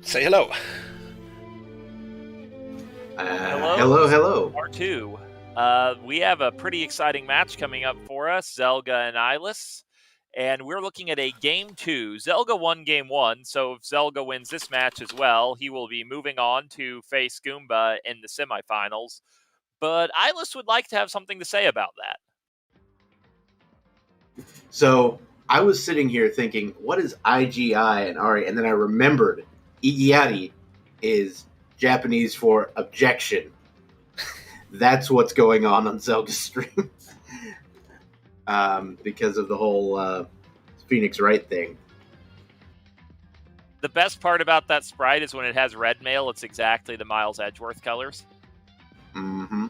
Say hello. Hello. Part 2. We have a pretty exciting match coming up for us, Zelga and Illus. And we're looking at a Game 2. Zelga won Game 1, so if Zelga wins this match as well, he will be moving on to face Goomba in the semifinals. But Illus would like to have something to say about that. So I was sitting here thinking, what is IGI and Ari? And then I remembered Igiari is Japanese for objection. That's what's going on Zelda's stream. Because of the whole Phoenix Wright thing. The best part about that sprite is when it has red mail, it's exactly the Miles Edgeworth colors. Mm-hmm.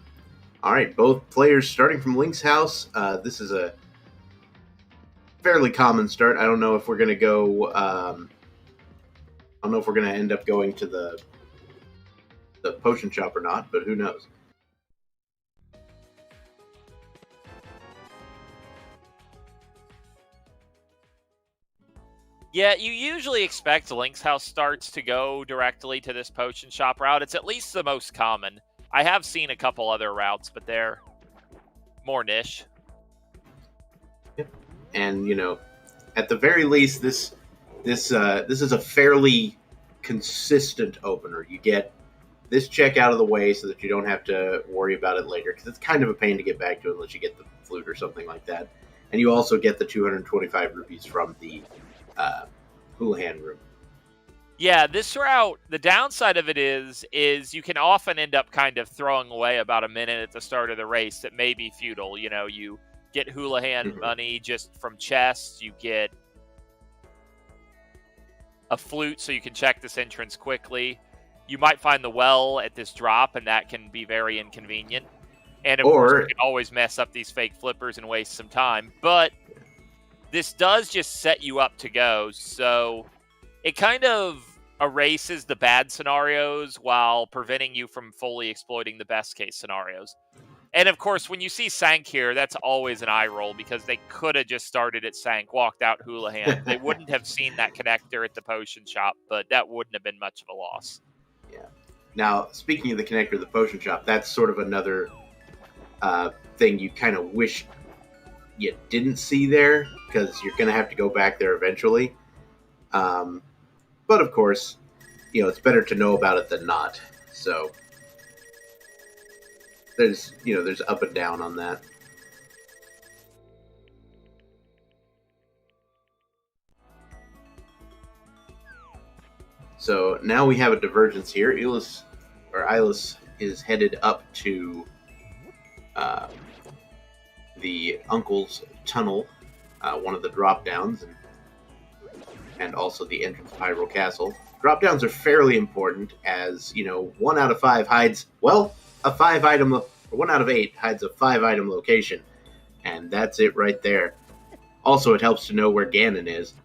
All right, both players starting from Link's house. This is a fairly common start. I don't know if we're going to go... I don't know if we're going to end up going to the potion shop or not, but who knows. Yeah, you usually expect Link's house starts to go directly to this potion shop route. It's at least the most common. I have seen a couple other routes, but they're more niche. Yep. And, at the very least, this is a fairly consistent opener. You get this check out of the way so that you don't have to worry about it later, because it's kind of a pain to get back to unless you get the flute or something like that. And you also get the 225 rupees from the Houlihan room. Yeah, this route, the downside of it is you can often end up kind of throwing away about a minute at the start of the race that may be futile. You get Houlihan money just from chests, you get a flute so you can check this entrance quickly. You might find the well at this drop, and that can be very inconvenient. And of course, you can always mess up these fake flippers and waste some time. But this does just set you up to go, so it kind of erases the bad scenarios while preventing you from fully exploiting the best case scenarios. And of course, when you see Sank here, that's always an eye roll, because they could have just started at Sank, walked out Houlihan. They wouldn't have seen that connector at the potion shop, but that wouldn't have been much of a loss. Yeah. Now, speaking of the connector at the potion shop, that's sort of another thing you kind of wish you didn't see there, because you're going to have to go back there eventually. But of course, it's better to know about it than not. So there's up and down on that. So now we have a divergence here. Illus is headed up to the Uncle's Tunnel, one of the drop downs, and also the entrance to Hyrule Castle. Drop downs are fairly important, as 1 out of 5 hides a 5-item, or 1 out of 8 hides a 5-item location, and that's it right there. Also, it helps to know where Ganon is.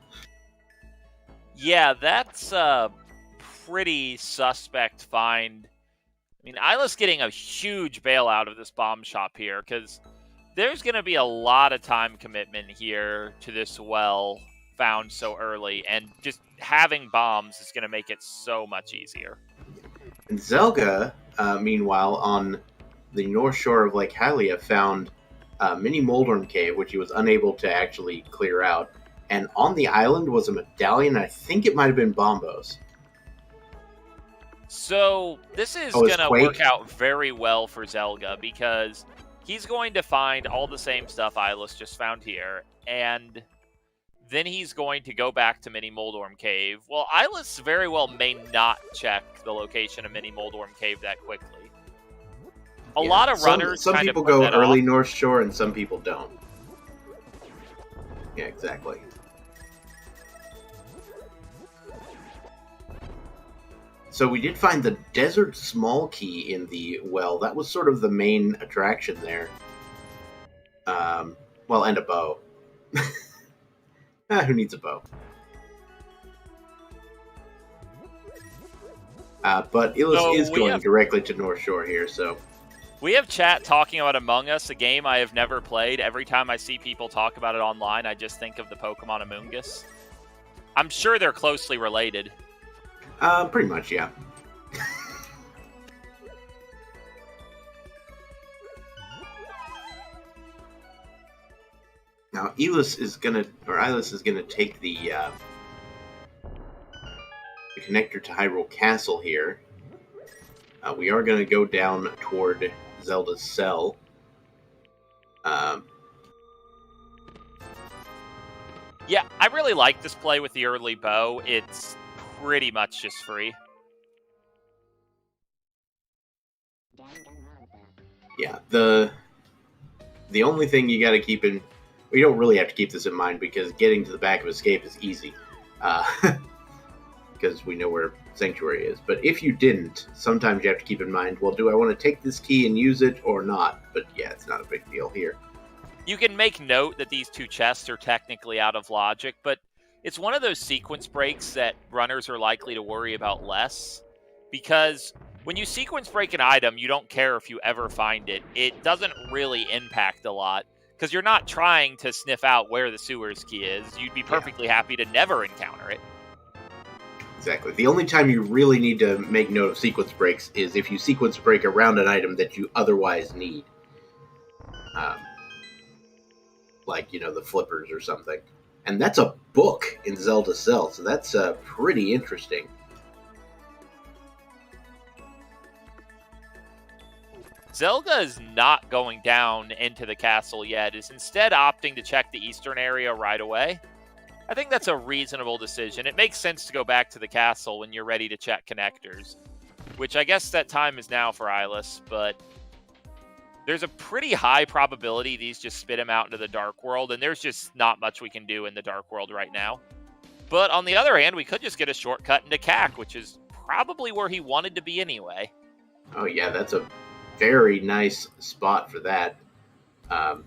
Yeah, that's a pretty suspect find. I mean, Isla's getting a huge bailout of this bomb shop here, because there's going to be a lot of time commitment here to this well found so early, and just having bombs is going to make it so much easier. And Zelga, meanwhile, on the north shore of Lake Hylia, found a mini Moldorm cave, which he was unable to actually clear out. And on the island was a medallion. I think it might have been Bombos. So this is going to work out very well for Zelga, because he's going to find all the same stuff Illus just found here, and then he's going to go back to Mini Moldorm Cave. Well, Illus very well may not check the location of Mini Moldorm Cave that quickly. A lot of runners some people go early North Shore, and some people don't. Yeah, exactly. So we did find the Desert Small Key in the well. That was sort of the main attraction there. Well, and a bow. Who needs a bow? But Illus is going directly to North Shore here, so... We have chat talking about Among Us, a game I have never played. Every time I see people talk about it online, I just think of the Pokemon Among Us. I'm sure they're closely related. Pretty much, yeah. Now, Illus is gonna take the connector to Hyrule Castle here. We are gonna go down toward Zelda's cell. Yeah, I really like this play with the early bow. It's pretty much just free. Yeah, the only thing you got to keep in... Well, you don't really have to keep this in mind because getting to the back of Escape is easy. Because we know where Sanctuary is. But if you didn't, sometimes you have to keep in mind, well, do I want to take this key and use it or not? But yeah, it's not a big deal here. You can make note that these two chests are technically out of logic, but it's one of those sequence breaks that runners are likely to worry about less. Because when you sequence break an item, you don't care if you ever find it. It doesn't really impact a lot, because you're not trying to sniff out where the sewers key is. You'd be perfectly happy to never encounter it. Exactly. The only time you really need to make note of sequence breaks is if you sequence break around an item that you otherwise need. Like, the flippers or something. And that's a book in Zelda Cell, so that's pretty interesting. Zelda is not going down into the castle yet, is instead opting to check the eastern area right away. I think that's a reasonable decision. It makes sense to go back to the castle when you're ready to check connectors, which I guess that time is now for Illus, but there's a pretty high probability these just spit him out into the Dark World, and there's just not much we can do in the Dark World right now. But on the other hand, we could just get a shortcut into CAC, which is probably where he wanted to be anyway. Oh yeah, that's a very nice spot for that. Of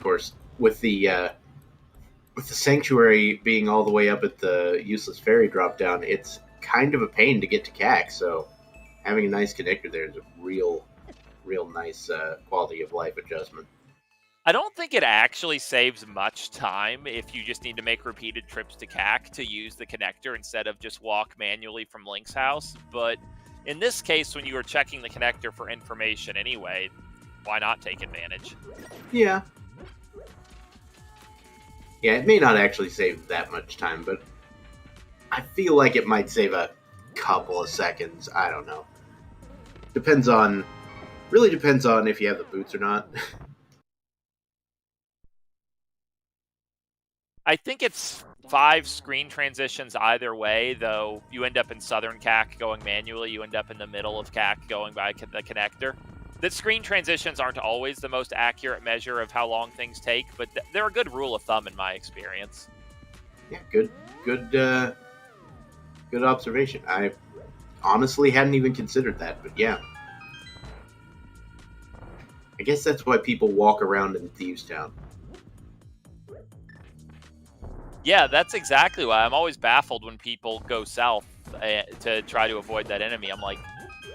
course, with the Sanctuary being all the way up at the Useless Fairy drop down, it's kind of a pain to get to CAC, so having a nice connector there is a real nice quality of life adjustment. I don't think it actually saves much time if you just need to make repeated trips to CAC to use the connector instead of just walk manually from Link's house, but in this case, when you are checking the connector for information anyway, why not take advantage? Yeah. Yeah, it may not actually save that much time, but I feel like it might save a couple of seconds. I don't know. Really depends on if you have the boots or not. I think it's 5 screen transitions either way, though you end up in southern CAC going manually, you end up in the middle of CAC going by the connector. The screen transitions aren't always the most accurate measure of how long things take, but they're a good rule of thumb in my experience. Yeah, good observation. I honestly hadn't even considered that, but yeah. I guess that's why people walk around in Thieves Town. Yeah, that's exactly why. I'm always baffled when people go south to try to avoid that enemy. I'm like,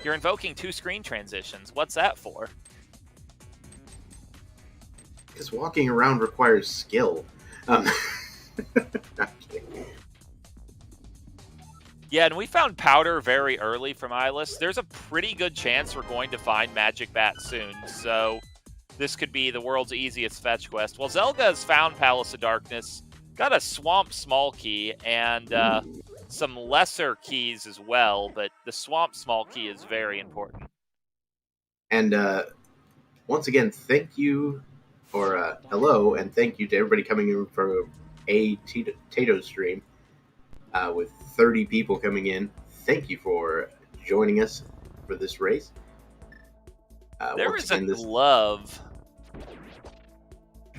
you're invoking 2 screen transitions. What's that for? Because walking around requires skill. Not kidding. Yeah, and we found Powder very early from Illus. There's a pretty good chance we're going to find Magic Bat soon, so this could be the world's easiest fetch quest. Well, Zelda has found Palace of Darkness, got a Swamp Small Key, and some lesser keys as well, but the Swamp Small Key is very important. And once again, thank you, or hello, and thank you to everybody coming in for a Tato stream. With 30 people coming in, thank you for joining us for this race. There is a glove.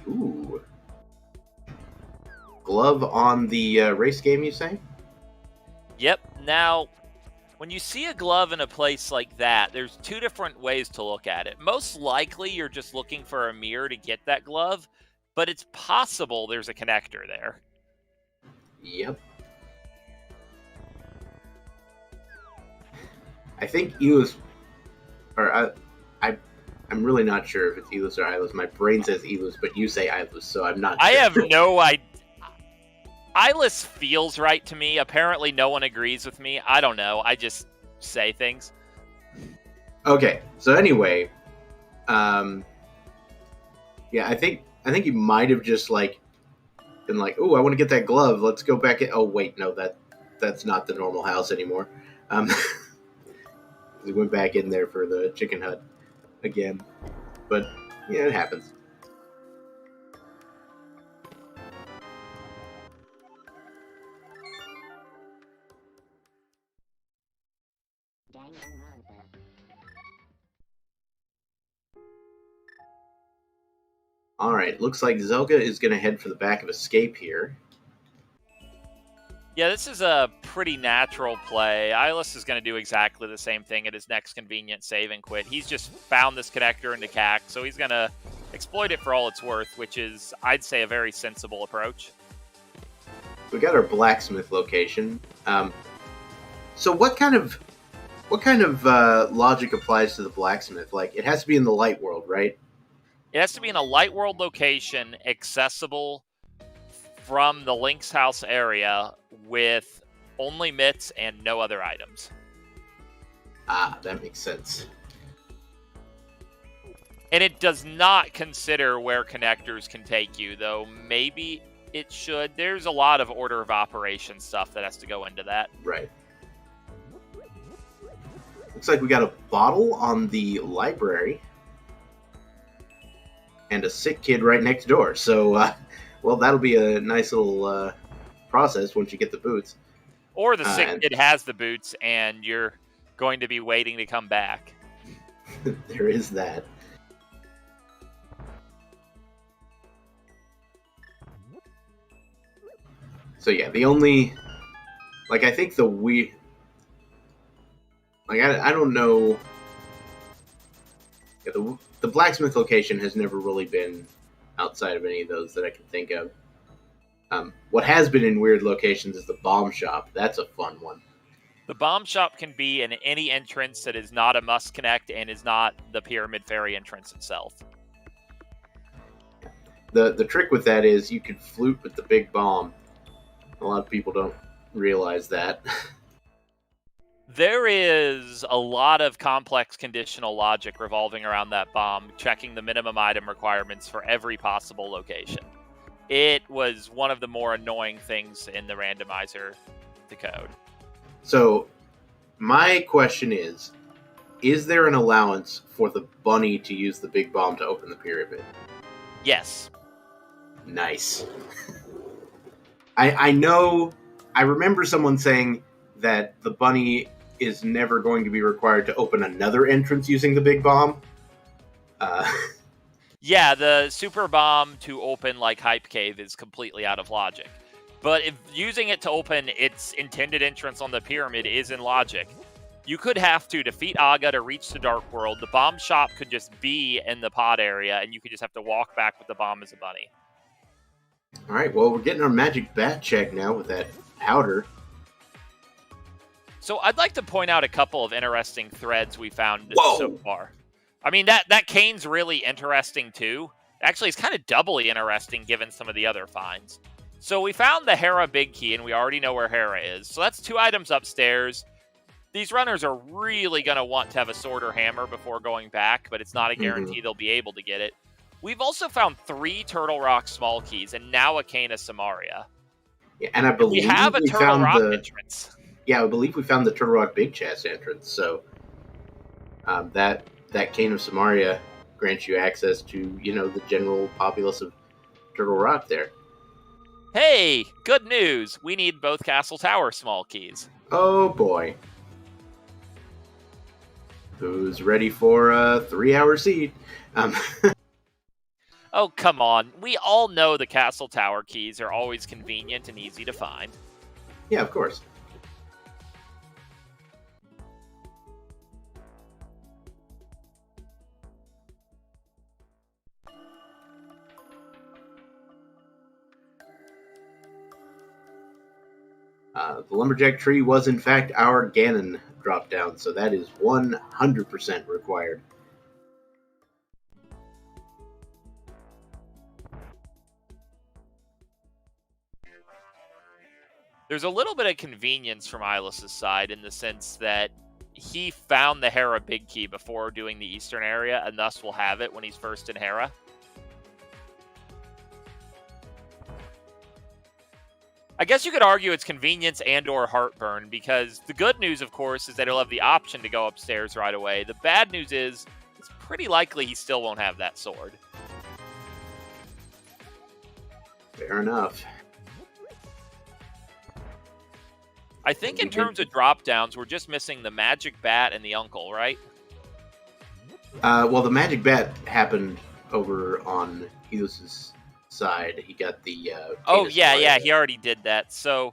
Ooh. Glove on the race game, you say? Yep. Now, when you see a glove in a place like that, there's 2 different ways to look at it. Most likely, you're just looking for a mirror to get that glove, but it's possible there's a connector there. Yep. I think Illus, or I'm really not sure if it's Illus or Illus. My brain says Illus, but you say Illus, so I'm not sure. I have no idea. I Illus feels right to me. Apparently, no one agrees with me. I don't know. I just say things. Okay, so anyway, yeah, I think you might have just like been like, "Oh, I want to get that glove. Let's go back." Oh, wait, no, that's not the normal house anymore. We went back in there for the chicken hut again, but yeah, it happens. All right, looks like Zelda is going to head for the back of Escape here. Yeah, this is a pretty natural play. Illus is going to do exactly the same thing at his next convenient save and quit. He's just found this connector into CAC, so he's going to exploit it for all it's worth, which is, I'd say, a very sensible approach. We got our blacksmith location. So what kind of logic applies to the blacksmith? Like, it has to be in the light world, right? It has to be in a light world location, accessible from the Link's house area, with only mitts and no other items. Ah, that makes sense. And it does not consider where connectors can take you, though maybe it should. There's a lot of order of operations stuff that has to go into that. Right. Looks like we got a bottle on the library. And a sick kid right next door. So, well, that'll be a nice little process once you get the boots. Or the sick kid has the boots, and you're going to be waiting to come back. There is that. So yeah, the only, like, I think I don't know. Yeah, the blacksmith location has never really been outside of any of those that I can think of. What has been in weird locations is the bomb shop. That's a fun one. The bomb shop can be in any entrance that is not a must connect and is not the Pyramid Fairy entrance itself. The trick with that is you can flute with the big bomb. A lot of people don't realize that. There is a lot of complex conditional logic revolving around that bomb, checking the minimum item requirements for every possible location. It was one of the more annoying things in the randomizer to code. So, my question is there an allowance for the bunny to use the big bomb to open the pyramid? Yes. Nice. I know, I remember someone saying that the bunny is never going to be required to open another entrance using the big bomb. Yeah, the super bomb to open like Hype Cave is completely out of logic. But if using it to open its intended entrance on the pyramid is in logic, you could have to defeat Aga to reach the Dark World. The bomb shop could just be in the pod area, and you could just have to walk back with the bomb as a bunny. All right, well, we're getting our magic bat check now with that powder. So I'd like to point out a couple of interesting threads we found so far. I mean, that cane's really interesting, too. Actually, it's kind of doubly interesting given some of the other finds. So we found the Hera Big Key, and we already know where Hera is. So that's 2 items upstairs. These runners are really going to want to have a sword or hammer before going back, but it's not a guarantee they'll be able to get it. We've also found 3 Turtle Rock small keys, and now a cane of Samaria. Yeah, and I believe we have a Turtle Rock entrance. Yeah, I believe we found the Turtle Rock Big Chest entrance. So that cane of Samaria grants you access to, the general populace of Turtle Rock there. Hey, good news. We need both Castle Tower small keys. Oh, boy. Who's ready for a 3-hour seed? Oh, come on. We all know the Castle Tower keys are always convenient and easy to find. Yeah, of course. The lumberjack tree was, in fact, our Ganon drop down, so that is 100% required. There's a little bit of convenience from Illus's side in the sense that he found the Hera big key before doing the eastern area, and thus will have it when he's first in Hera. I guess you could argue it's convenience and or heartburn, because the good news, of course, is that he'll have the option to go upstairs right away. The bad news is it's pretty likely he still won't have that sword. Fair enough. I think in terms of drop downs, we're just missing the magic bat and the uncle, right? Well, the magic bat happened over on Illus's side. He got the oh yeah, he already did that. So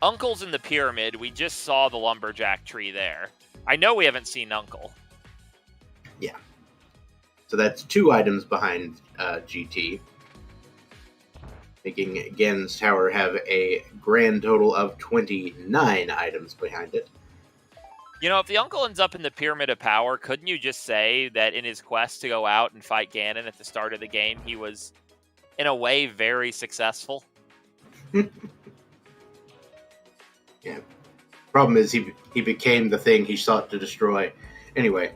uncle's in the pyramid. We just saw the lumberjack tree there. I know we haven't seen uncle. Yeah. So that's 2 items behind GT, making Gen's tower have a grand total of 29 items behind it. You know, if the uncle ends up in the Pyramid of Power, couldn't you just say that in his quest to go out and fight Ganon at the start of the game, he was, in a way, very successful? Yeah. Problem is, he became the thing he sought to destroy. Anyway.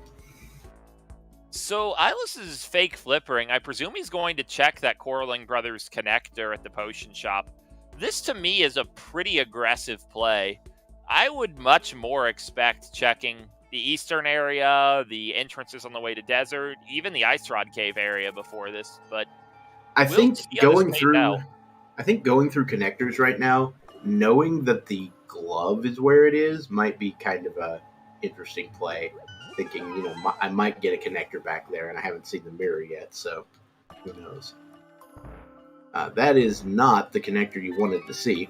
So, Illus's fake flippering, I presume he's going to check that Quarreling Brothers connector at the potion shop. This, to me, is a pretty aggressive play. I would much more expect checking the eastern area, the entrances on the way to desert, even the Ice Rod Cave area before this, but I think going through connectors right now, knowing that the glove is where it is might be kind of a interesting play. Thinking, I might get a connector back there, and I haven't seen the mirror yet, so who knows. That is not the connector you wanted to see.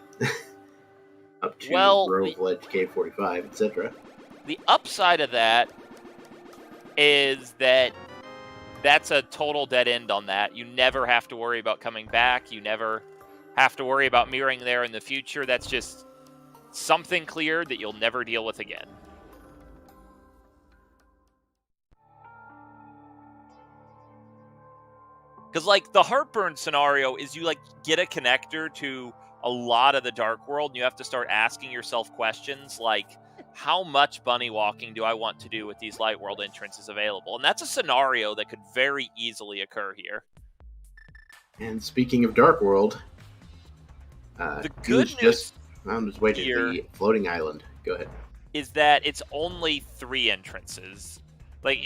Up to Grove Ledge, Cave 45, etc. The upside of that is that that's a total dead end on that. You never have to worry about coming back. You never have to worry about mirroring there in the future. That's just something cleared that you'll never deal with again. Because, the heartburn scenario is you, get a connector to a lot of the Dark World, and you have to start asking yourself questions like, how much bunny walking do I want to do with these Light World entrances available? And that's a scenario that could very easily occur here. And speaking of Dark World, the good news I'm just waiting for the floating island. Go ahead. Is that it's only 3 entrances.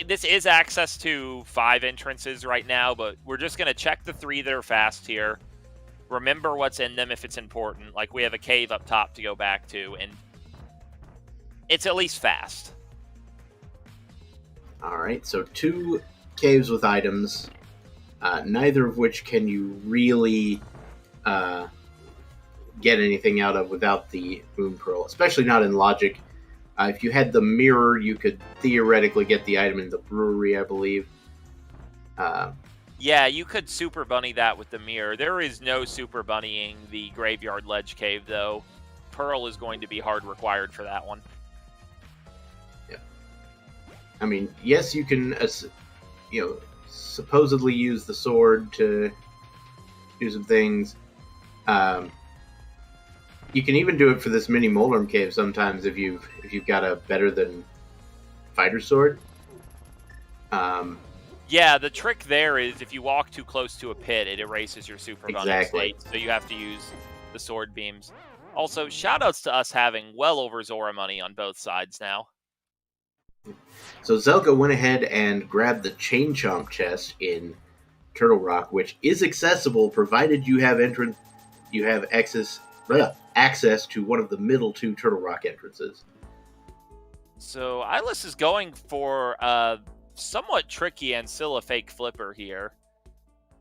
This is access to 5 entrances right now, but we're just going to check the 3 that are fast here. Remember what's in them if it's important. We have a cave up top to go back to, and it's at least fast. All right, so 2 caves with items, neither of which can you really get anything out of without the Moon Pearl, especially not in Logic. If you had the mirror, you could theoretically get the item in the brewery, I believe. Yeah, you could Super Bunny that with the mirror. There is no Super Bunnying the Graveyard Ledge Cave, though. Pearl is going to be hard required for that one. Yeah. I mean, yes, you can, supposedly use the sword to do some things. You can even do it for this mini Moldorm Cave sometimes if you've got a better than fighter sword. Yeah, the trick there is if you walk too close to a pit, it erases your Super Bunny state, so you have to use the sword beams. Also, shoutouts to us having well over Zora money on both sides now. So Zelda went ahead and grabbed the Chain Chomp chest in Turtle Rock, which is accessible provided you have access to one of the middle 2 Turtle Rock entrances. So Illus is going for a somewhat tricky Ancilla fake flipper here.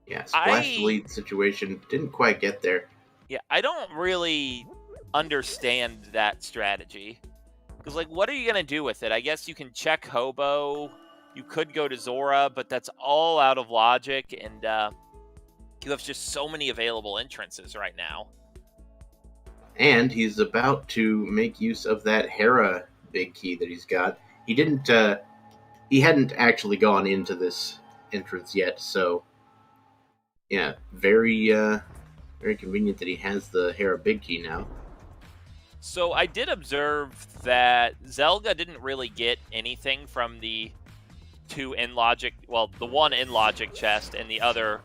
Yeah, splash delete situation. Didn't quite get there. Yeah, I don't really understand that strategy. Because, what are you going to do with it? I guess you can check Hobo. You could go to Zora, but that's all out of logic. And you have just so many available entrances right now. And he's about to make use of that Hera big key that he's got. He hadn't actually gone into this entrance yet, so yeah, very convenient that he has the Hera big key now. So I did observe that Zelda didn't really get anything from the two in logic, well, the one in logic chest and the other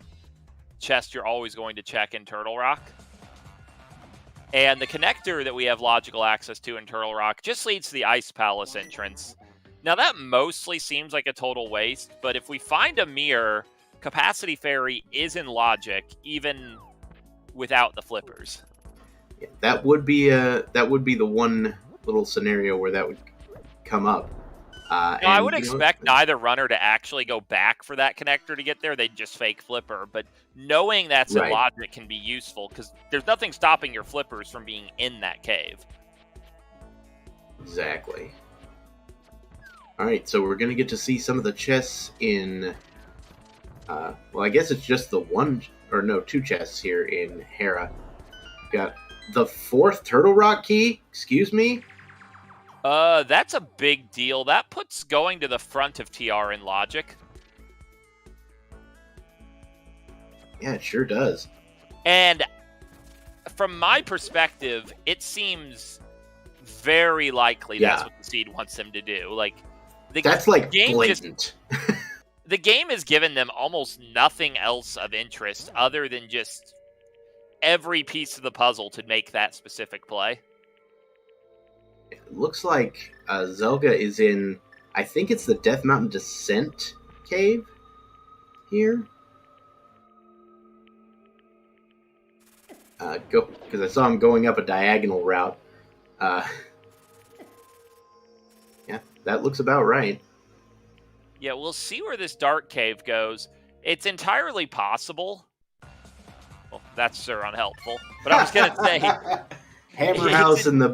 chest you're always going to check in Turtle Rock. And the connector that we have logical access to in Turtle Rock just leads to the Ice Palace entrance. Now that mostly seems like a total waste, but if we find a mirror, Capacity Fairy is in logic, even without the flippers. Yeah, that would be the one little scenario where that would come up. Now, I would expect neither runner to actually go back for that connector to get there. They'd just fake flipper. But knowing that's in logic can be useful because there's nothing stopping your flippers from being in that cave. Exactly. All right, so we're going to get to see some of the chests in... well, I guess it's just the one... Or no, two chests here in Hera. Got the 4th Turtle Rock key. Excuse me? That's a big deal. That puts going to the front of TR in logic. Yeah, it sure does. And from my perspective, it seems very likely that's what the seed wants them to do. Like, that's like blatant. The game has given them almost nothing else of interest other than just every piece of the puzzle to make that specific play. It looks like Zelda is in, I think it's the Death Mountain Descent cave here. Because I saw him going up a diagonal route. Yeah, that looks about right. Yeah, we'll see where this dark cave goes. It's entirely possible. Well, that's sure unhelpful. But I was going to say... Hammer House in the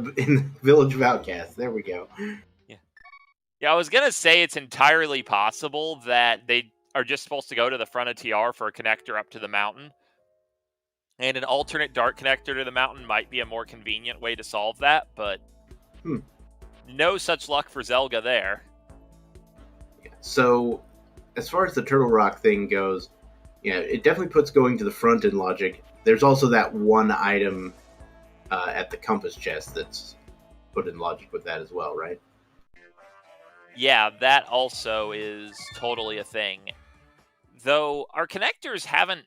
Village of Outcasts. There we go. Yeah, I was going to say it's entirely possible that they are just supposed to go to the front of TR for a connector up to the mountain. And an alternate dark connector to the mountain might be a more convenient way to solve that, but no such luck for Zelda there. Yeah, so, as far as the Turtle Rock thing goes, yeah, it definitely puts going to the front in logic. There's also that one item... at the compass chest that's put in logic with that as well, right? Yeah, that also is totally a thing. Though our connectors haven't...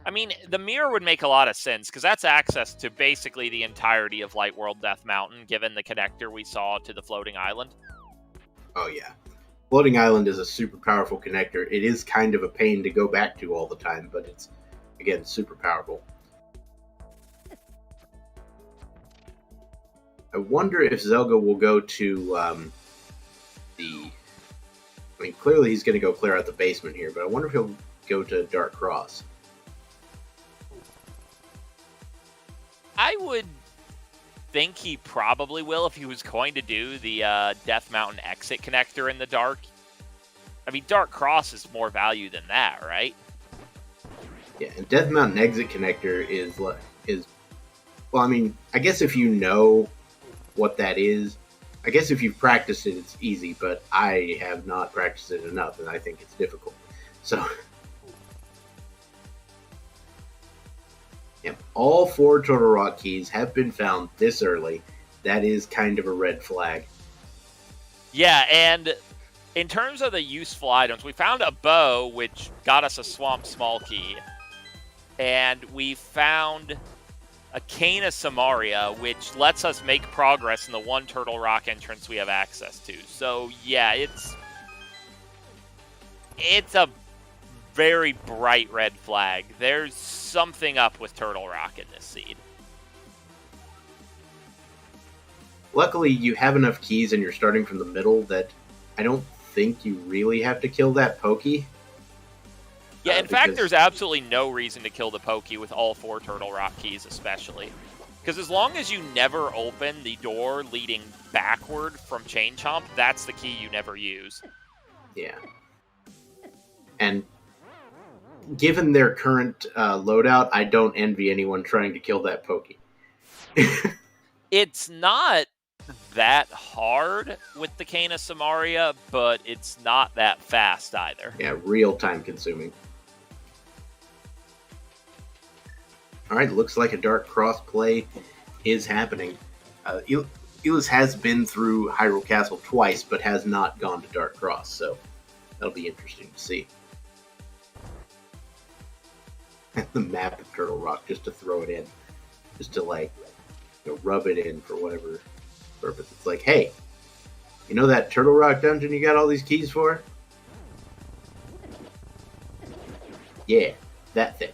I mean, the mirror would make a lot of sense, because that's access to basically the entirety of Light World Death Mountain, given the connector we saw to the floating island. Oh, yeah. Floating island is a super powerful connector. It is kind of a pain to go back to all the time, but it's, again, super powerful. I wonder if Zelda will go to I mean, clearly he's going to go clear out the basement here, but I wonder if he'll go to Dark Cross. I would think he probably will if he was going to do the Death Mountain exit connector in the dark. I mean, Dark Cross is more value than that, right? Yeah, and Death Mountain exit connector is well, I mean, I guess if you know what that is, I guess if you've practiced it, it's easy, but I have not practiced it enough, and I think it's difficult. So, yeah, all 4 Turtle Rock keys have been found this early. That is kind of a red flag. Yeah, and in terms of the useful items, we found a bow, which got us a Swamp Small Key, and we found a Cane of Samaria, which lets us make progress in the one Turtle Rock entrance we have access to. So, yeah, it's a very bright red flag. There's something up with Turtle Rock in this seed. Luckily, you have enough keys and you're starting from the middle that I don't think you really have to kill that Pokey. Yeah, in fact, there's absolutely no reason to kill the Pokey with all 4 Turtle Rock keys, especially. Because as long as you never open the door leading backward from Chain Chomp, that's the key you never use. Yeah. And given their current loadout, I don't envy anyone trying to kill that Pokey. It's not that hard with the Cane of Samaria, but it's not that fast either. Yeah, real time consuming. Alright, looks like a Dark Cross play is happening. Illus has been through Hyrule Castle twice, but has not gone to Dark Cross, so that'll be interesting to see. The map of Turtle Rock, just to throw it in, just to like, rub it in for whatever purpose. It's like, hey, you know that Turtle Rock dungeon you got all these keys for? Yeah, that thing.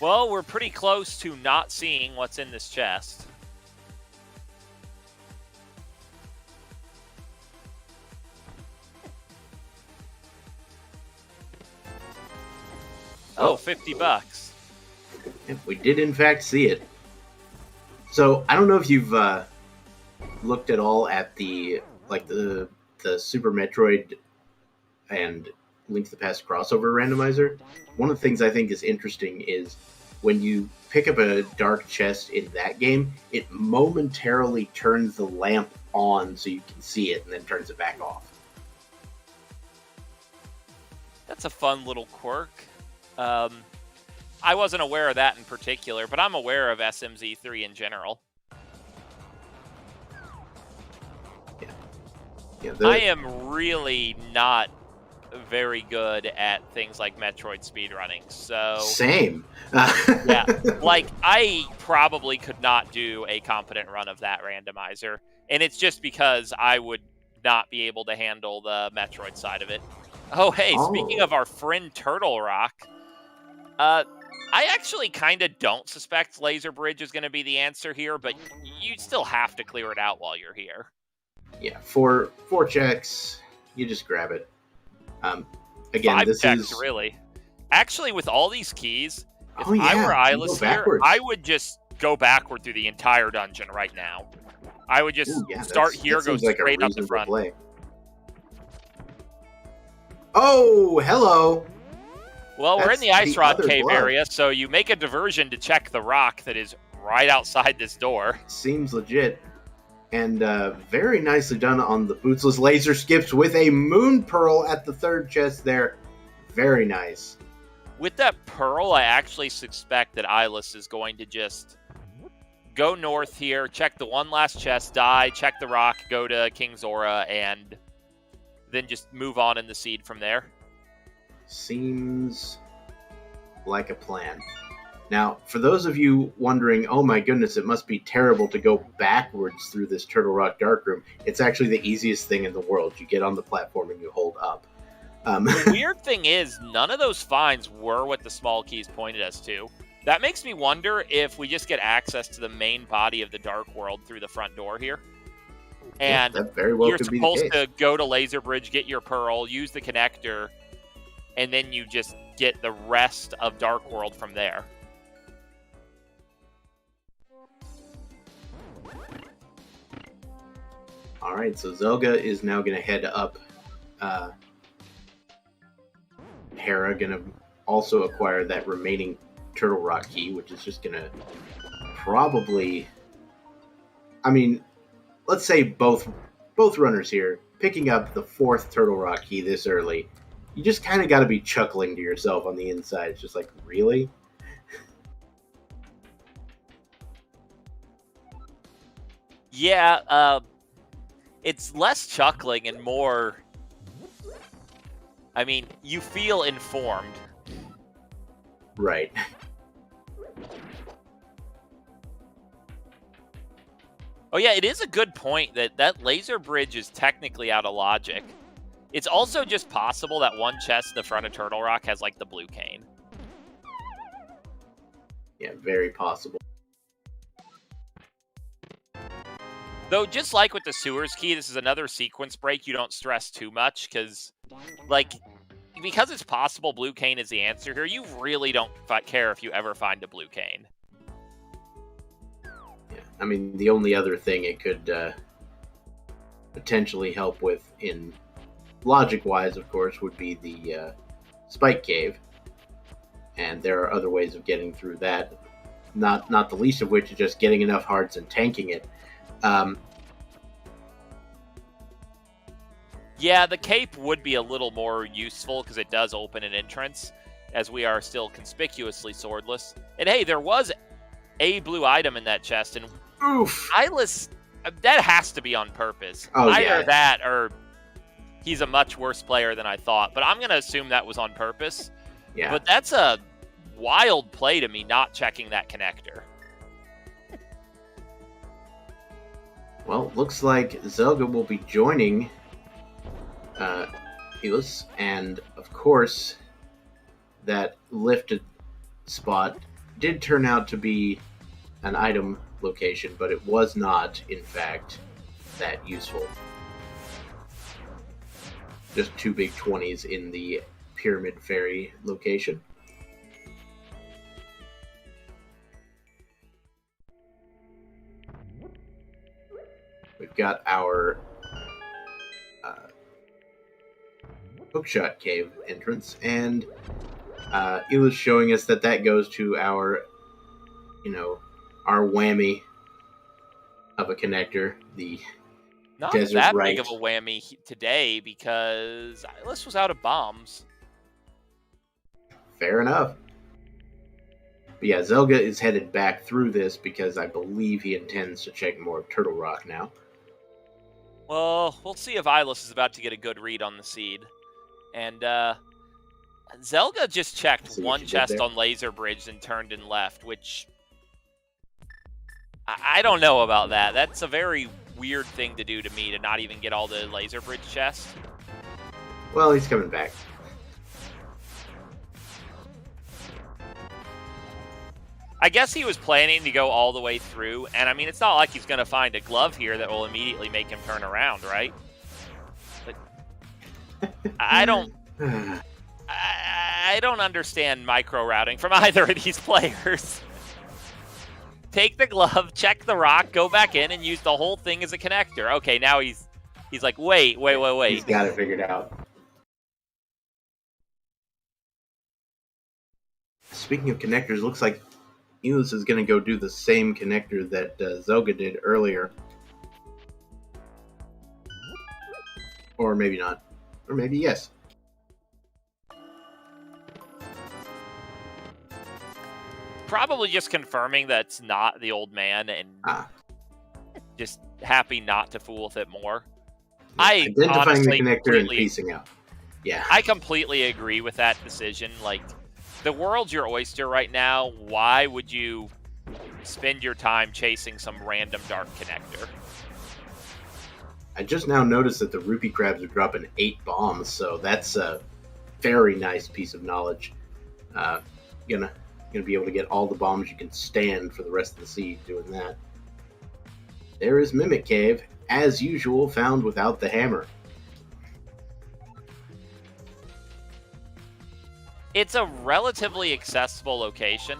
Well, we're pretty close to not seeing what's in this chest. Oh, $50. If we did in fact see it. So I don't know if you've looked at all at the Super Metroid and Link to the Past crossover randomizer. One of the things I think is interesting is when you pick up a dark chest in that game, it momentarily turns the lamp on so you can see it and then turns it back off. That's a fun little quirk. I wasn't aware of that in particular, but I'm aware of SMZ3 in general. Yeah, I am really not very good at things like Metroid speedrunning, so... Same. Yeah, like, I probably could not do a competent run of that randomizer, and it's just because I would not be able to handle the Metroid side of it. Oh, hey, speaking of our friend Turtle Rock, I actually kind of don't suspect Laser Bridge is going to be the answer here, but you still have to clear it out while you're here. Yeah, four checks, you just grab it. Again, 5 this checks, is really. Actually, with all these keys, if I were Illus here, I would just go backward through the entire dungeon right now. I would just start here, go straight up the front. Play. Oh, hello. Well, we're in the Ice Rod Cave area, so you make a diversion to check the rock that is right outside this door. Seems legit. And very nicely done on the bootsless laser skips with a moon pearl at the third chest there. Very nice. With that pearl, I actually suspect that Illus is going to just go north here, check the one last chest, die, check the rock, go to King Zora, and then just move on in the seed from there. Seems like a plan. Now, for those of you wondering, oh my goodness, it must be terrible to go backwards through this Turtle Rock Dark Room, it's actually the easiest thing in the world. You get on the platform and you hold up. The weird thing is, none of those finds were what the small keys pointed us to. That makes me wonder if we just get access to the main body of the Dark World through the front door here. And that very well you're could supposed be the case. to go to Laser Bridge, get your pearl, use the connector, and then you just get the rest of Dark World from there. All right, so Zelga is now going to head up. Hera going to also acquire that remaining Turtle Rock key, which is just going to probably... I mean, let's say both runners here, picking up the 4th Turtle Rock key this early, you just kind of got to be chuckling to yourself on the inside. It's just like, really? Yeah, it's less chuckling and more... I mean, you feel informed. Right. Oh yeah, it is a good point that Laser Bridge is technically out of logic. It's also just possible that one chest in the front of Turtle Rock has, like, the blue cane. Yeah, very possible. Though, just like with the sewers key, this is another sequence break. You don't stress too much, because, like, because it's possible blue cane is the answer here, you really don't care if you ever find a blue cane. Yeah, I mean, the only other thing it could potentially help with, in logic-wise, of course, would be the Spike Cave. And there are other ways of getting through that. Not the least of which is just getting enough hearts and tanking it. Yeah, the cape would be a little more useful because it does open an entrance, as we are still conspicuously swordless. And hey, there was a blue item in that chest, and Oof! Illus, that has to be on purpose. Oh, Either yeah. that or he's a much worse player than I thought, but I'm going to assume that was on purpose. Yeah. But that's a wild play to me, not checking that connector. Well, looks like Zelda will be joining Illus, and of course, that lifted spot did turn out to be an item location, but it was not, in fact, that useful. Just two big 20s in the Pyramid Fairy location. We've got our hookshot cave entrance, and it was showing us that goes to our, our whammy of a connector, the Not Desert that Right. big of a whammy today because Illus was out of bombs. Fair enough. But yeah, Zelda is headed back through this because I believe he intends to check more of Turtle Rock now. Well, we'll see if Illus is about to get a good read on the seed. And Zelda just checked one chest on Laser Bridge and turned and left, which I don't know about that. That's a very weird thing to do to me, to not even get all the Laser Bridge chests. Well, he's coming back. I guess he was planning to go all the way through, and I mean, it's not like he's going to find a glove here that will immediately make him turn around, right? But I don't understand micro routing from either of these players. Take the glove, check the rock, go back in, and use the whole thing as a connector. Okay, now he's like, wait. He's got it figured out. Speaking of connectors, looks like Illus is going to go do the same connector that Zelda did earlier. Or maybe not. Or maybe yes. Probably just confirming that's not the old man and just happy not to fool with it more. Identifying the connector and piecing out. Yeah. I completely agree with that decision. Like, the world's your oyster right now. Why would you spend your time chasing some random dark connector? I just now noticed that the rupee crabs are dropping 8 bombs, so that's a very nice piece of knowledge. Gonna be able to get all the bombs you can stand for the rest of the seed doing that. There is Mimic Cave, as usual, found without the hammer. It's a relatively accessible location.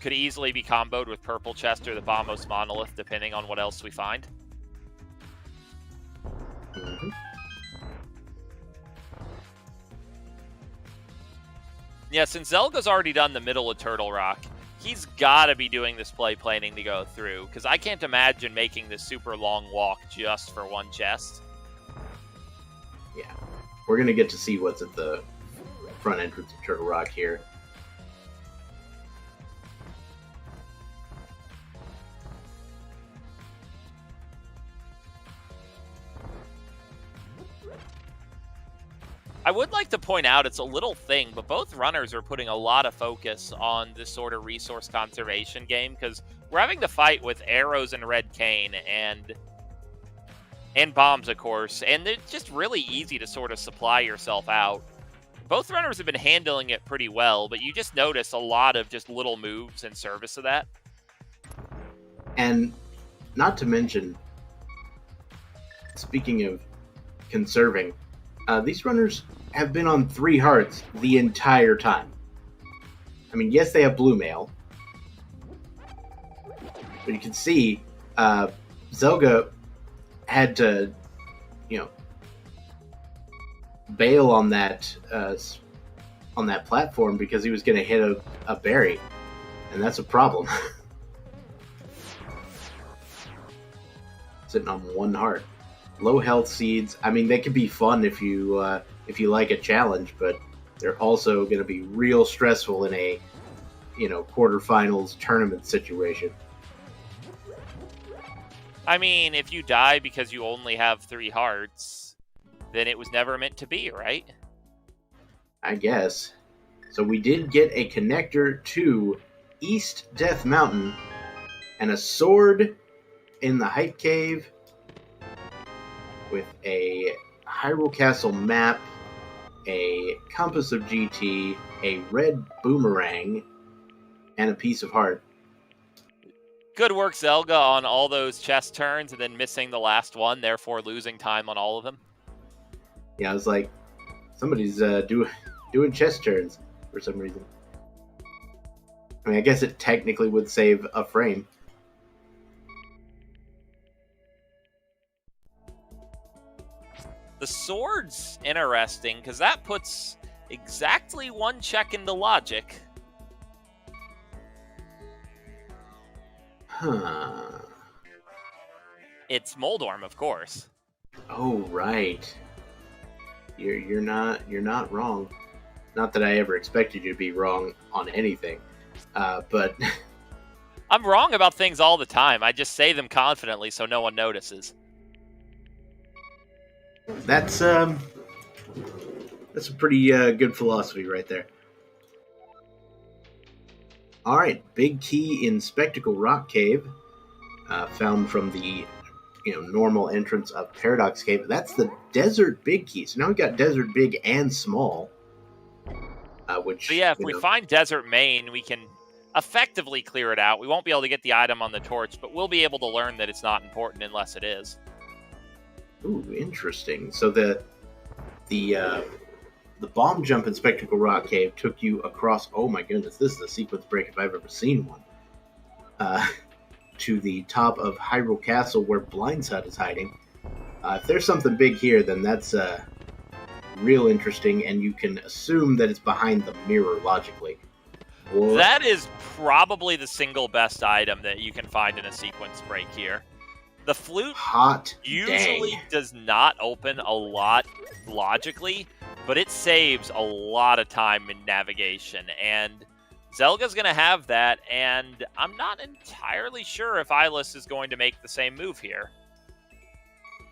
Could easily be comboed with Purple Chest or the Bombos Monolith, depending on what else we find. Mm-hmm. Yeah, since Zelga's already done the middle of Turtle Rock, he's got to be doing this play planning to go through, because I can't imagine making this super long walk just for one chest. Yeah. We're going to get to see what's at the front entrance of Turtle Rock here. I would like to point out, it's a little thing, but both runners are putting a lot of focus on this sort of resource conservation game, because we're having to fight with arrows and red cane and bombs, of course, and it's just really easy to sort of supply yourself out. Both runners have been handling it pretty well, but you just notice a lot of just little moves in service of that. And not to mention, speaking of conserving, these runners have been on 3 hearts the entire time. I mean, yes, they have blue mail, but you can see Zelda had to, bail on that platform because he was going to hit a berry, and that's a problem. Sitting on 1 heart. low health seeds. I mean, they can be fun if you like a challenge, but they're also going to be real stressful in a quarterfinals tournament situation. I mean, if you die because you only have 3 hearts, then it was never meant to be, right? I guess. So we did get a connector to East Death Mountain and a sword in the Hype Cave with a Hyrule Castle map, a Compass of GT, a red boomerang, and a piece of heart. Good work, Zelga, on all those chest turns and then missing the last one, therefore losing time on all of them. Yeah, I was like, somebody's doing chest turns for some reason. I mean, I guess it technically would save a frame. The sword's interesting, because that puts exactly 1 check into logic. Huh. It's Moldorm, of course. Oh, right. You're not wrong. Not that I ever expected you to be wrong on anything, but I'm wrong about things all the time. I just say them confidently so no one notices. That's a pretty good philosophy right there. All right, big key in Spectacle Rock Cave, found from the normal entrance of Paradox Cave. That's the Desert Big Key. So now we've got Desert Big and Small. Which, so yeah, if we find Desert Main, we can effectively clear it out. We won't be able to get the item on the torch, but we'll be able to learn that it's not important unless it is. Ooh, interesting. So the bomb jump in Spectacle Rock Cave took you across. Oh my goodness, this is a sequence break if I've ever seen one. To the top of Hyrule Castle where Blind's Hut is hiding. If there's something big here, then that's real interesting, and you can assume that it's behind the mirror logically. Or that is probably the single best item that you can find in a sequence break here. The flute usually does not open a lot logically, but it saves a lot of time in navigation, and Zelga's going to have that, and I'm not entirely sure if Illus is going to make the same move here.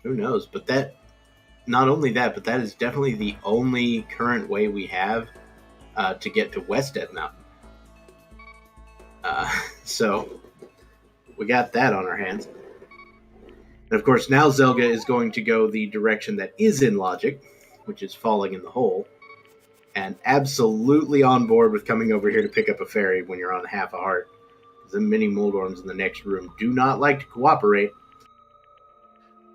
Who knows? But that, not only that, but that is definitely the only current way we have to get to West Death Mountain. So we got that on our hands. And of course, now Zelga is going to go the direction that is in logic, which is falling in the hole. And absolutely on board with coming over here to pick up a fairy when you're on half a heart. The mini Moldorms in the next room do not like to cooperate.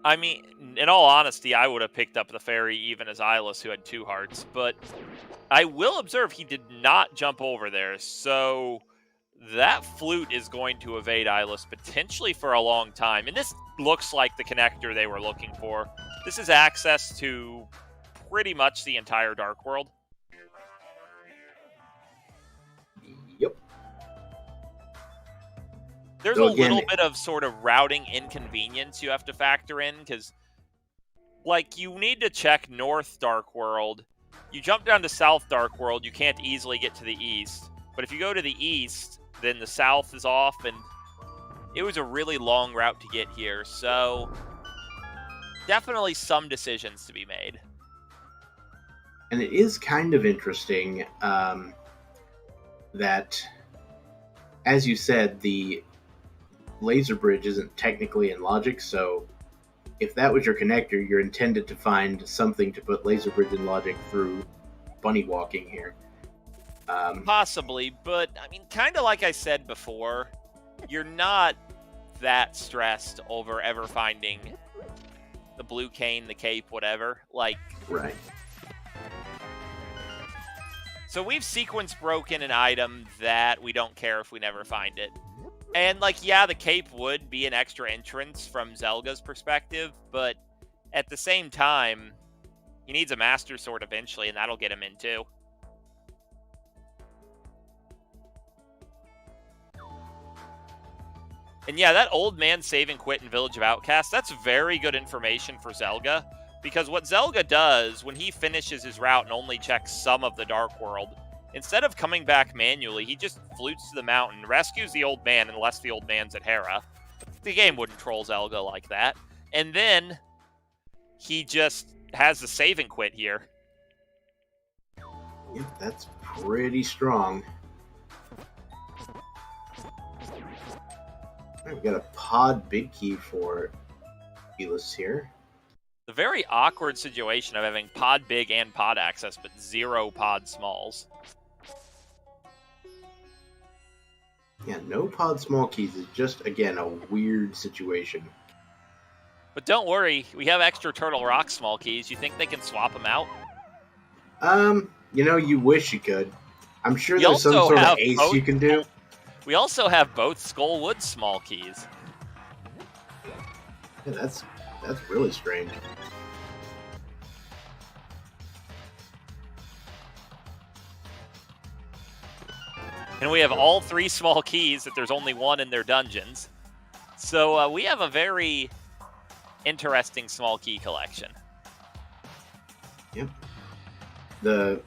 I mean, in all honesty, I would have picked up the fairy even as Illus, who had 2 hearts. But I will observe he did not jump over there. So that flute is going to evade Illus potentially for a long time. And this looks like the connector they were looking for. This is access to pretty much the entire Dark World. Yep. There's a little bit of sort of routing inconvenience you have to factor in, because, like, you need to check North Dark World. You jump down to South Dark World, you can't easily get to the East. But if you go to the East, then the South is off, and it was a really long route to get here. So, definitely some decisions to be made. And it is kind of interesting that, as you said, the laser bridge isn't technically in logic, so if that was your connector, you're intended to find something to put laser bridge in logic through bunny walking here. Possibly, but I mean, kind of like I said before, you're not that stressed over ever finding the blue cane, the cape, whatever. Like, right. So we've sequence broken an item that we don't care if we never find it. And, like, yeah, the cape would be an extra entrance from Zelga's perspective, but at the same time, he needs a Master Sword eventually, and that'll get him in, too. And yeah, that old man save and quit in Village of Outcasts, that's very good information for Zelda. Because what Zelda does when he finishes his route and only checks some of the Dark World, instead of coming back manually, he just flutes to the mountain, rescues the old man unless the old man's at Hera. The game wouldn't troll Zelda like that. And then he just has the save and quit here. Yep, that's pretty strong. We've got a pod big key for Illus here. The very awkward situation of having pod big and pod access, but 0 pod smalls. Yeah, no pod small keys is just, again, a weird situation. But don't worry, we have extra Turtle Rock small keys. You think they can swap them out? You know, you wish you could. I'm sure there's some sort of ace you can do. We also have both Skullwood small keys. Yeah, that's really strange. And we have all 3 small keys that there's only 1 in their dungeons. So we have a very interesting small key collection. Yep. The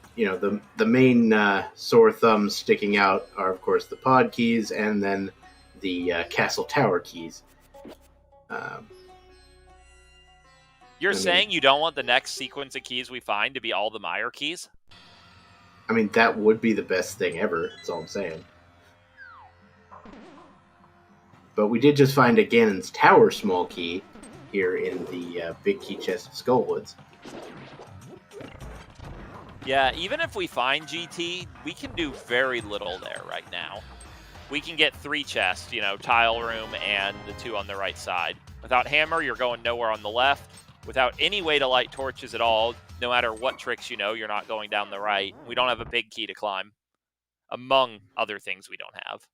main sore thumbs sticking out are, of course, the pod keys and then the castle tower keys. You're saying you don't want the next sequence of keys we find to be all the Meyer keys? I mean, that would be the best thing ever, that's all I'm saying. But we did just find a Ganon's Tower small key here in the big key chest of Skullwoods. Yeah, even if we find GT, we can do very little there right now. We can get 3 chests, tile room and the 2 on the right side. Without hammer, you're going nowhere on the left. Without any way to light torches at all, no matter what tricks you're not going down the right. We don't have a big key to climb, among other things we don't have.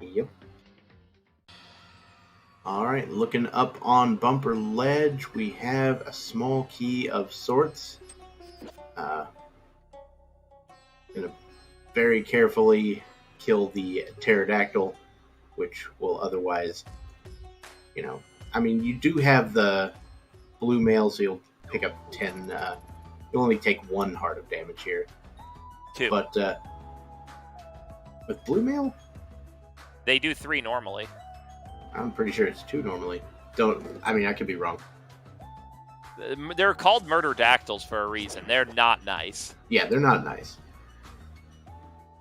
Yep. Alright, looking up on Bumper Ledge, we have a small key of sorts. Gonna very carefully kill the pterodactyl, which will otherwise, I mean, you do have the blue mail, so you'll pick up 10, you'll only take 1 heart of damage here. 2. But, with blue mail? They do 3 normally. I'm pretty sure it's 2 normally. I could be wrong. They're called murder dactyls for a reason. They're not nice. Yeah, they're not nice.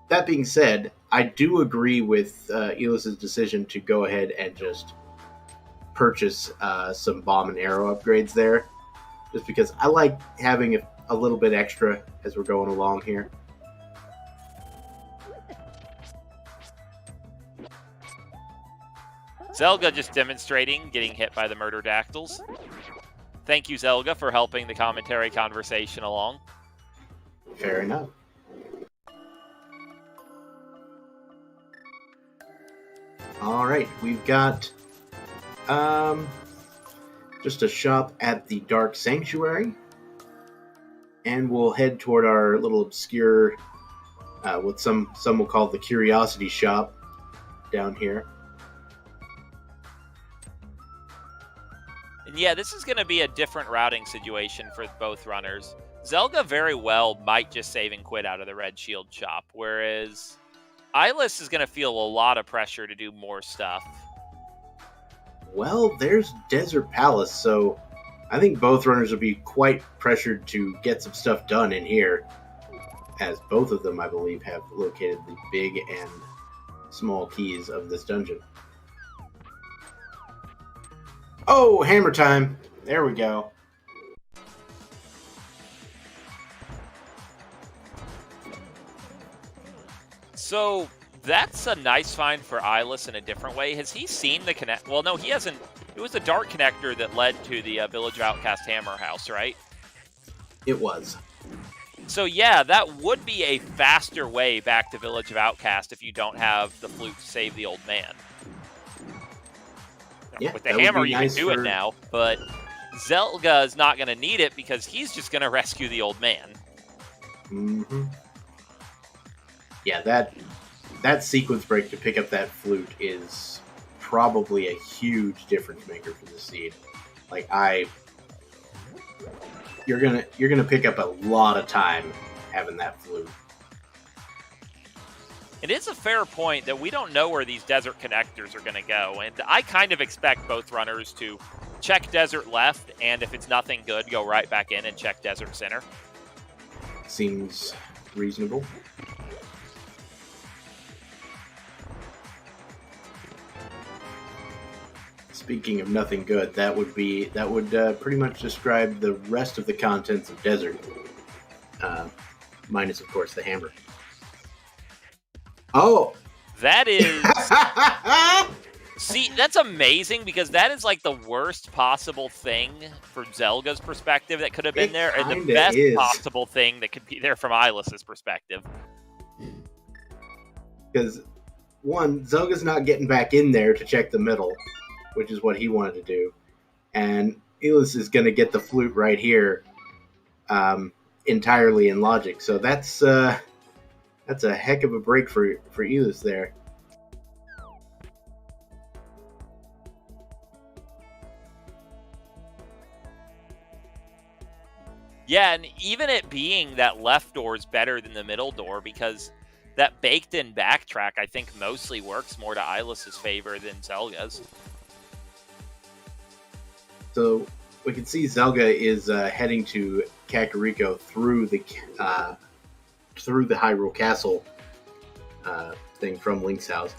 That being said, I do agree with Illus's decision to go ahead and just purchase some bomb and arrow upgrades there. Just because I like having a little bit extra as we're going along here. Zelda just demonstrating getting hit by the murder dactyls. Thank you, Zelda, for helping the commentary conversation along. Fair enough. Alright, we've got just a shop at the Dark Sanctuary. And we'll head toward our little obscure, what some will call the Curiosity Shop down here. And yeah, this is going to be a different routing situation for both runners. Zelda very well might just save and quit out of the Red Shield shop, whereas Illus is going to feel a lot of pressure to do more stuff. Well, there's Desert Palace, so I think both runners will be quite pressured to get some stuff done in here, as both of them, I believe, have located the big and small keys of this dungeon. Oh, hammer time! There we go. So that's a nice find for Illus in a different way. Has he seen the connect? Well, no, he hasn't. It was the dark connector that led to the Village of Outcast Hammer House, right? It was. So yeah, that would be a faster way back to Village of Outcast if you don't have the flute to save the old man. Yeah, with the hammer, you can do it now, but Zelda is not going to need it because he's just going to rescue the old man. Mm-hmm. Yeah, that that sequence break to pick up that flute is probably a huge difference maker for the seed. Like you're gonna pick up a lot of time having that flute. It is a fair point that we don't know where these desert connectors are going to go, and I kind of expect both runners to check desert left, and if it's nothing good, go right back in and check desert center. Seems reasonable. Speaking of nothing good, that would pretty much describe the rest of the contents of desert, minus of course the hammer. Oh, that is. See, that's amazing because that is like the worst possible thing from Zelga's perspective that could have been there, and the best possible thing that could be there from Illus's perspective. Because one, Zelga's not getting back in there to check the middle, which is what he wanted to do, and Illus is going to get the flute right here, entirely in logic. So that's a heck of a break for Illus there. Yeah, and even it being that left door is better than the middle door because that baked-in backtrack, I think, mostly works more to Illus's favor than Zelga's. So we can see Zelga is heading to Kakariko through the Hyrule Castle thing from Link's house.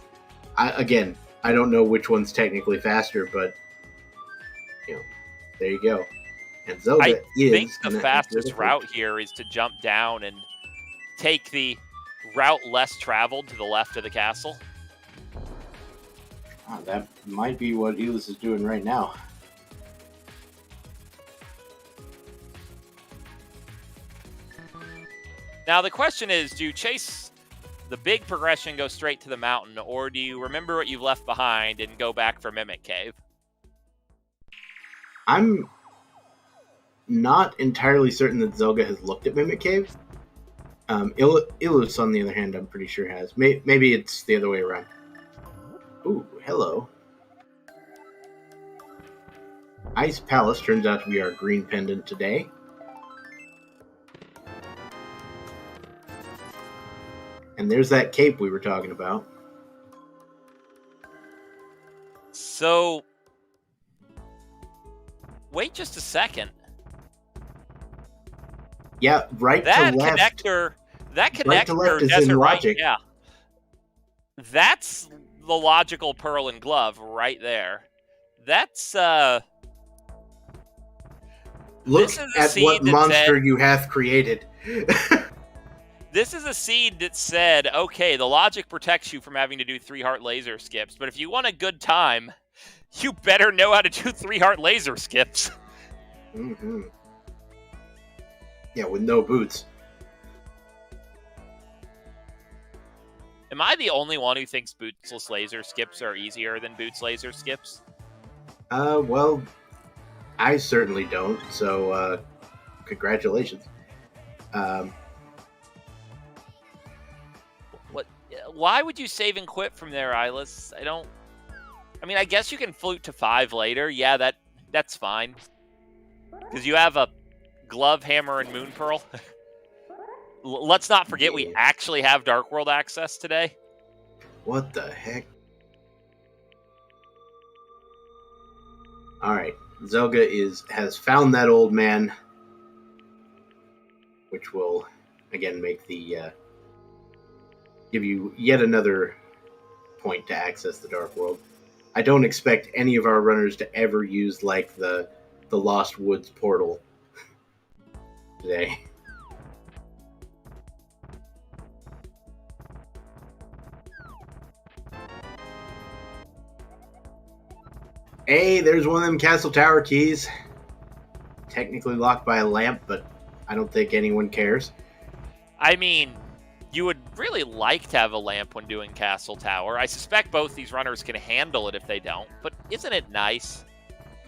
I don't know which one's technically faster, but there you go. And Zelda I think the fastest route here is to jump down and take the route less traveled to the left of the castle. Oh, that might be what Illus is doing right now. Now the question is, do you chase the big progression, go straight to the mountain, or do you remember what you've left behind and go back for Mimic Cave? I'm not entirely certain that Zelda has looked at Mimic Cave. Illus, on the other hand, I'm pretty sure has. Maybe it's the other way around. Ooh, hello. Ice Palace turns out to be our green pendant today. And there's that cape we were talking about. So, wait just a second. Yeah, right that to left. That connector, right to left is desert in right, logic. yeah. That's the logical pearl and glove right there. That's Look at what monster you hath created. This is a seed that said, okay, the logic protects you from having to do 3-heart laser skips, but if you want a good time, you better know how to do 3-heart laser skips. Mm-hmm. Yeah, with no boots. Am I the only one who thinks bootsless laser skips are easier than boots laser skips? Well, I certainly don't, so, congratulations. Why would you save and quit from there, Illus? I mean, I guess you can flute to 5 later. Yeah, that's fine. Because you have a glove, hammer, and moon pearl. Let's not forget we actually have Dark World access today. What the heck? Alright, Zelda has found that old man, which will, again, make the... give you yet another point to access the Dark World. I don't expect any of our runners to ever use, like, the Lost Woods portal today. Hey, there's one of them castle tower keys. Technically locked by a lamp, but I don't think anyone cares. I mean, you would really like to have a lamp when doing Castle Tower. I suspect both these runners can handle it if they don't, but isn't it nice?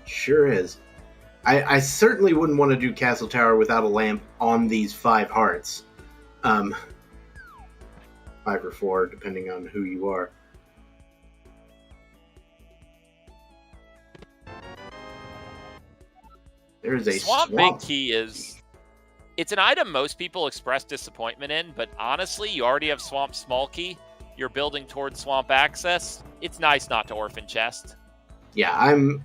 Sure is. I certainly wouldn't want to do Castle Tower without a lamp on these 5 hearts. My 5 or 4, depending on who you are. There is a Swamp Big Key it's an item most people express disappointment in, but honestly, you already have Swamp Small Key. You're building towards Swamp Access. It's nice not to orphan chest. Yeah, I'm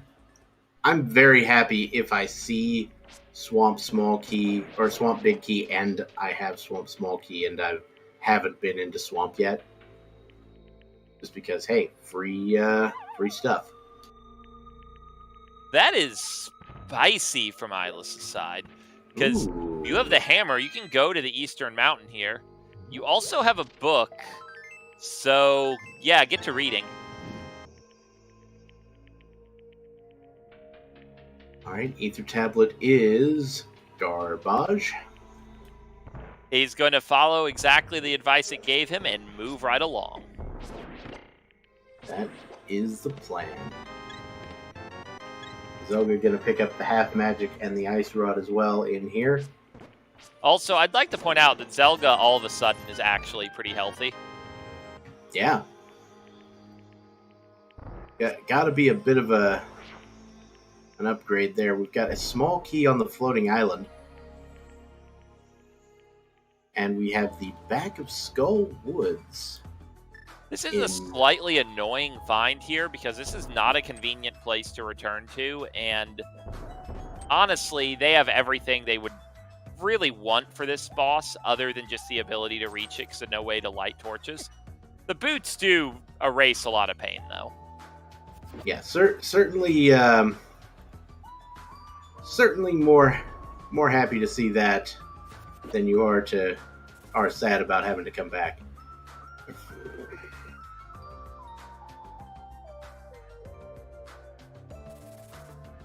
very happy if I see Swamp Small Key or Swamp Big Key and I have Swamp Small Key and I haven't been into Swamp yet. Just because, hey, free stuff. That is spicy from Illus' side. Because you have the hammer, you can go to the Eastern Mountain here. You also have a book. So, yeah, get to reading. Alright, Ether Tablet is garbage. He's going to follow exactly the advice it gave him and move right along. That is the plan. Zelda going to pick up the half magic and the ice rod as well in here. Also, I'd like to point out that Zelda all of a sudden is actually pretty healthy. Yeah. Got to be a bit of an upgrade there. We've got a small key on the floating island. And we have the back of Skull Woods. This is a slightly annoying find here because this is not a convenient place to return to, and honestly, they have everything they would really want for this boss other than just the ability to reach it because there's no way to light torches. The boots do erase a lot of pain, though. Yeah, certainly more happy to see that than you are sad about having to come back.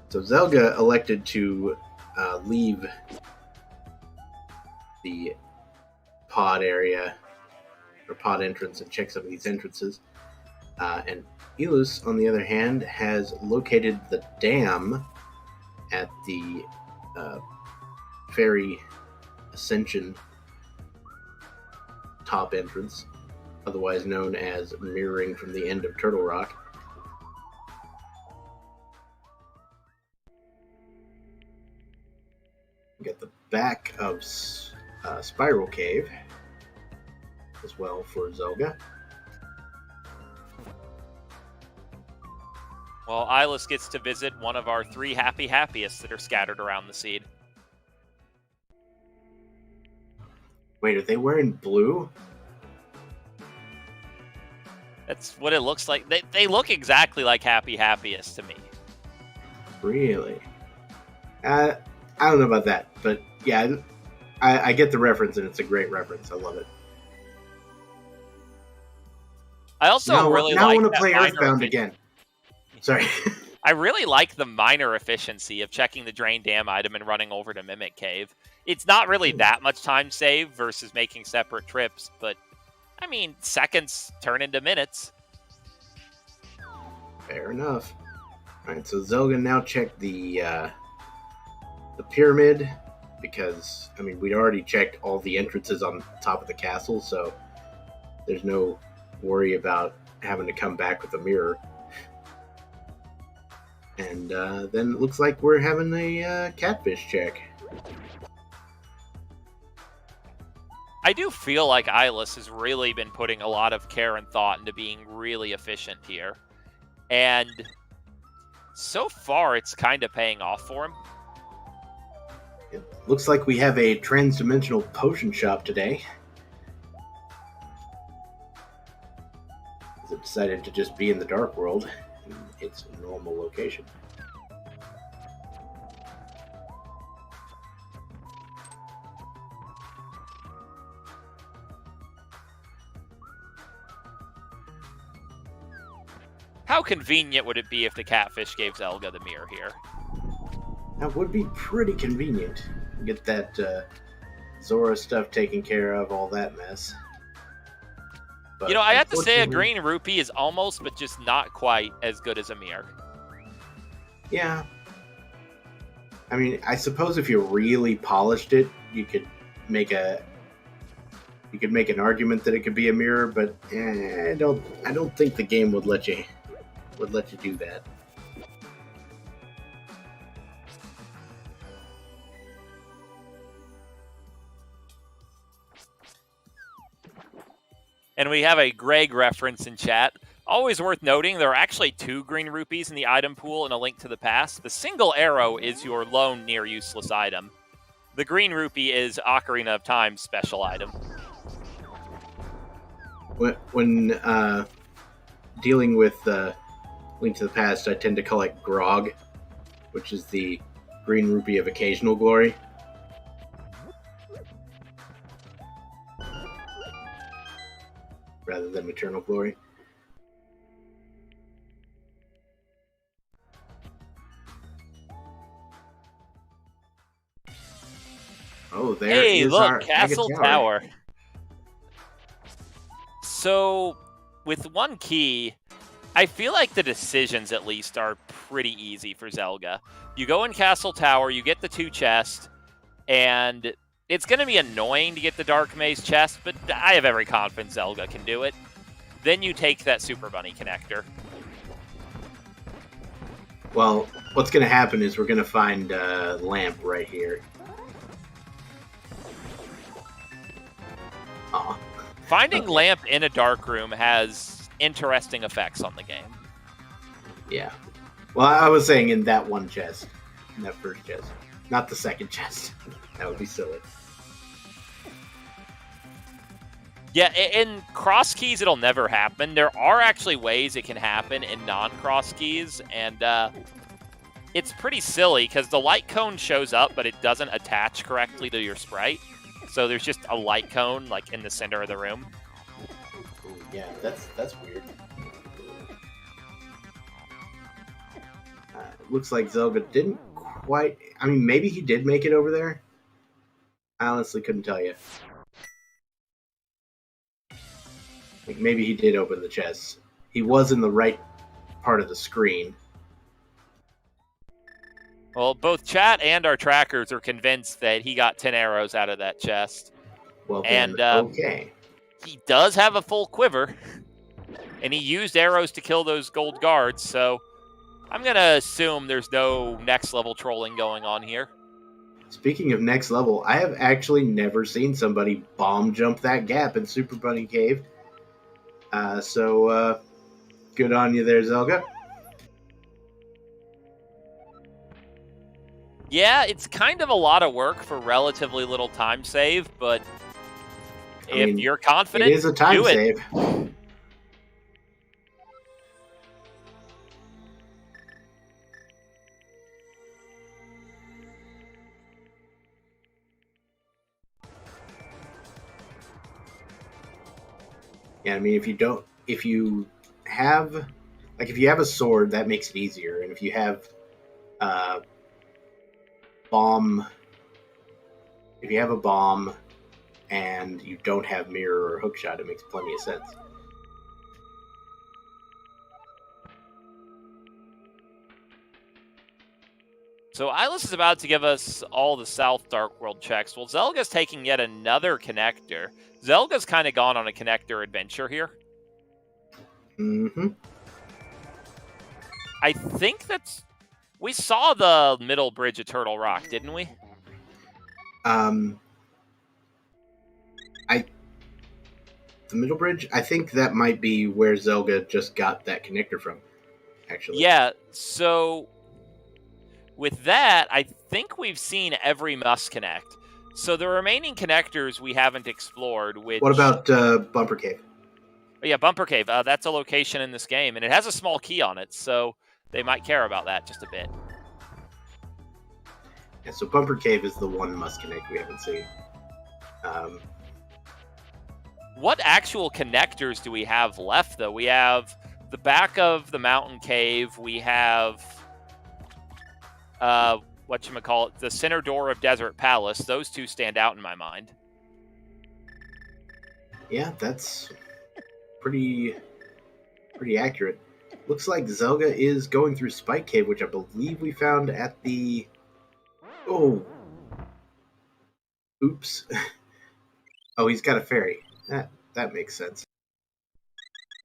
So Zelda elected to leave the pod area, or pod entrance, and check some of these entrances. And Illus, on the other hand, has located the dam at the Fairy Ascension top entrance, otherwise known as Mirroring from the End of Turtle Rock. We got the back of Spiral Cave as well for Zelda. Well, Illus gets to visit one of our 3 happiest that are scattered around the seed. Wait, are they wearing blue? That's what it looks like. They look exactly like happiest to me. Really? I don't know about that, but yeah, I get the reference, and it's a great reference. I love it. I also really like I want to play Earthbound again. Sorry. I really like the minor efficiency of checking the Drain Dam item and running over to Mimic Cave. It's not really that much time saved versus making separate trips, but, I mean, seconds turn into minutes. Fair enough. Alright, so Zelda now checked the pyramid, because, I mean, we'd already checked all the entrances on top of the castle, so there's no worry about having to come back with a mirror. And then it looks like we're having a catfish check. I do feel like Illus has really been putting a lot of care and thought into being really efficient here. And so far, it's kind of paying off for him. It looks like we have a trans-dimensional potion shop today. It decided to just be in the Dark World in its normal location. How convenient would it be if the catfish gave Zelda the mirror here? That would be pretty convenient. Get that Zora stuff taken care of, all that mess. But you know, I have to say a green rupee is almost, but just not quite, as good as a mirror. Yeah. I mean, I suppose if you really polished it, you could make a You could make an argument that it could be a mirror, but I don't think the game would let you do that. And we have a Greg reference in chat. Always worth noting, there are actually 2 green rupees in the item pool and a link to the past. The single arrow is your lone near useless item. The green rupee is Ocarina of Time's special item. When dealing with Link to the Past, I tend to call it Grog, which is the green rupee of occasional glory. Rather than eternal glory. Oh, there is look, our Castle Tower. So, with one key, I feel like the decisions, at least, are pretty easy for Zelda. You go in Castle Tower, you get the 2 chests, and it's going to be annoying to get the Dark Maze chest, but I have every confidence Zelda can do it. Then you take that Super Bunny connector. Well, what's going to happen is we're going to find Lamp right here. Aw. Finding Lamp in a dark room has interesting effects on the game. Yeah. Well, I was saying in that one chest. In that first chest. Not the second chest. That would be silly. Yeah, in Crosskeys, it'll never happen. There are actually ways it can happen in non-Crosskeys, and it's pretty silly because the light cone shows up, but it doesn't attach correctly to your sprite. So there's just a light cone like in the center of the room. Ooh, yeah, that's weird. Looks like Zelda didn't quite... I mean, maybe he did make it over there. I honestly couldn't tell you. Like maybe he did open the chest. He was in the right part of the screen. Well, both chat and our trackers are convinced that he got 10 arrows out of that chest. Well, then, and okay. He does have a full quiver, and he used arrows to kill those gold guards, so I'm going to assume there's no next level trolling going on here. Speaking of next level, I have actually never seen somebody bomb jump that gap in Super Bunny Cave. So good on you there, Zelda. Yeah, it's kind of a lot of work for relatively little time save, but if you're confident, it is a time save. Yeah, I mean, if you have a sword, that makes it easier, and if you have if you have a bomb and you don't have mirror or hookshot, it makes plenty of sense. So Illus is about to give us all the South Dark World checks. Well, Zelga's taking yet another connector. Zelga's kind of gone on a connector adventure here. Mm-hmm. I think that's... We saw the middle bridge of Turtle Rock, didn't we? The middle bridge? I think that might be where Zelda just got that connector from, actually. Yeah, so with that, I think we've seen every must connect. So the remaining connectors we haven't explored, which... What about Bumper Cave? Oh, yeah, Bumper Cave. That's a location in this game, and it has a small key on it, so they might care about that just a bit. Yeah, so Bumper Cave is the one must connect we haven't seen. What actual connectors do we have left, though? We have the back of the mountain cave. We have, whatchamacallit, the center door of Desert Palace. Those two stand out in my mind. Yeah, that's pretty accurate. Looks like Zelda is going through Spike Cave, which I believe we found at the... Oh. Oops. Oh, he's got a ferry. That makes sense.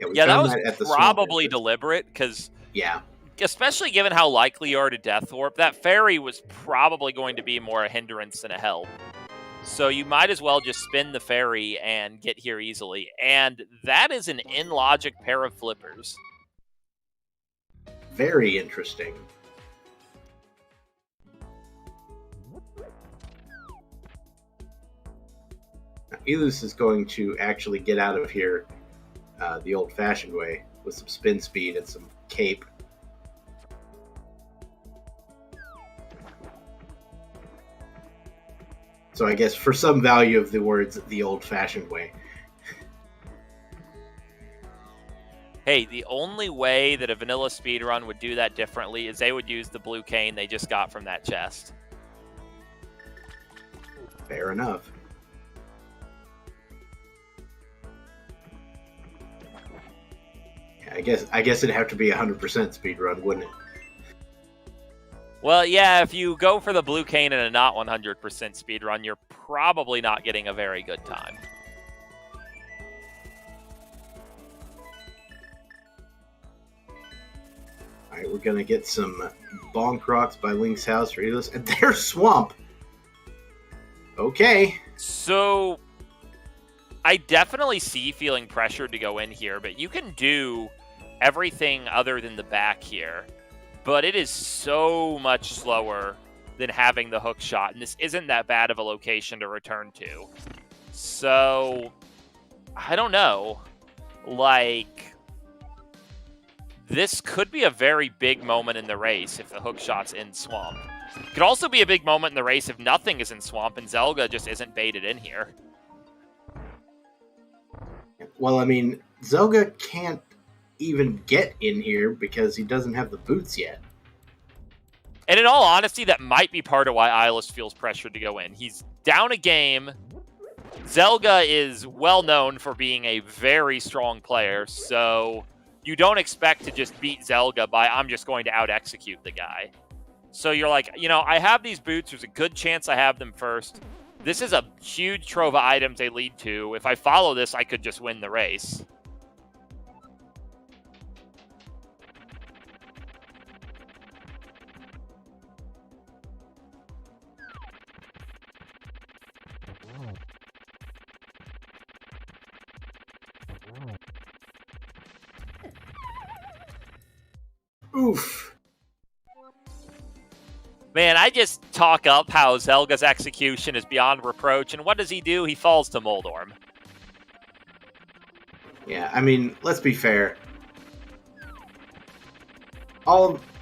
Yeah, that was at the probably deliberate, because yeah, especially given how likely you are to Death Warp, that ferry was probably going to be more a hindrance than a help. So you might as well just spin the ferry and get here easily. And that is an in-logic pair of flippers. Very interesting. Now, Illus is going to actually get out of here the old-fashioned way with some spin speed and some cape. So I guess for some value of the words, the old-fashioned way. Hey, the only way that a vanilla speedrun would do that differently is they would use the blue cane they just got from that chest. Fair enough. Yeah, I guess it'd have to be 100% speedrun, wouldn't it? Well, yeah, if you go for the blue cane in a not 100% speedrun, you're probably not getting a very good time. Alright, we're gonna get some bonk rocks by Link's house for Illus, and there's Swamp! Okay. So, I definitely see feeling pressured to go in here, but you can do everything other than the back here. But it is so much slower than having the hook shot, and this isn't that bad of a location to return to. So, I don't know. Like, this could be a very big moment in the race if the hook shot's in Swamp. It could also be a big moment in the race if nothing is in Swamp and Zelda just isn't baited in here. Well, I mean, Zelda can't even get in here because he doesn't have the boots yet. And in all honesty, that might be part of why Illus feels pressured to go in. He's down a game. Zelda is well known for being a very strong player, so you don't expect to just beat Zelda by, I'm just going to out-execute the guy. So you're like, you know, I have these boots. There's a good chance I have them first. This is a huge trove of items they lead to. If I follow this, I could just win the race. Oof. Man, I just talk up how Zelga's execution is beyond reproach, and what does he do? He falls to Moldorm. Yeah, I mean, let's be fair.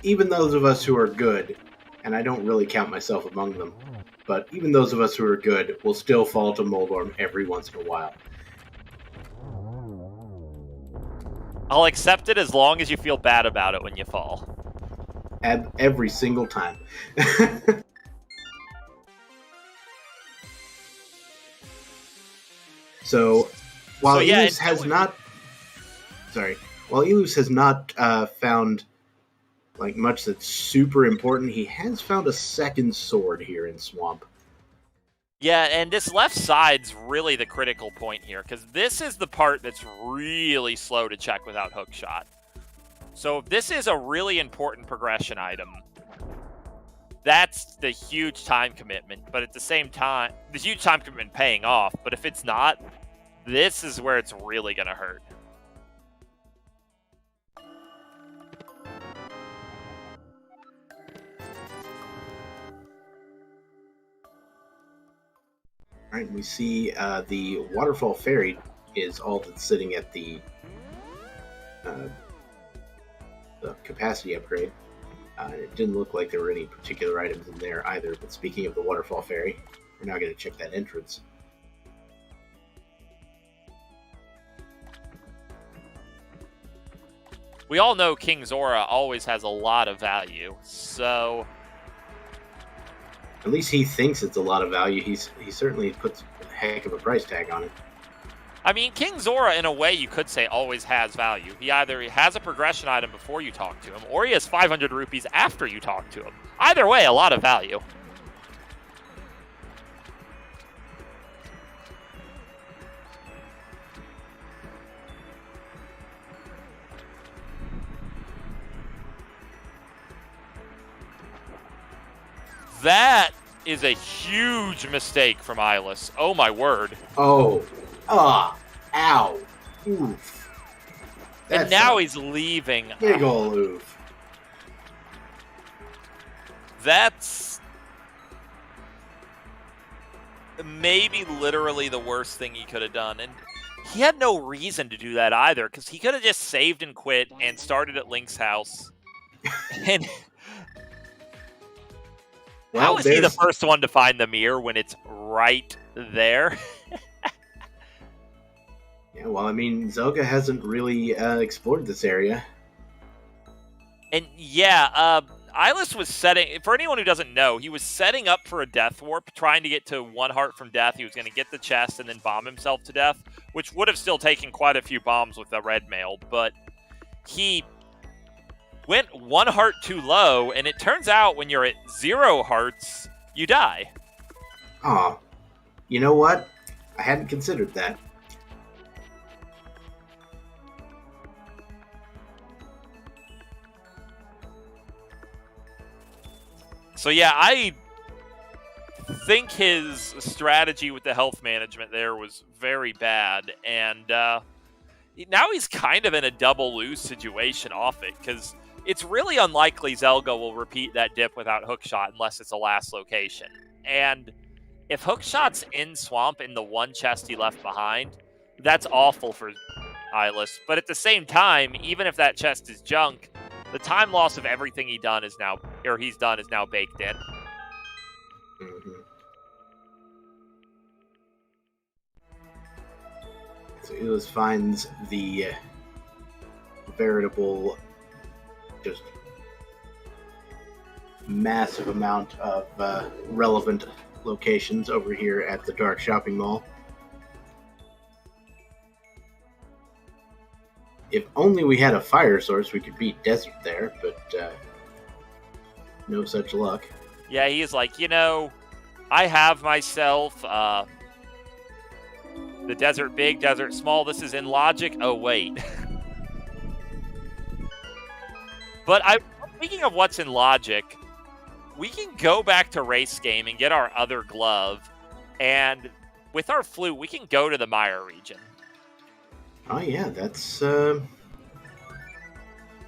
Even those of us who are good, and I don't really count myself among them, but even those of us who are good will still fall to Moldorm every once in a while. I'll accept it as long as you feel bad about it when you fall. Every single time. So, while Illus has not found like much that's super important, he has found a second sword here in Swamp. Yeah, and this left side's really the critical point here, because this is the part that's really slow to check without hookshot. So if this is a really important progression item, that's the huge time commitment, but at the same time, the huge time commitment paying off, but if it's not, this is where it's really going to hurt. All right, we see the Waterfall Ferry is all that's sitting at the capacity upgrade. It didn't look like there were any particular items in there either, but speaking of the Waterfall Ferry, we're now going to check that entrance. We all know King Zora always has a lot of value, so... At least he thinks it's a lot of value. He certainly puts a heck of a price tag on it. I mean, King Zora, in a way, you could say always has value. He either has a progression item before you talk to him, or he has 500 rupees after you talk to him. Either way, a lot of value. That is a huge mistake from Illus. Oh, my word. Oh. Ow. Oof. And now he's leaving. Big ol' oof. That's maybe literally the worst thing he could have done. And he had no reason to do that either, because he could have just saved and quit and started at Link's house. And how is he the first one to find the mirror when it's right there? Yeah, well, I mean, Zelda hasn't really explored this area. And yeah, Illus was setting, for anyone who doesn't know, he was setting up for a death warp, trying to get to 1 heart from death. He was going to get the chest and then bomb himself to death, which would have still taken quite a few bombs with the red mail, but he went 1 heart too low, and it turns out when you're at 0 hearts, you die. Aw. You know what? I hadn't considered that. So yeah, I think his strategy with the health management there was very bad, and now he's kind of in a double lose situation off it, because it's really unlikely Zelda will repeat that dip without hookshot unless it's a last location. And if hookshot's in swamp in the 1 chest he left behind, that's awful for Illus. But at the same time, even if that chest is junk, the time loss of everything he's done is now baked in. Mm-hmm. So Illus finds the veritable, just massive amount of relevant locations over here at the Dark Shopping Mall. If only we had a fire source, we could beat Desert there, but no such luck. Yeah, he's like, I have myself the Desert Big, Desert Small. This is in logic. Oh, wait. But speaking of what's in logic, we can go back to Race Game and get our other glove, and with our flute, we can go to the Mire region. Oh yeah, that's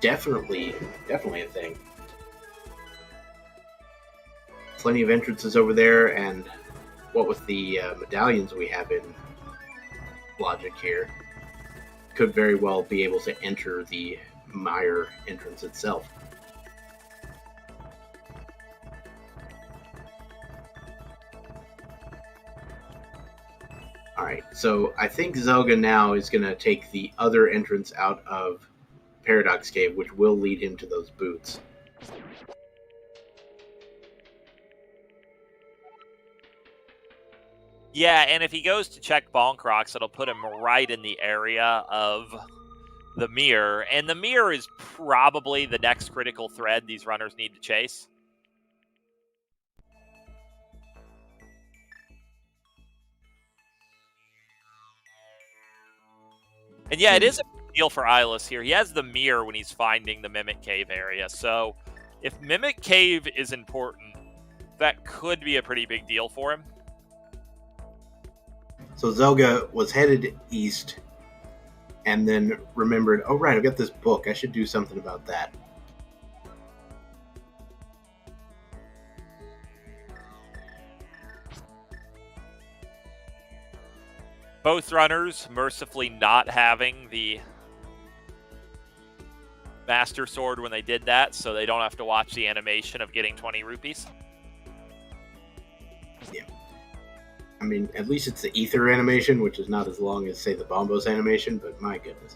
definitely a thing. Plenty of entrances over there, and what with the medallions we have in logic here, could very well be able to enter the Mire entrance itself. Alright, so I think Zelda now is going to take the other entrance out of Paradox Cave, which will lead him to those boots. Yeah, and if he goes to check Bonk Rocks, it'll put him right in the area of the mirror. And the mirror is probably the next critical thread these runners need to chase. And yeah, it is a big deal for Illus here. He has the mirror when he's finding the Mimic Cave area. So if Mimic Cave is important, that could be a pretty big deal for him. So Zelda was headed east and then remembered, oh right, I've got this book. I should do something about that. Both runners mercifully not having the Master Sword when they did that, so they don't have to watch the animation of getting 20 rupees. Yeah. I mean, at least it's the Ether animation, which is not as long as, say, the Bombos animation, but my goodness.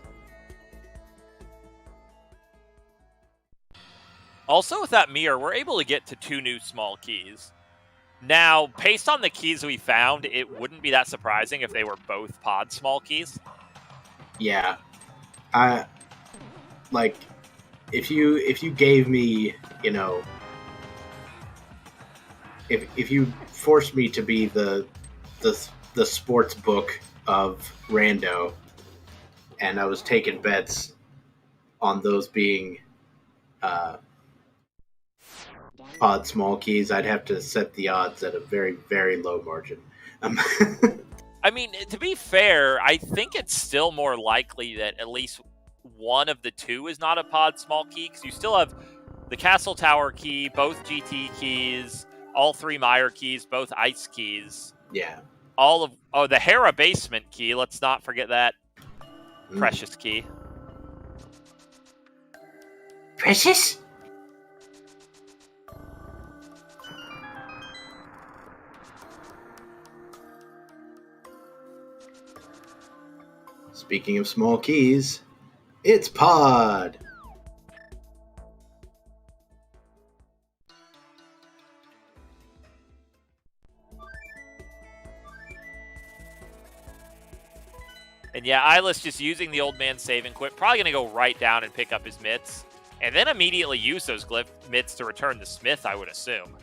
Also, with that mirror, we're able to get to 2 new small keys. Now, based on the keys we found, it wouldn't be that surprising if they were both pod small keys. Yeah. Like, if you gave me, if you forced me to be the sports book of Rando, and I was taking bets on those being pod small keys, I'd have to set the odds at a very, very low margin. I mean, to be fair, I think it's still more likely that at least one of the two is not a pod small key, because you still have the Castle Tower key, both GT keys, all 3 Meyer keys, both ice keys. Yeah. The Hera basement key, let's not forget that precious key. Precious? Speaking of small keys, it's pod! And yeah, Illus just using the old man's save and quit. Probably going to go right down and pick up his mitts. And then immediately use those glyph mitts to return the smith, I would assume.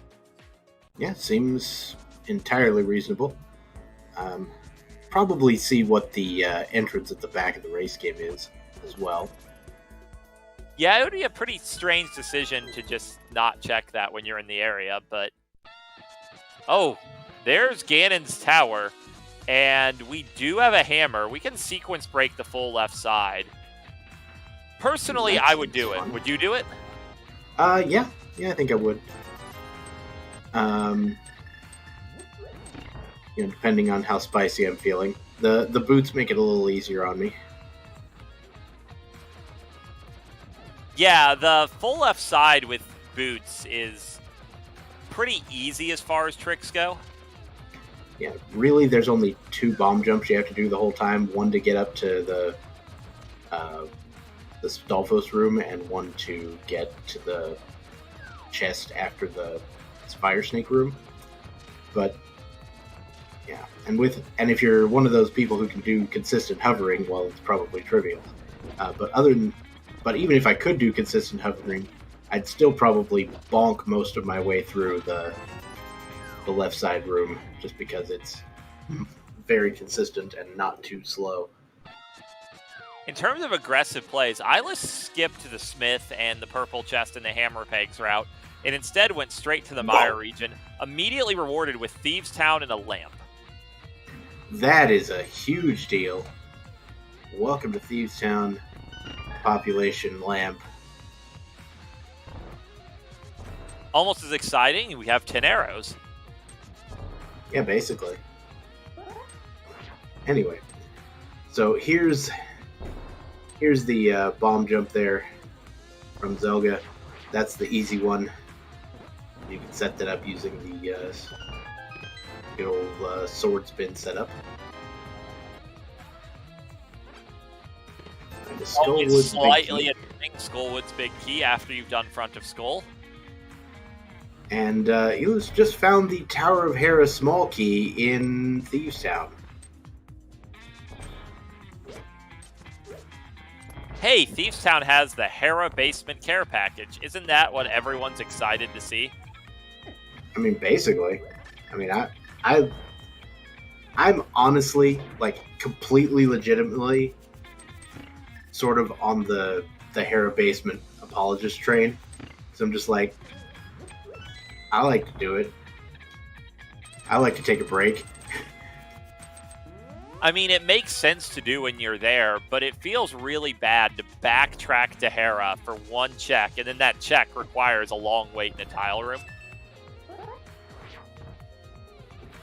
Yeah, seems entirely reasonable. Probably see what the entrance at the back of the race game is as well. Yeah, it would be a pretty strange decision to just not check that when you're in the area, but... Oh, there's Ganon's tower. And we do have a hammer. We can sequence break the full left side. Personally, I would do it. Would you do it? Yeah, I think I would. Depending on how spicy I'm feeling. The boots make it a little easier on me. Yeah, the full left side with boots is pretty easy as far as tricks go. Yeah, really, there's only 2 bomb jumps you have to do the whole time. One to get up to the Stolfos room, and one to get to the chest after the Fire Snake room. But yeah, and if you're one of those people who can do consistent hovering, well, it's probably trivial. But even if I could do consistent hovering, I'd still probably bonk most of my way through the left side room, just because it's very consistent and not too slow. In terms of aggressive plays, Illus skipped the smith and the purple chest and the hammer pegs route, and instead went straight to the Mire region, immediately rewarded with Thieves' Town and a lamp. That is a huge deal. Welcome to Thieves' Town, population lamp. Almost as exciting, we have 10 arrows. Yeah, basically. Anyway, so here's the bomb jump there from Zelda. That's the easy one. You can set that up using the good old sword spin setup. And the Skullwood's slightly annoying Skullwood's big key after you've done front of skull. And Illus just found the Tower of Hera small key in Thieves' Town. Hey, Thieves' Town has the Hera basement care package. Isn't that what everyone's excited to see? I mean, basically. I mean, I'm honestly, like, completely legitimately sort of on the Hera basement apologist train. So I'm just like, I like to do it. I like to take a break. I mean, it makes sense to do when you're there, but it feels really bad to backtrack to Hera for one check, and then that check requires a long wait in a tile room.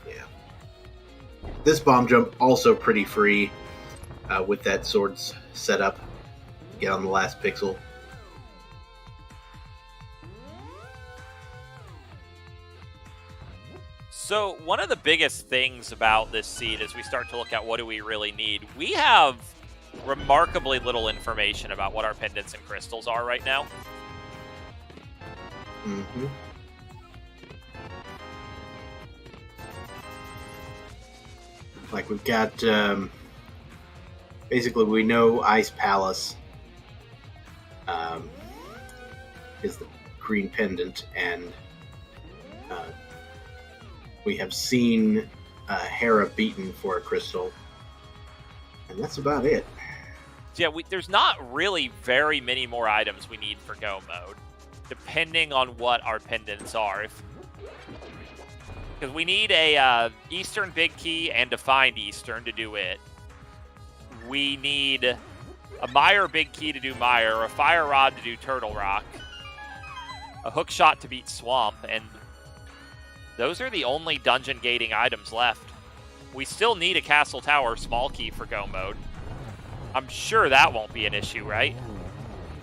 Yeah. This bomb jump also pretty free with that swords setup. Get on the last pixel. So one of the biggest things about this seed as we start to look at what do we really need, we have remarkably little information about what our pendants and crystals are right now. Mm-hmm. Like we've got, basically we know Ice Palace is the green pendant, and we have seen Hera beaten for a crystal, and that's about it. Yeah, there's not really very many more items we need for go mode. depending on what our pendants are. Because we need a Eastern Big Key and Defined Eastern to do it. We need a Mire Big Key to do Mire, a Fire Rod to do Turtle Rock, a Hook Shot to beat Swamp, and those are the only dungeon gating items left. We still need a Castle Tower Small Key for Go Mode. I'm sure that won't be an issue, right?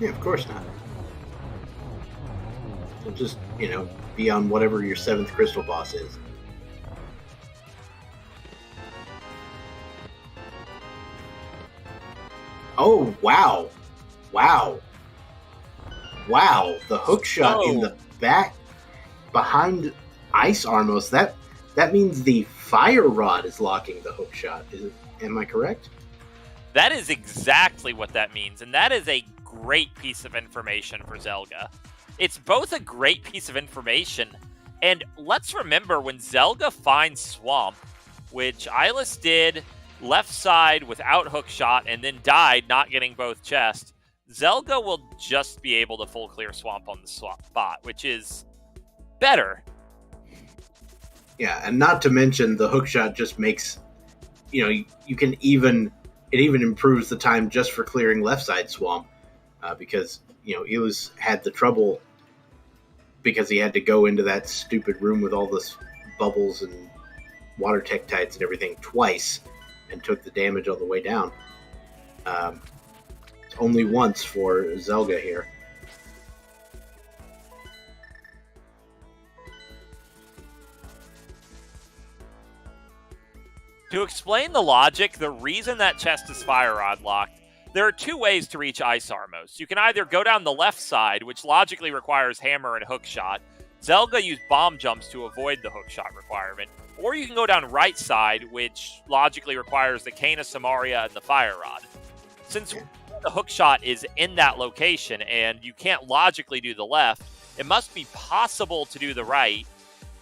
Yeah, of course not. So just, be on whatever your 7th crystal boss is. Oh, wow. Wow. Wow. The hook shot in the back behind Ice Armos. That means the Fire Rod is locking the hook shot. Am I correct? That is exactly what that means, and that is a great piece of information for Zelda. It's both a great piece of information, and let's remember when Zelda finds Swamp, which Illus did left side without hook shot and then died not getting both chests, Zelda will just be able to full clear Swamp on the spot, which is better. Yeah, and not to mention the hook shot just makes, you can even, it even improves the time just for clearing left side Swamp, because, Illus had the trouble because he had to go into that stupid room with all this bubbles and water tektites and everything twice and took the damage all the way down. Only once for Zelda here. To explain the logic, the reason that chest is Fire Rod locked, there are two ways to reach Ice Armos. You can either go down the left side, which logically requires Hammer and Hook Shot. Zelda used bomb jumps to avoid the Hook Shot requirement. Or you can go down right side, which logically requires the Cane of Samaria and the Fire Rod. Since the Hook Shot is in that location and you can't logically do the left, it must be possible to do the right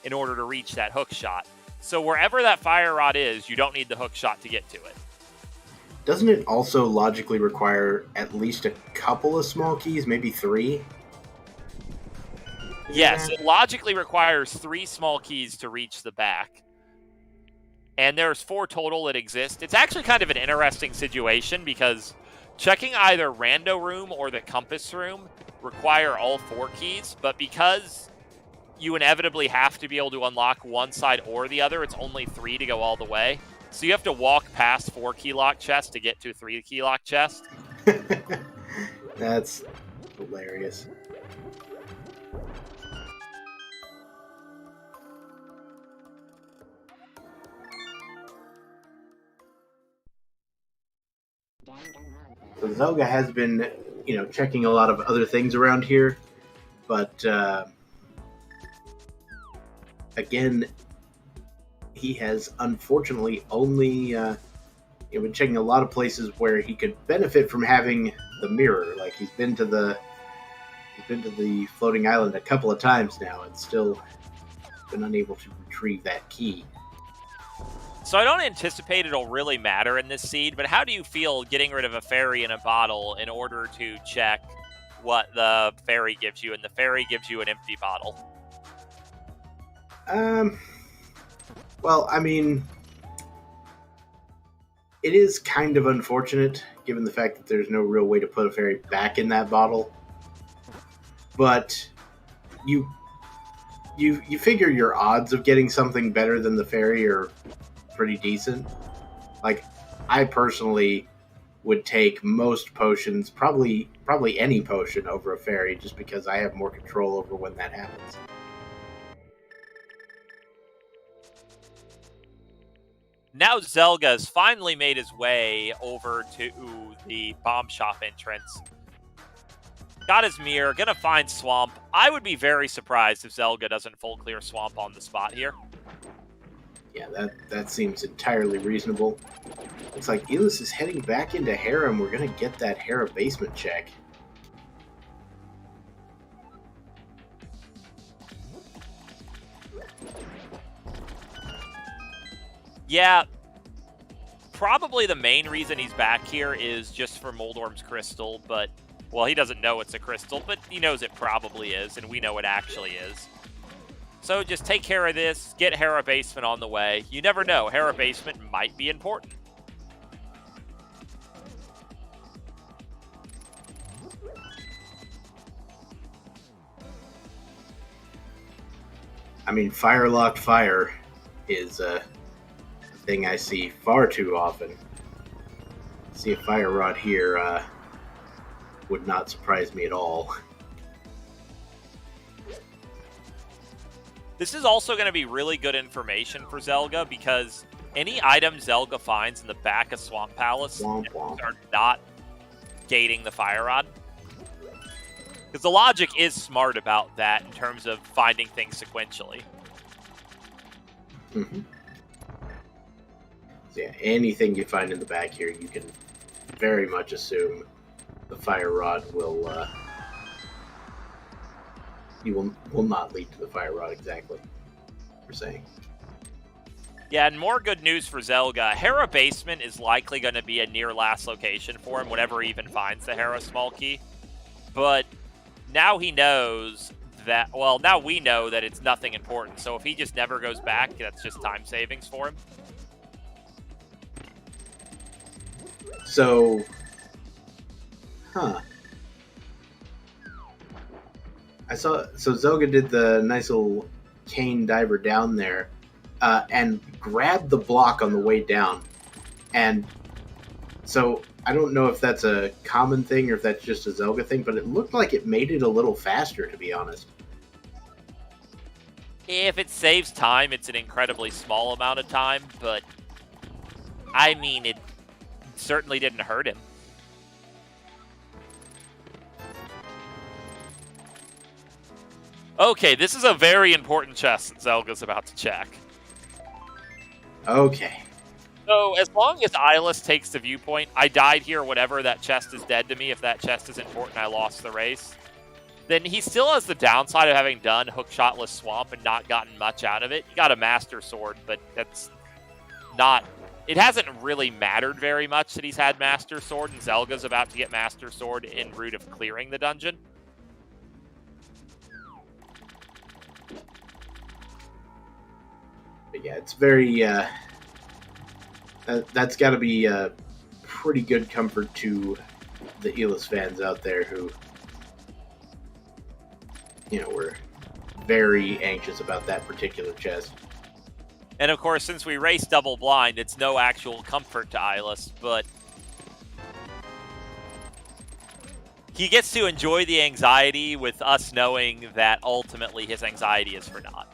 in order to reach that Hook Shot. So wherever that Fire Rod is, you don't need the Hook Shot to get to it. Doesn't it also logically require at least a couple of small keys, maybe 3? Yes, it logically requires 3 small keys to reach the back. And there's 4 total that exist. It's actually kind of an interesting situation because checking either Rando Room or the Compass Room require all 4 keys, but because you inevitably have to be able to unlock one side or the other, it's only 3 to go all the way. So you have to walk past 4 key lock chests to get to a 3 key lock chest. That's hilarious. So Zelda has been, checking a lot of other things around here, but again, he has unfortunately only been checking a lot of places where he could benefit from having the mirror. Like he's been to the floating island a couple of times now, and still been unable to retrieve that key. So I don't anticipate it'll really matter in this seed, but how do you feel getting rid of a fairy in a bottle in order to check what the fairy gives you, and the fairy gives you an empty bottle? Well, I mean, it is kind of unfortunate, given the fact that there's no real way to put a fairy back in that bottle. But you figure your odds of getting something better than the fairy are pretty decent. Like, I personally would take most potions, probably any potion over a fairy, just because I have more control over when that happens. Now Zelda has finally made his way over to the bomb shop entrance. Got his mirror, gonna find Swamp. I would be very surprised if Zelda doesn't full clear Swamp on the spot here. Yeah, that seems entirely reasonable. Looks like Illus is heading back into Harem. We're gonna get that Hera basement check. Yeah, probably the main reason he's back here is just for Moldorm's Crystal, but Well, he doesn't know it's a crystal, but he knows it probably is, and we know it actually is. So just take care of this, get Hera Basement on the way. You never know, Hera Basement might be important. I mean, fire-locked fire is a thing I see far too often. See a fire rod here would not surprise me at all. This is also going to be really good information for Zelga, because any item Zelga finds in the back of Swamp Palace are not gating the fire rod. Because the logic is smart about that in terms of finding things sequentially. Mm-hmm. So yeah, anything you find in the back here, you can very much assume the fire rod will will not lead to the fire rod exactly. We're saying. Yeah, and more good news for Zelga. Hera Basement is likely going to be a near last location for him whenever he even finds the Hera Small Key. But now he knows that, well, now we know that it's nothing important. So if he just never goes back, that's just time savings for him. So, so Zelga did the nice little cane diver down there and grabbed the block on the way down. And so I don't know if that's a common thing or if that's just a Zelda thing, but it looked like it made it a little faster, to be honest. If it saves time, it's an incredibly small amount of time, but I mean, it certainly didn't hurt him. Okay, this is a very important chest that Zelga's about to check. Okay. So, as long as Illus takes the viewpoint, I died here, whatever, that chest is dead to me. If that chest is important, I lost the race. Then he still has the downside of having done Hookshotless Swamp and not gotten much out of it. He got a Master Sword, but that's not... It hasn't really mattered very much that he's had Master Sword, and Zelga's about to get Master Sword en route of clearing the dungeon. But yeah, it's very... that's got to be a pretty good comfort to the Illus fans out there who, you know, were very anxious about that particular chest. And of course, since we race double blind, it's no actual comfort to Illus, but he gets to enjoy the anxiety with us knowing that ultimately his anxiety is for naught.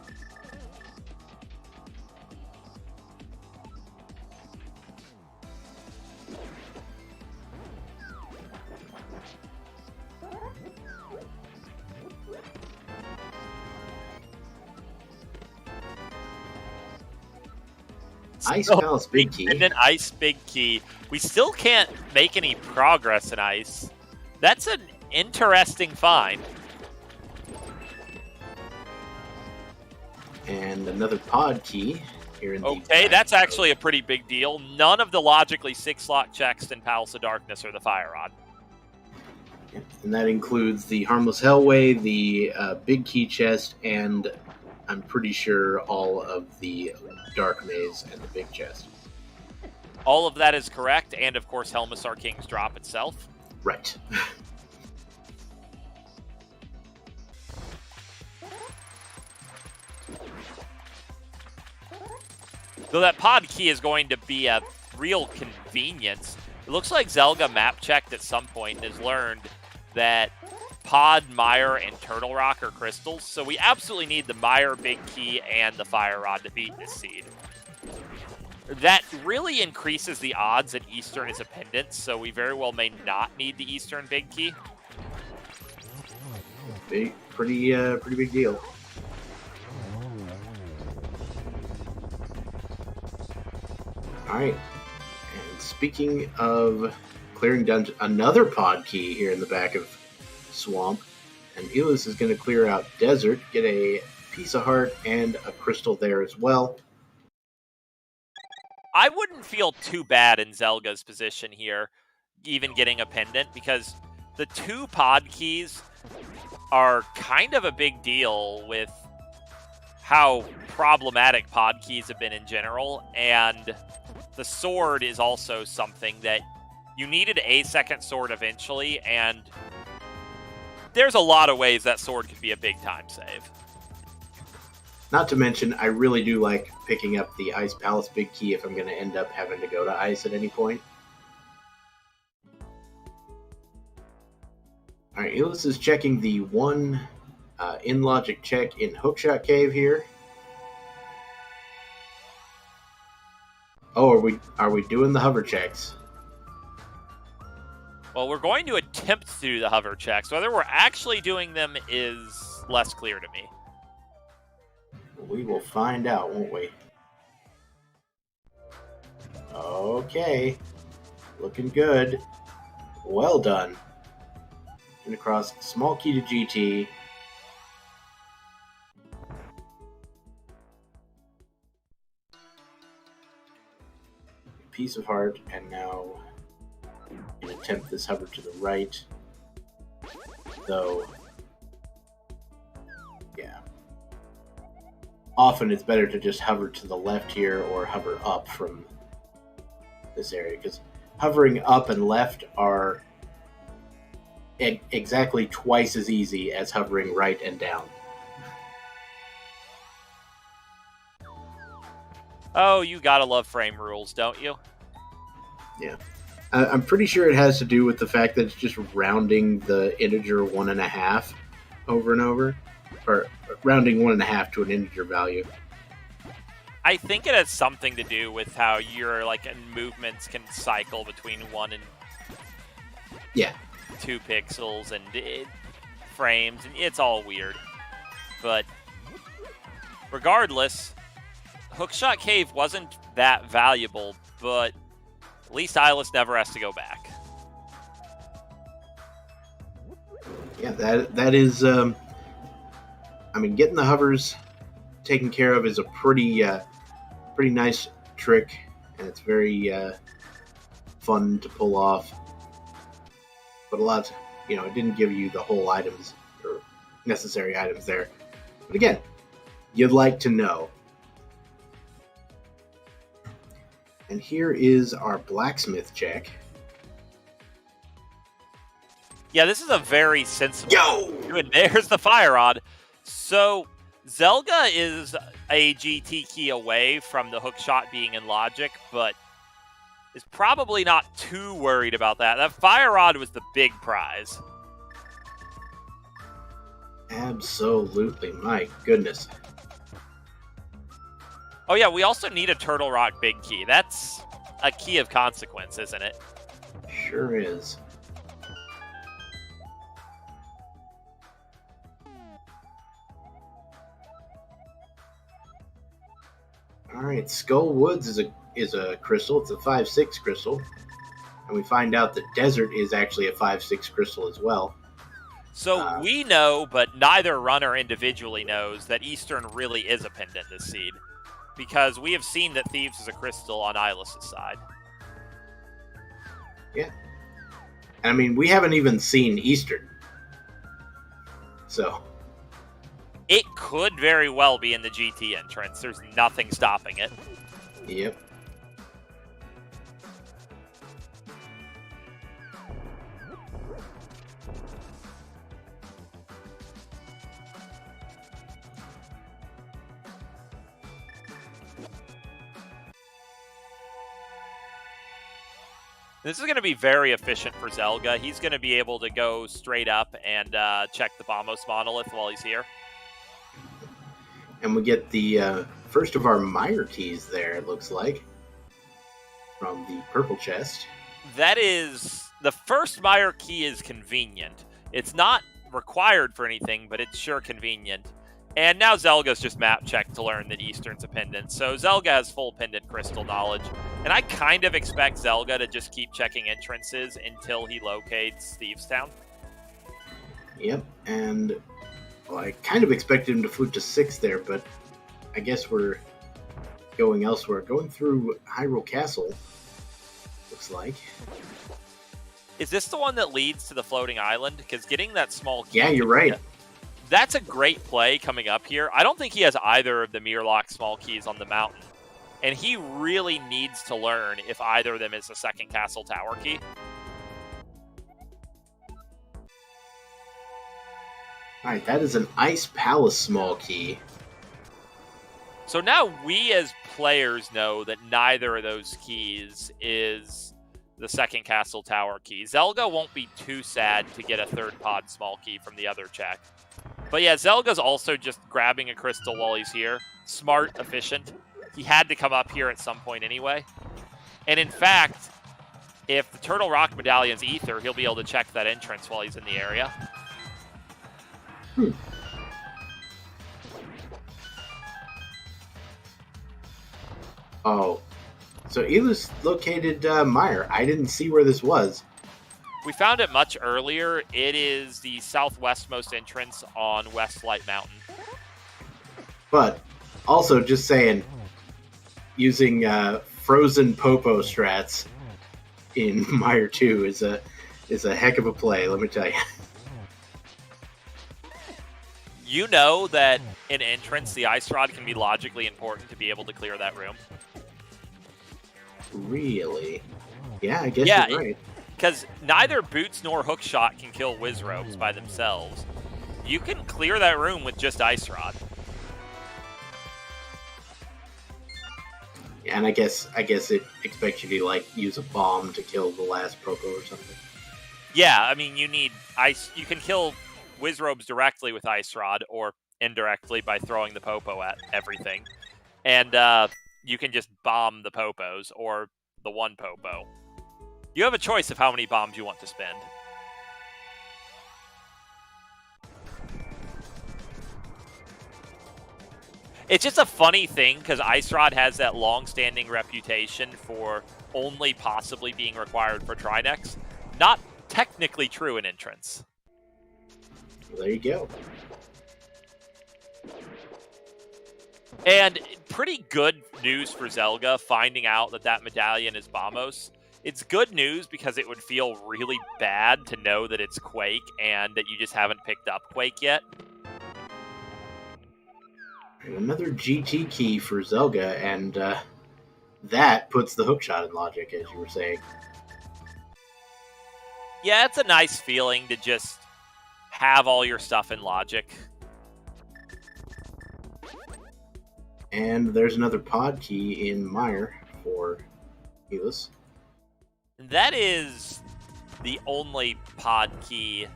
Ice Palace Big Key. And then Ice Big Key. We still can't make any progress in Ice. That's an interesting find. And another pod key here in the Okay, that's actually a pretty big deal. None of the logically 6-slot checks in Palace of Darkness are the Fire Rod. And that includes the Harmless Hellway, the Big Key chest, and I'm pretty sure all of the Dark Maze and the Big Chest. All of that is correct, and of course Helmsar King's drop itself. Right. So that pod key is going to be a real convenience. It looks like Zelga map checked at some point and has learned that Pod, Mire, and Turtle Rock are crystals, so we absolutely need the Mire, Big Key, and the Fire Rod to beat this seed. That really increases the odds that Eastern is a pendant, so we very well may not need the Eastern Big Key. Pretty big deal. All right, and speaking of clearing dungeon, another pod key here in the back of Swamp, and Illus is going to clear out Desert, get a piece of heart and a crystal there as well. I wouldn't feel too bad in Zelga's position here, even getting a pendant, because the 2 pod keys are kind of a big deal with how problematic pod keys have been in general, and the sword is also something that you needed a second sword eventually, and there's a lot of ways that sword could be a big time save. Not to mention, I really do like picking up the Ice Palace big key if I'm going to end up having to go to ice at any point. Alright, Illus is checking the one in-logic check in Hookshot Cave here. Oh, are we doing the hover checks? Well, we're going to attempt to do the hover checks. Whether we're actually doing them is less clear to me. We will find out, won't we? Okay. Looking good. Well done. And across small key to GT. Piece of heart, and now attempt this hover to the right. Though, yeah. Often it's better to just hover to the left here or hover up from this area, because hovering up and left are exactly twice as easy as hovering right and down. Oh, you gotta love frame rules, don't you? Yeah. I'm pretty sure it has to do with the fact that it's just rounding the integer 1.5 over and over. Or rounding 1.5 to an integer value. I think it has something to do with how your movements can cycle between 1 and 2 pixels and frames, and it's all weird. But regardless, Hookshot Cave wasn't that valuable, but at least Illus never has to go back. Yeah, that is. I mean, getting the hovers taken care of is a pretty nice trick, and it's very fun to pull off. But a lot, it didn't give you the whole items or necessary items there. But again, you'd like to know. And here is our blacksmith check. Yeah, this is a very sensible. And there's the fire rod. So Zelda is a GT key away from the hookshot being in logic, but is probably not too worried about that. That fire rod was the big prize. Absolutely, my goodness. Oh yeah, we also need a Turtle Rock big key. That's a key of consequence, isn't it? Sure is. Alright, Skull Woods is a crystal. It's a 5/6 crystal. And we find out that Desert is actually a 5/6 crystal as well. So we know, but neither runner individually knows, that Eastern really is a pendant this seed. Because we have seen that Thieves is a crystal on Illus' side. Yeah. I mean, we haven't even seen Eastern. So. It could very well be in the GT entrance. There's nothing stopping it. Yep. This is going to be very efficient for Zelda. He's going to be able to go straight up and check the Bombos monolith while he's here. And we get the first of our Meyer keys there, it looks like, from the purple chest. That is... The first Meyer key is convenient. It's not required for anything, but it's sure convenient. And now Zelga's just map checked to learn that Eastern's a pendant. So Zelga has full pendant crystal knowledge. And I kind of expect Zelga to just keep checking entrances until he locates Thieves Town. Yep, and well, I kind of expected him to flute to 6 there, but I guess we're going elsewhere. Going through Hyrule Castle, looks like. Is this the one that leads to the floating island? Because getting that small key... Yeah, you're right. That's a great play coming up here. I don't think he has either of the Mirlock small keys on the mountain. And he really needs to learn if either of them is the second castle tower key. Alright, that is an Ice Palace small key. So now we as players know that neither of those keys is the second castle tower key. Zelga won't be too sad to get a third pod small key from the other check. But yeah, Zelga's also just grabbing a crystal while he's here. Smart, efficient. He had to come up here at some point anyway. And in fact, if the Turtle Rock Medallion's Ether, he'll be able to check that entrance while he's in the area. Oh. So Illus located Meyer. I didn't see where this was. We found it much earlier. It is the southwestmost entrance on West Light Mountain. But also, just saying, using frozen Popo strats in Meyer 2 is a heck of a play, let me tell you. You know that in entrance, the Ice Rod can be logically important to be able to clear that room. Really? Yeah, I guess you're right. Because neither Boots nor Hookshot can kill Wizrobes by themselves. You can clear that room with just Ice Rod. And I guess it expects you to like use a bomb to kill the last Popo or something. Yeah, I mean you need ice. You can kill Wizrobes directly with Ice Rod or indirectly by throwing the Popo at everything, and you can just bomb the Popos or the one Popo. You have a choice of how many bombs you want to spend. It's just a funny thing because Ice Rod has that long-standing reputation for only possibly being required for Trinex. Not technically true in entrance. Well, there you go. And pretty good news for Zelga finding out that that medallion is Bamos. It's good news because it would feel really bad to know that it's Quake and that you just haven't picked up Quake yet. Another GT key for Zelga, and that puts the hookshot in logic, as you were saying. Yeah, it's a nice feeling to just have all your stuff in logic. And there's another pod key in Meyer for Illus. That is the only pod key,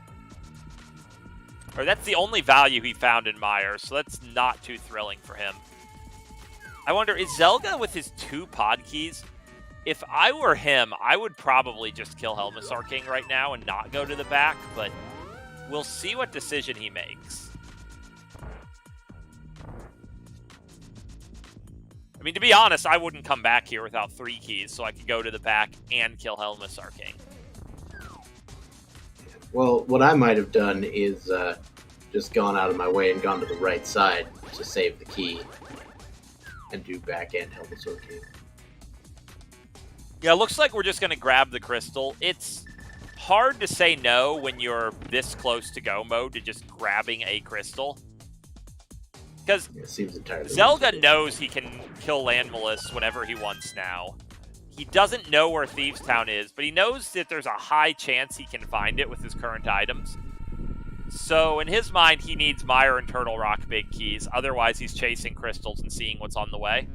or that's the only value he found in Meyer, so that's not too thrilling for him. I wonder, is Zelga with his 2 pod keys? If I were him, I would probably just kill Helmisar King right now and not go to the back, but we'll see what decision he makes. I mean, to be honest, I wouldn't come back here without 3 keys, so I could go to the back and kill Helmisar King. Well, what I might have done is just gone out of my way and gone to the right side to save the key and do back end Helmisar King. Yeah, it looks like we're just going to grab the crystal. It's hard to say no when you're this close to go mode to just grabbing a crystal. Because Zelda knows he can kill Landmalus whenever he wants now. He doesn't know where Thieves Town is, but he knows that there's a high chance he can find it with his current items. So in his mind, he needs Meyer and Turtle Rock big keys. Otherwise, he's chasing crystals and seeing what's on the way.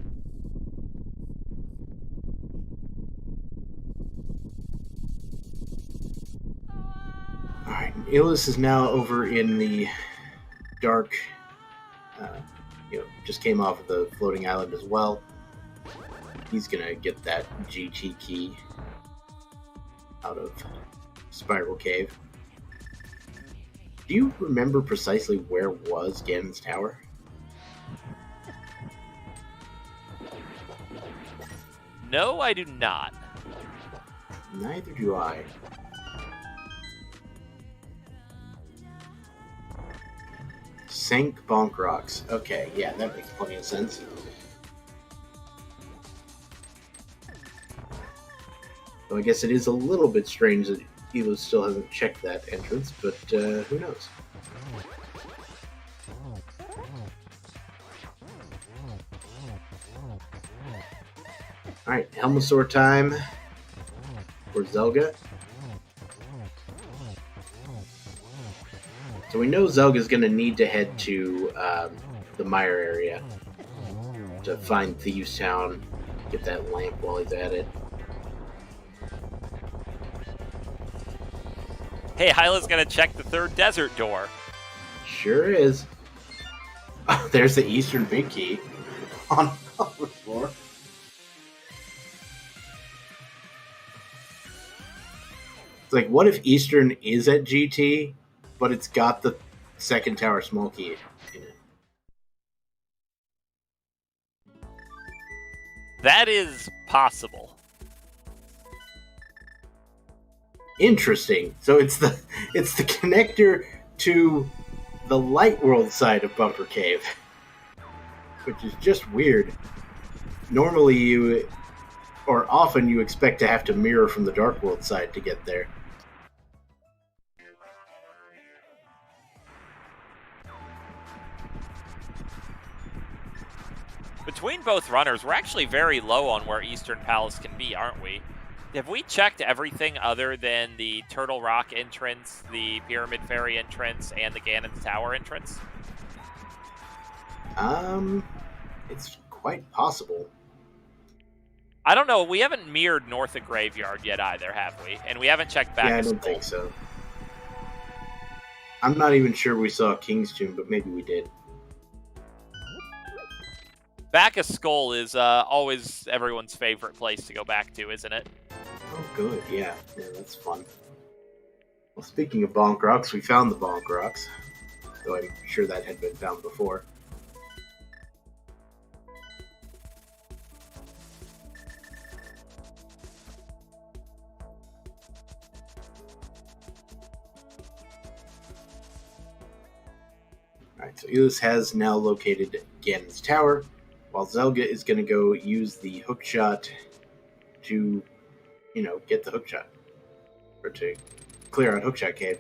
Alright, Illus is now over in the dark... just came off of the floating island as well. He's gonna get that GT key out of Spiral Cave. Do you remember precisely where was Ganon's Tower? No, I do not. Neither do I. Sank Bonk Rocks. Okay, yeah, that makes plenty of sense. So I guess it is a little bit strange that Illus still hasn't checked that entrance, but who knows? Alright, Helmosaur time for Zelga. So we know Zelga's going to need to head to the Mire area to find Thieves Town, get that lamp while he's at it. Hey, Hyla's gonna check the third desert door. Sure is. Oh, there's the Eastern Big Key on the floor. It's like, what if Eastern is at GT, but it's got the second tower small key in it? That is possible. Interesting. So it's the connector to the Light World side of Bumper Cave, which is just weird. Normally often you expect to have to mirror from the Dark World side to get there. Between both runners, we're actually very low on where Eastern Palace can be, aren't we? Have we checked everything other than the Turtle Rock entrance, the Pyramid Ferry entrance, and the Ganon's Tower entrance? It's quite possible. I don't know. We haven't mirrored north of Graveyard yet either, have we? And we haven't checked back. Yeah, I don't think so. I'm not even sure we saw King's Tomb, but maybe we did. Back of Skull is always everyone's favorite place to go back to, isn't it? Oh, good. Yeah, that's fun. Well, speaking of Bonk Rocks, we found the Bonk Rocks. Though I'm sure that had been found before. Alright, so Illus has now located Ganon's Tower, while Zelda is going to go use the hookshot to, get the hookshot. Or to clear out Hookshot Cave.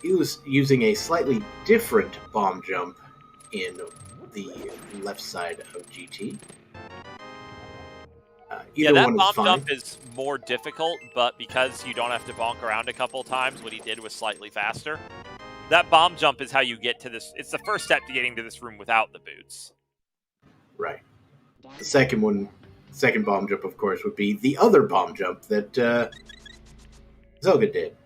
Illus using a slightly different bomb jump in the left side of GT. That bomb jump is more difficult, but because you don't have to bonk around a couple times, what he did was slightly faster. That bomb jump is how you get to this. It's the first step to getting to this room without the boots. Right. The second bomb jump, of course, would be the other bomb jump that Zelda did.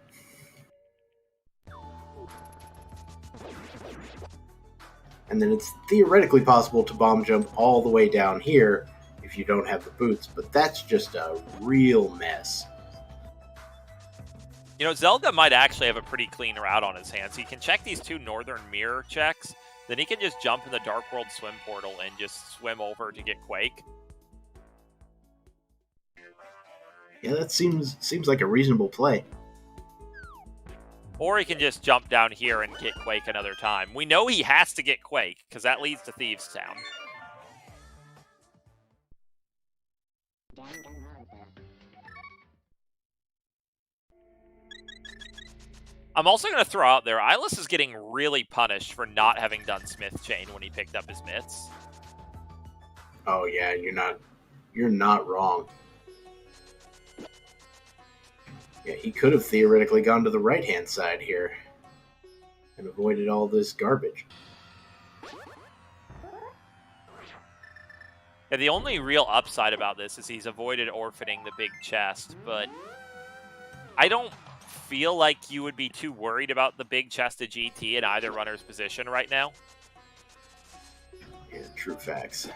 And then it's theoretically possible to bomb jump all the way down here if you don't have the boots, but that's just a real mess. Zelda might actually have a pretty clean route on his hands. He can check these two northern mirror checks, then he can just jump in the Dark World swim portal and just swim over to get Quake. Yeah, that seems like a reasonable play. Or he can just jump down here and get Quake another time. We know he has to get Quake, because that leads to Thieves Town. I'm also going to throw out there, Illus is getting really punished for not having done Smith Chain when he picked up his mitts. Oh yeah, you're not wrong. Yeah, he could have theoretically gone to the right-hand side here and avoided all this garbage. Yeah, the only real upside about this is he's avoided orphaning the big chest, but I don't feel like you would be too worried about the big chest of GT in either runner's position right now. Yeah, true facts.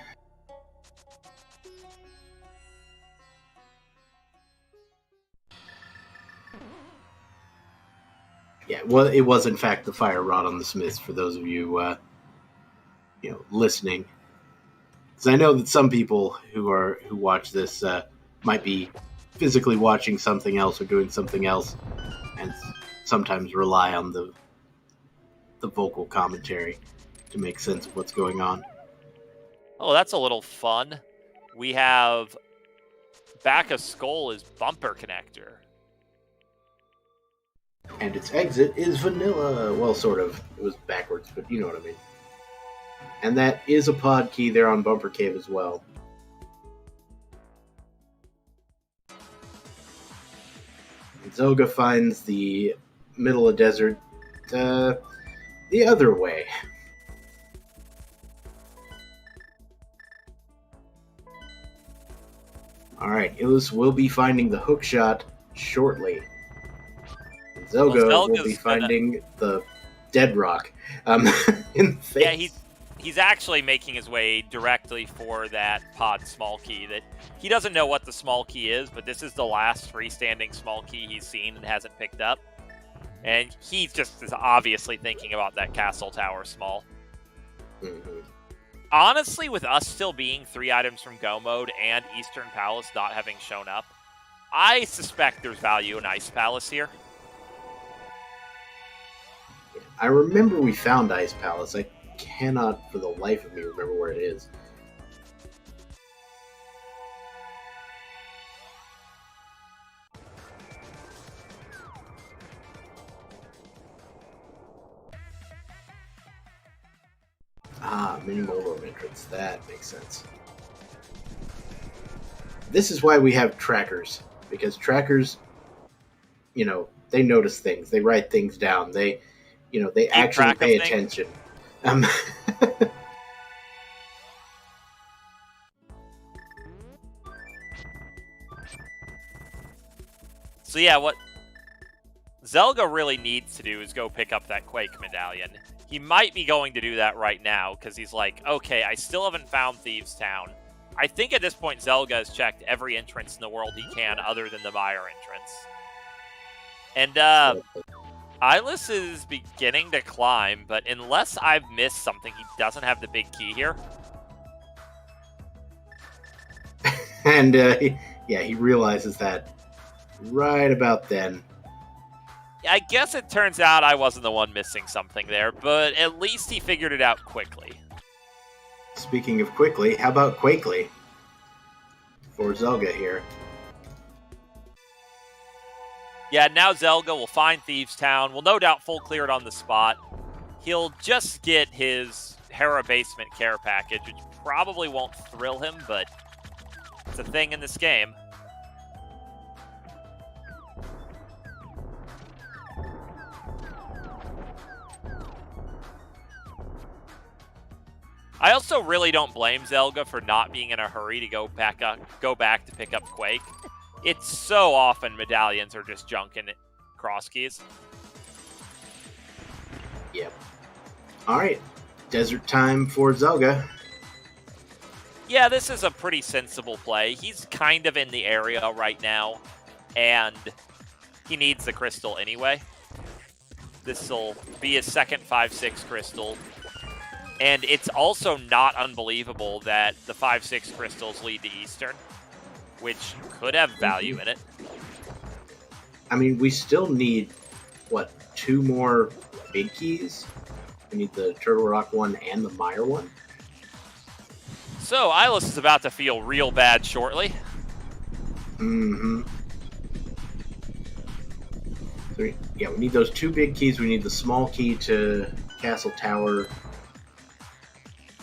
Yeah, well, it was in fact the fire rod on the Smiths. For those of you, listening, because I know that some people who watch this might be physically watching something else or doing something else, and sometimes rely on the vocal commentary to make sense of what's going on. Oh, that's a little fun. We have Back of Skull is bumper connector. And its exit is vanilla. Well, sort of. It was backwards, but you know what I mean. And that is a pod key there on Bumper Cave as well. And Zelga finds the middle of desert the other way. Alright, Illus will be finding the hookshot shortly. And Zelga will be finding the dead rock in the face. Yeah, he's actually making his way directly for that pod small key. That he doesn't know what the small key is, but this is the last freestanding small key he's seen and hasn't picked up. And he just is obviously thinking about that castle tower small. Mm-hmm. Honestly, with us still being 3 items from Go Mode and Eastern Palace not having shown up, I suspect there's value in Ice Palace here. I remember we found Ice Palace. I cannot for the life of me remember where it is. Minimal room entrance. That makes sense. This is why we have trackers, because trackers, you know, they notice things, they write things down, they actually pay attention. So yeah, what Zelda really needs to do is go pick up that Quake medallion. He might be going to do that right now, because he's like, okay, I still haven't found Thieves' Town. I think at this point Zelda has checked every entrance in the world he can other than the Mire entrance. And Illus is beginning to climb, but unless I've missed something, he doesn't have the big key here. And he realizes that right about then. I guess it turns out I wasn't the one missing something there, but at least he figured it out quickly. Speaking of quickly, how about Quakely for Zelda here? Yeah, now Zelda will find Thieves' Town. Will no doubt full clear it on the spot. He'll just get his Hera Basement care package, which probably won't thrill him, but it's a thing in this game. I also really don't blame Zelda for not being in a hurry to go back to pick up Quake. It's so often medallions are just junk in Crosskeys. Yep. Alright. Desert time for Zelda. Yeah, this is a pretty sensible play. He's kind of in the area right now, and he needs the crystal anyway. This will be his second 5-6 crystal. And it's also not unbelievable that the 5-6 crystals lead to Eastern, which could have value in it. I mean, we still need, 2 more big keys? We need the Turtle Rock one and the Mire one? So, Illus is about to feel real bad shortly. Mm-hmm. So we need those 2 big keys. We need the small key to Castle Tower.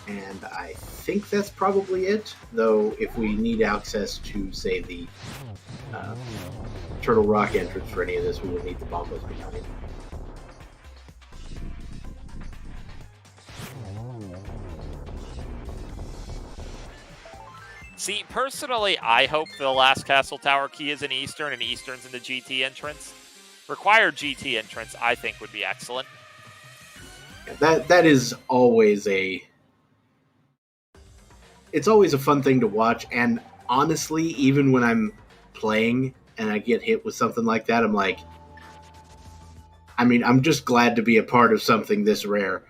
And I think that's probably it. Though, if we need access to, say, the Turtle Rock entrance for any of this, we will need the Bombos medallion. See, personally, I hope the last Castle Tower key is in Eastern and Eastern's in the GT entrance. Required GT entrance, I think, would be excellent. Yeah, that is always it's always a fun thing to watch, and honestly, even when I'm playing and I get hit with something like that, I'm like, I'm just glad to be a part of something this rare.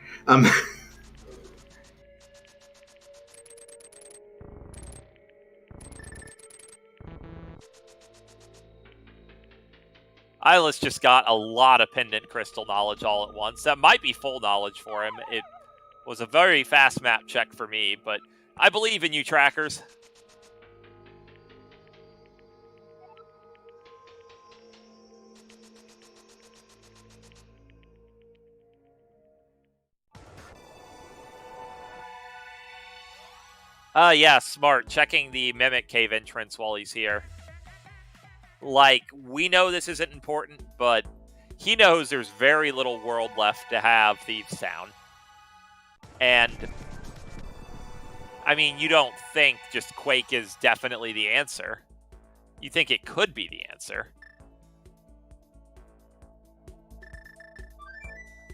Illus just got a lot of pendant crystal knowledge all at once. That might be full knowledge for him. It was a very fast map check for me, but I believe in you, trackers. Yeah, smart. Checking the Mimic Cave entrance while he's here. Like, we know this isn't important, but he knows there's very little world left to have Thieves Town. And, I mean, you don't think just Quake is definitely the answer. You think it could be the answer.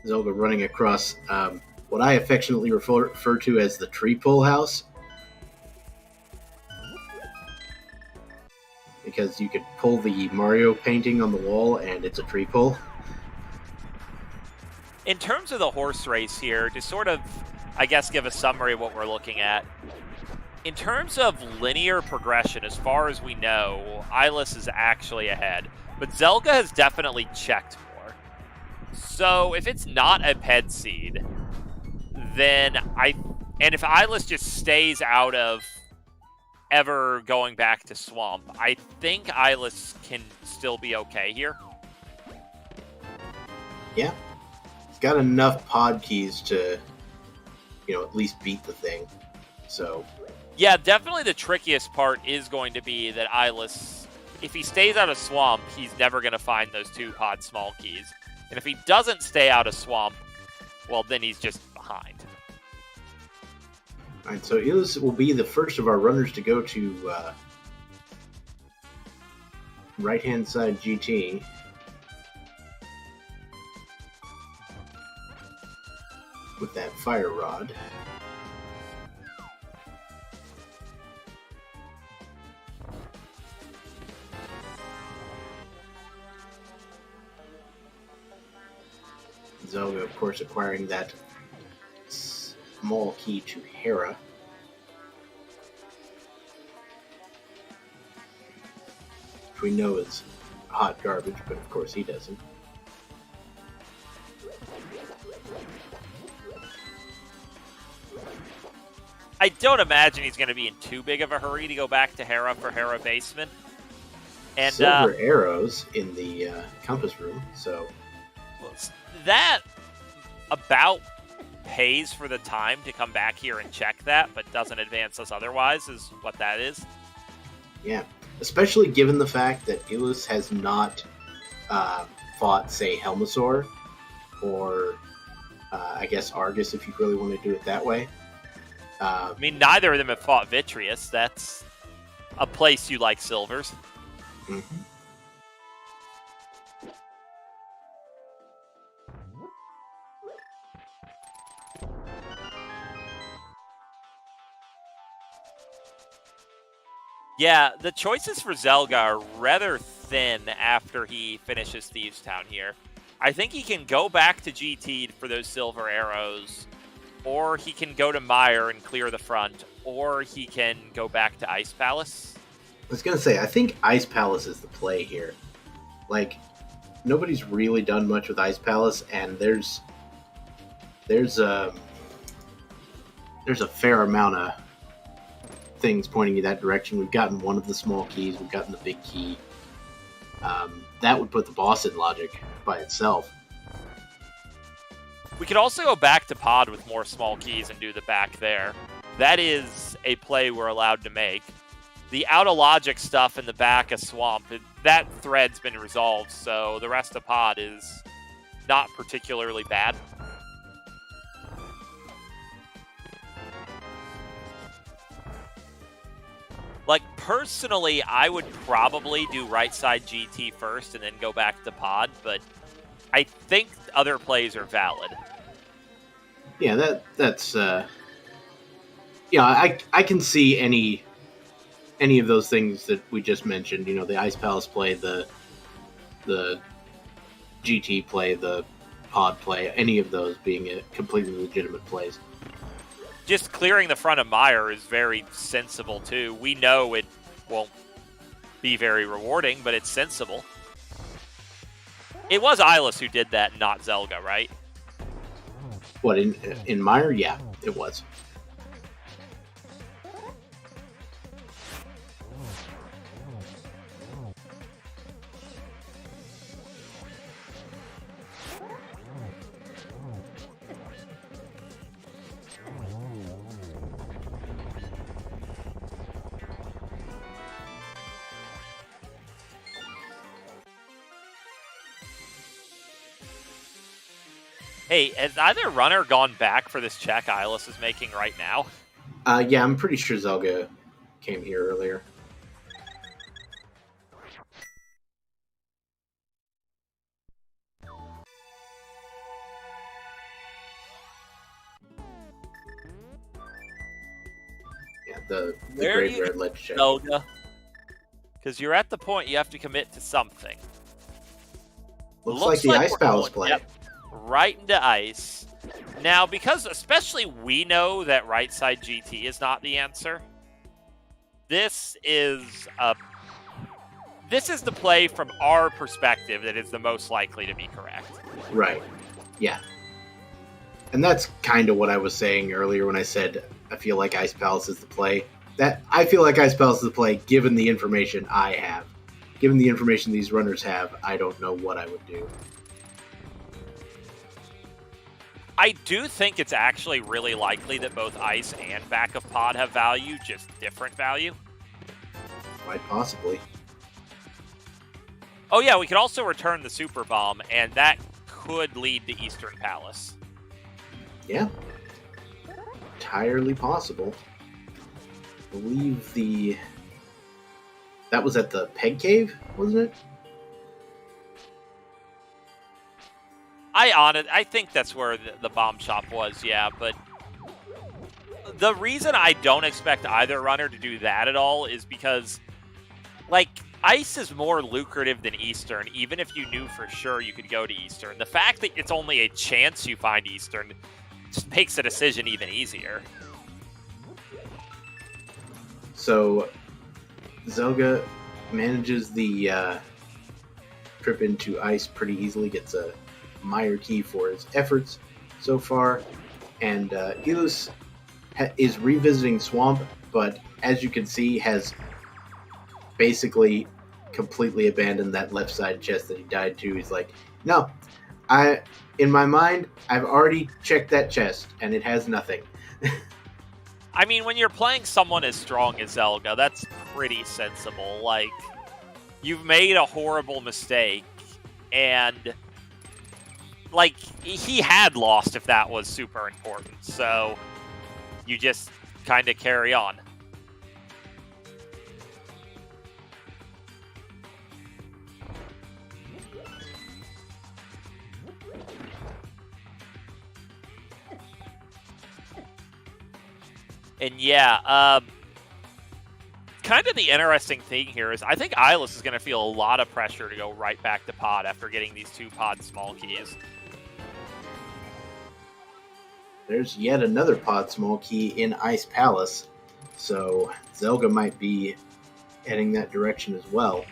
Zelda running across what I affectionately refer to as the tree pole house. Because you could pull the Mario painting on the wall and it's a tree pole. In terms of the horse race here, to sort of, I guess, give a summary of what we're looking at. In terms of linear progression, as far as we know, Illus is actually ahead. But Zelda has definitely checked more. So if it's not a ped seed, then and if Illus just stays out of ever going back to Swamp, I think Illus can still be okay here. Yeah. He's got enough pod keys to, at least beat the thing. So. Yeah, definitely the trickiest part is going to be that Illus, if he stays out of Swamp, he's never going to find those 2 pod small keys. And if he doesn't stay out of Swamp, well, then he's just behind. All right, so Illus will be the first of our runners to go to right-hand side GT. With that fire rod. Zelda, of course, acquiring that small key to Hera. Which we know is hot garbage, but of course he doesn't. I don't imagine he's going to be in too big of a hurry to go back to Hera for Hera Basement. And silver arrows in the compass room, so that about pays for the time to come back here and check that, but doesn't advance us otherwise, is what that is. Yeah, especially given the fact that Illus has not fought, say, Helmasaur, or I guess Argus, if you really want to do it that way. I mean, neither of them have fought Vitreous. That's a place you like silvers. Mm-hmm. Yeah, the choices for Zelda are rather thin after he finishes Thieves Town here. I think he can go back to GT for those silver arrows, or he can go to Mire and clear the front, or he can go back to Ice Palace. I was going to say, I think Ice Palace is the play here. Like, nobody's really done much with Ice Palace, and there's a fair amount of things pointing in that direction. We've gotten one of the small keys, we've gotten the big key. That would put the boss in logic by itself. We could also go back to Pod with more small keys and do the back there. That is a play we're allowed to make. The out-of-logic stuff in the back of Swamp, that thread's been resolved, so the rest of Pod is not particularly bad. Like, personally, I would probably do right side GT first and then go back to Pod, but I think other plays are valid. Yeah, that's I can see any of those things that we just mentioned. You know, the Ice Palace play, the GT play, the Pod play, any of those being a completely legitimate plays. Just clearing the front of Mire is very sensible, too. We know it won't be very rewarding, but it's sensible. It was Illus who did that, not Zelda, right? What, in Mire? Yeah, it was. Hey, has either runner gone back for this check Illus is making right now? Yeah, I'm pretty sure Zelga came here earlier. Yeah, the graveyard ledge check. Zelda? Because you're at the point you have to commit to something. Looks like the Ice Palace play. Yep, right into ice. Now, because especially we know that right side GT is not the answer, this is the play from our perspective that is the most likely to be correct. Right. Yeah. And that's kind of what I was saying earlier when I said I feel like Ice Palace is the play. I feel like Ice Palace is the play given the information I have. Given the information these runners have, I don't know what I would do. I do think it's actually really likely that both Ice and Back of Pod have value, just different value. Quite possibly. Oh yeah, we could also return the Super Bomb, and that could lead to Eastern Palace. Yeah. Entirely possible. I believe that was at the Peg Cave, wasn't it? I think that's where the bomb shop was, yeah, but the reason I don't expect either runner to do that at all is because, like, Ice is more lucrative than Eastern, even if you knew for sure you could go to Eastern. The fact that it's only a chance you find Eastern just makes the decision even easier. So, Zelga manages the trip into ice pretty easily, gets a Meyer key for his efforts so far, and Illus is revisiting Swamp, but as you can see, has basically completely abandoned that left side chest that he died to. He's like, no, in my mind, I've already checked that chest, and it has nothing. I mean, when you're playing someone as strong as Zelda, that's pretty sensible. Like, you've made a horrible mistake, and, like, he had lost if that was super important, so you just kind of carry on. And yeah, kind of the interesting thing here is I think Illus is going to feel a lot of pressure to go right back to pod after getting these 2 pod small keys. There's yet another pod small key in Ice Palace, so Zelga might be heading that direction as well.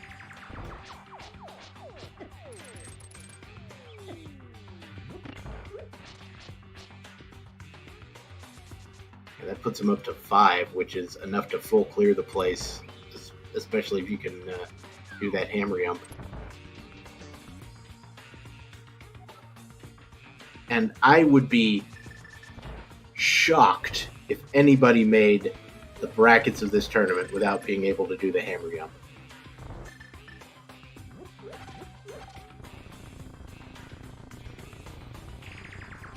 That puts him up to 5, which is enough to full clear the place, especially if you can do that hammer jump. And I would be shocked if anybody made the brackets of this tournament without being able to do the hammer jump.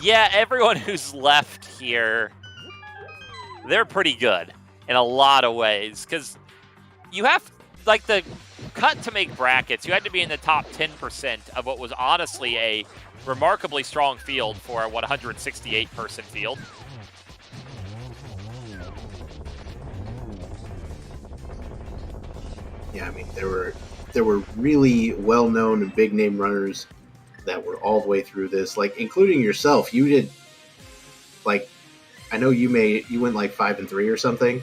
Yeah, everyone who's left here, they're pretty good in a lot of ways, because you have, like, the cut to make brackets, you had to be in the top 10% of what was honestly a remarkably strong field for a 168-person field. Yeah, I mean, there were really well-known and big-name runners that were all the way through this, like, including yourself. You did, like, I know you went like 5-3 or something.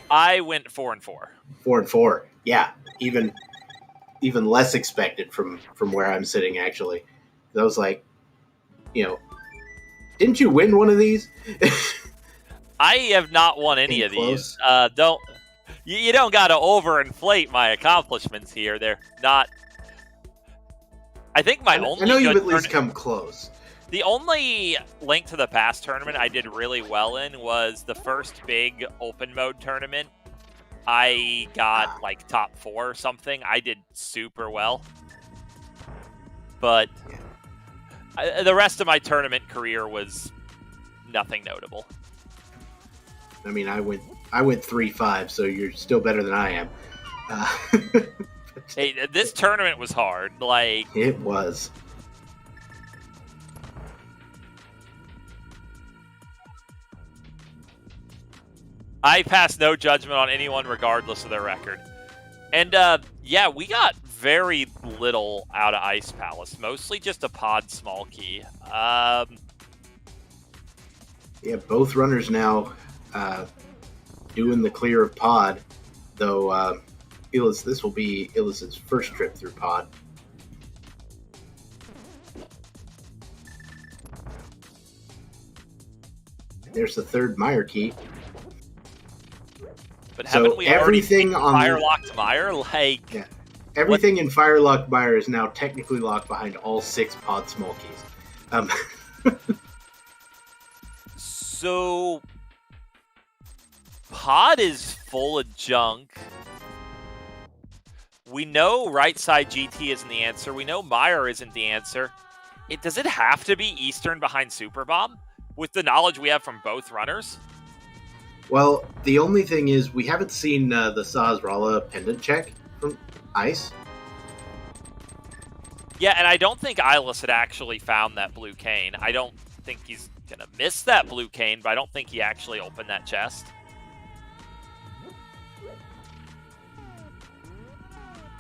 I went 4-4. 4-4. Yeah, even less expected from where I'm sitting. Actually, I was like, didn't you win one of these? I have not won any of these. You don't got to overinflate my accomplishments here. They're not. I think my only. I know you've at least come close. The only Link to the Past tournament I did really well in was the first big open mode tournament. I got like top 4 or something. I did super well. But The rest of my tournament career was nothing notable. I mean, I went 3-5, so you're still better than I am. Hey, this tournament was hard. Like, it was. I pass no judgment on anyone regardless of their record. And yeah, we got very little out of Ice Palace. Mostly just a pod small key. Yeah, both runners now doing the clear of pod, though Illus, this will be Illus's first trip through pod. There's the third Meyer key. But haven't we everything already on Firelocked Meyer? Like, yeah, everything in Firelock Meyer is now technically locked behind all 6 pod small keys. So pod is full of junk. We know right side GT isn't the answer. We know Meyer isn't the answer. Does it have to be Eastern behind Super Bomb with the knowledge we have from both runners? Well, the only thing is we haven't seen the Sazrala pendant check from Ice. Yeah, and I don't think Illus had actually found that blue cane. I don't think he's going to miss that blue cane, but I don't think he actually opened that chest.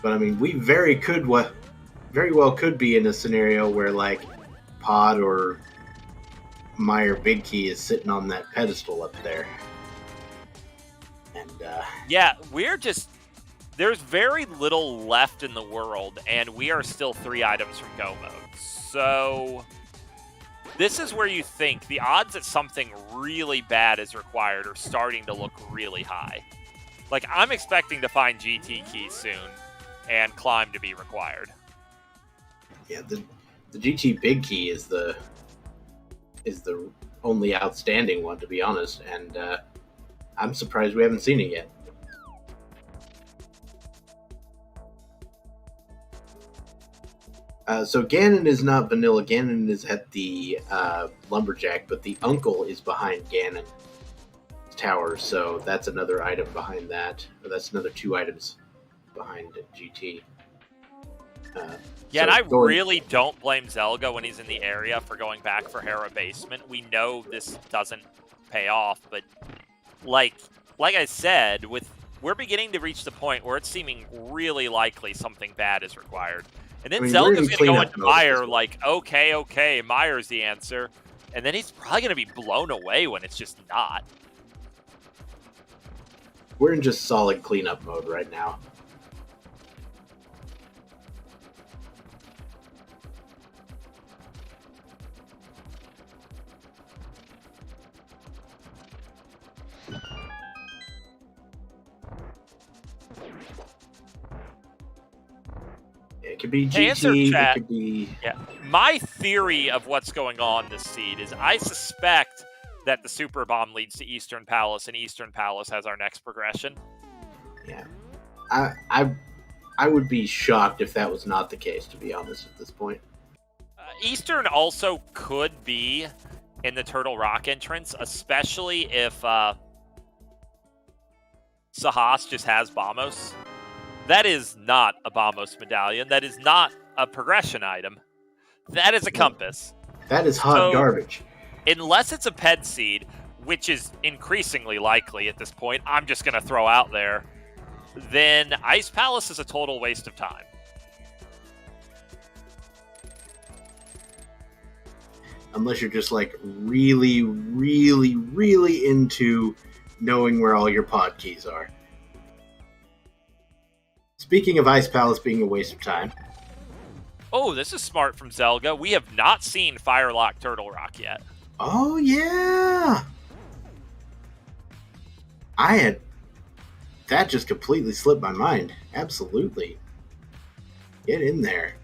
But I mean, we very well could be in a scenario where like Pod or Meyer Big Key is sitting on that pedestal up there. And yeah, there's very little left in the world, and we are still 3 items from go mode. So this is where you think the odds that something really bad is required are starting to look really high. Like, I'm expecting to find GT key soon and climb to be required. Yeah, the GT Big Key is the only outstanding one, to be honest, and I'm surprised we haven't seen it yet. So Ganon is not vanilla. Ganon is at the Lumberjack, but the uncle is behind Ganon's tower, so that's another item behind that. Or that's another 2 items behind GT. Yeah, and I really don't blame Zelga when he's in the area for going back for Hera Basement. We know this doesn't pay off, but like I said, we're beginning to reach the point where it's seeming really likely something bad is required. And then Zelda's going to go into Meyer like, okay, Meyer's the answer. And then he's probably going to be blown away when it's just not. We're in just solid cleanup mode right now. It could be GT, it could be... Yeah. My theory of what's going on this seed is I suspect that the Super Bomb leads to Eastern Palace, and Eastern Palace has our next progression. Yeah. I would be shocked if that was not the case, to be honest, at this point. Eastern also could be in the Turtle Rock entrance, especially if Sahas just has Bamos. That is not a Bamos medallion. That is not a progression item. That is a compass. That is hot garbage. Unless it's a Ped Seed, which is increasingly likely at this point, I'm just going to throw out there, then Ice Palace is a total waste of time. Unless you're just like really, really, really into knowing where all your pod keys are. Speaking of Ice Palace being a waste of time. Oh, this is smart from Zelga. We have not seen Firelock Turtle Rock yet. Oh, yeah! That just completely slipped my mind. Absolutely. Get in there.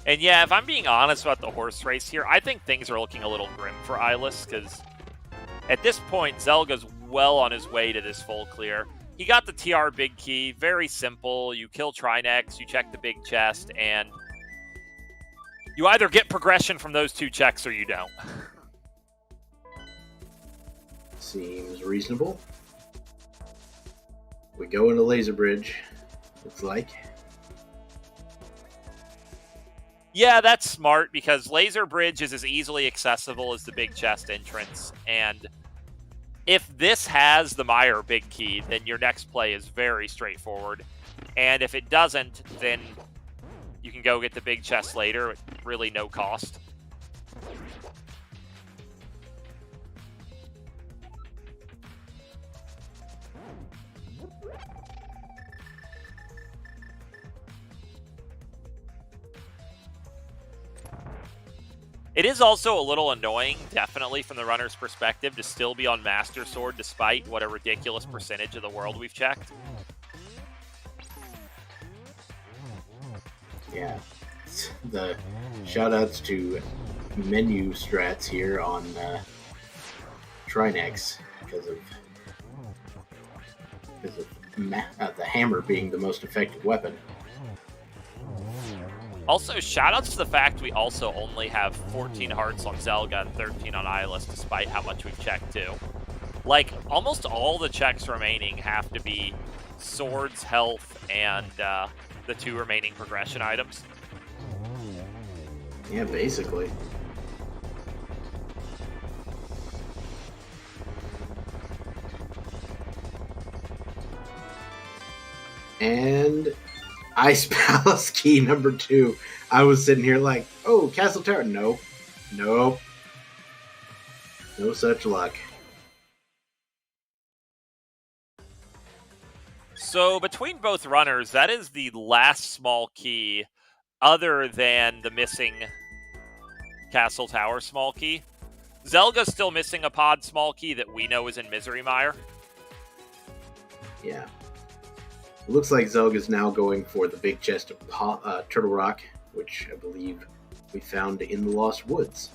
And yeah, if I'm being honest about the horse race here, I think things are looking a little grim for Illus, because at this point, Zelga's well on his way to this full clear. He got the TR big key, very simple. You kill Trinex, you check the big chest, and you either get progression from those two checks or you don't. Seems reasonable. We go into Laser Bridge, looks like. Yeah, that's smart, because Laser Bridge is as easily accessible as the big chest entrance, and if this has the Meyer big key, then your next play is very straightforward. And if it doesn't, then you can go get the big chest later at really no cost. It is also a little annoying, definitely from the runner's perspective, to still be on Master Sword despite what a ridiculous percentage of the world we've checked. Yeah. The shoutouts to menu strats here on Trinex because of the hammer being the most effective weapon. Also, shoutouts to the fact we also only have 14 hearts on Zelda and 13 on Illus, despite how much we've checked too. Like, almost all the checks remaining have to be swords, health, and the two remaining progression items. Yeah, basically. And Ice Palace key number 2. I was sitting here like, oh, Castle Tower. Nope. Nope. No such luck. So between both runners, that is the last small key other than the missing Castle Tower small key. Zelga's still missing a pod small key that we know is in Misery Mire. Yeah. It looks like Zelga's now going for the big chest of Turtle Rock, which I believe we found in the Lost Woods.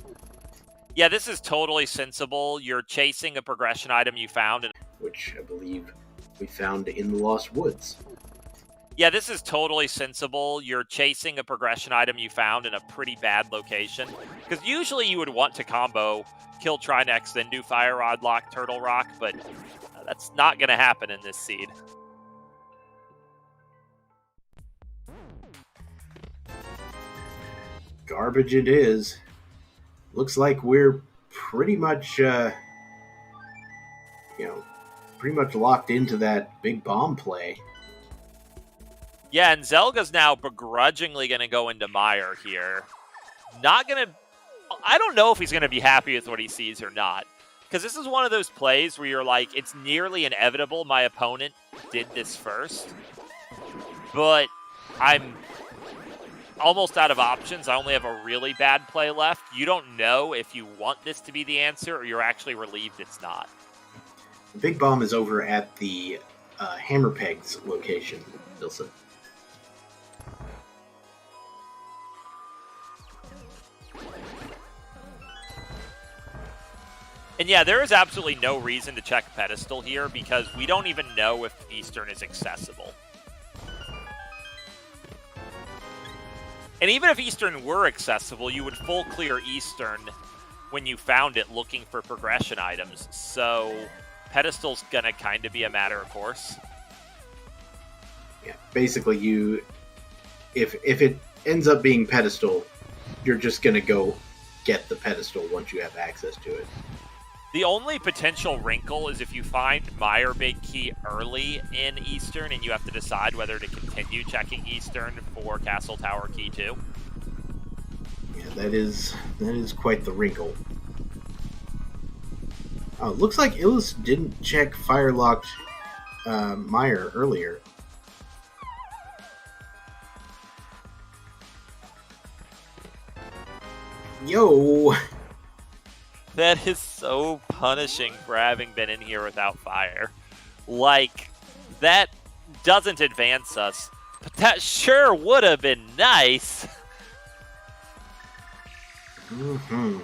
Yeah, this is totally sensible. You're chasing a progression item you found. Which I believe we found in the Lost Woods. Yeah, this is totally sensible. You're chasing a progression item you found in a pretty bad location. Because usually you would want to combo, kill Trinex, then do Fire Rod Lock, Turtle Rock, but that's not going to happen in this seed. Garbage it is. Looks like we're pretty much, pretty much locked into that big bomb play. Yeah, and Zelga's now begrudgingly going to go into Mire here. Not going to... I don't know if he's going to be happy with what he sees or not. Because this is one of those plays where you're like, it's nearly inevitable my opponent did this first. But I'm almost out of options. I only have a really bad play left. You don't know if you want this to be the answer or you're actually relieved it's not. The big bomb is over at the Hammer Pegs location, Ilsa. And yeah, there is absolutely no reason to check Pedestal here because we don't even know if Eastern is accessible. And even if Eastern were accessible, you would full clear Eastern when you found it looking for progression items. So Pedestal's going to kind of be a matter of course. Yeah, basically if it ends up being Pedestal, you're just going to go get the Pedestal once you have access to it. The only potential wrinkle is if you find Mire Big Key early in Eastern and you have to decide whether to continue checking Eastern for Castle Tower Key 2. Yeah, that is quite the wrinkle. Oh, looks like Illus didn't check Firelocked Mire earlier. Yo! That is so punishing for having been in here without fire. Like, that doesn't advance us, but that sure would have been nice. Mm-hmm.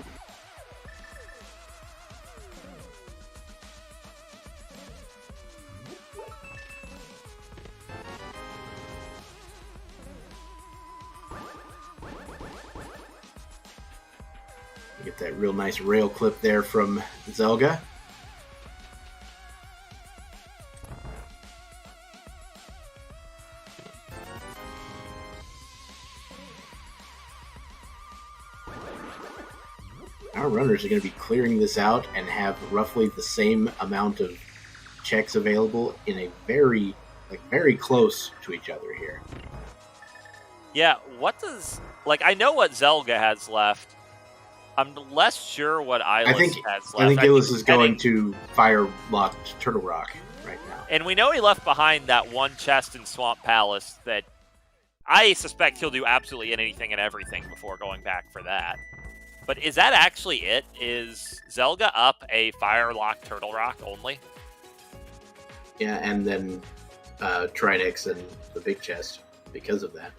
Get that real nice rail clip there from Zelga. Our runners are going to be clearing this out and have roughly the same amount of checks available in a very close to each other here. Yeah, what does... Like, I know what Zelda has left. I'm less sure what Illus has left. I think Illus is going to fire-locked Turtle Rock right now. And we know he left behind that one chest in Swamp Palace that I suspect he'll do absolutely anything and everything before going back for that. But is that actually it? Is Zelda up a fire-locked Turtle Rock only? Yeah, and then Trinix and the big chest because of that.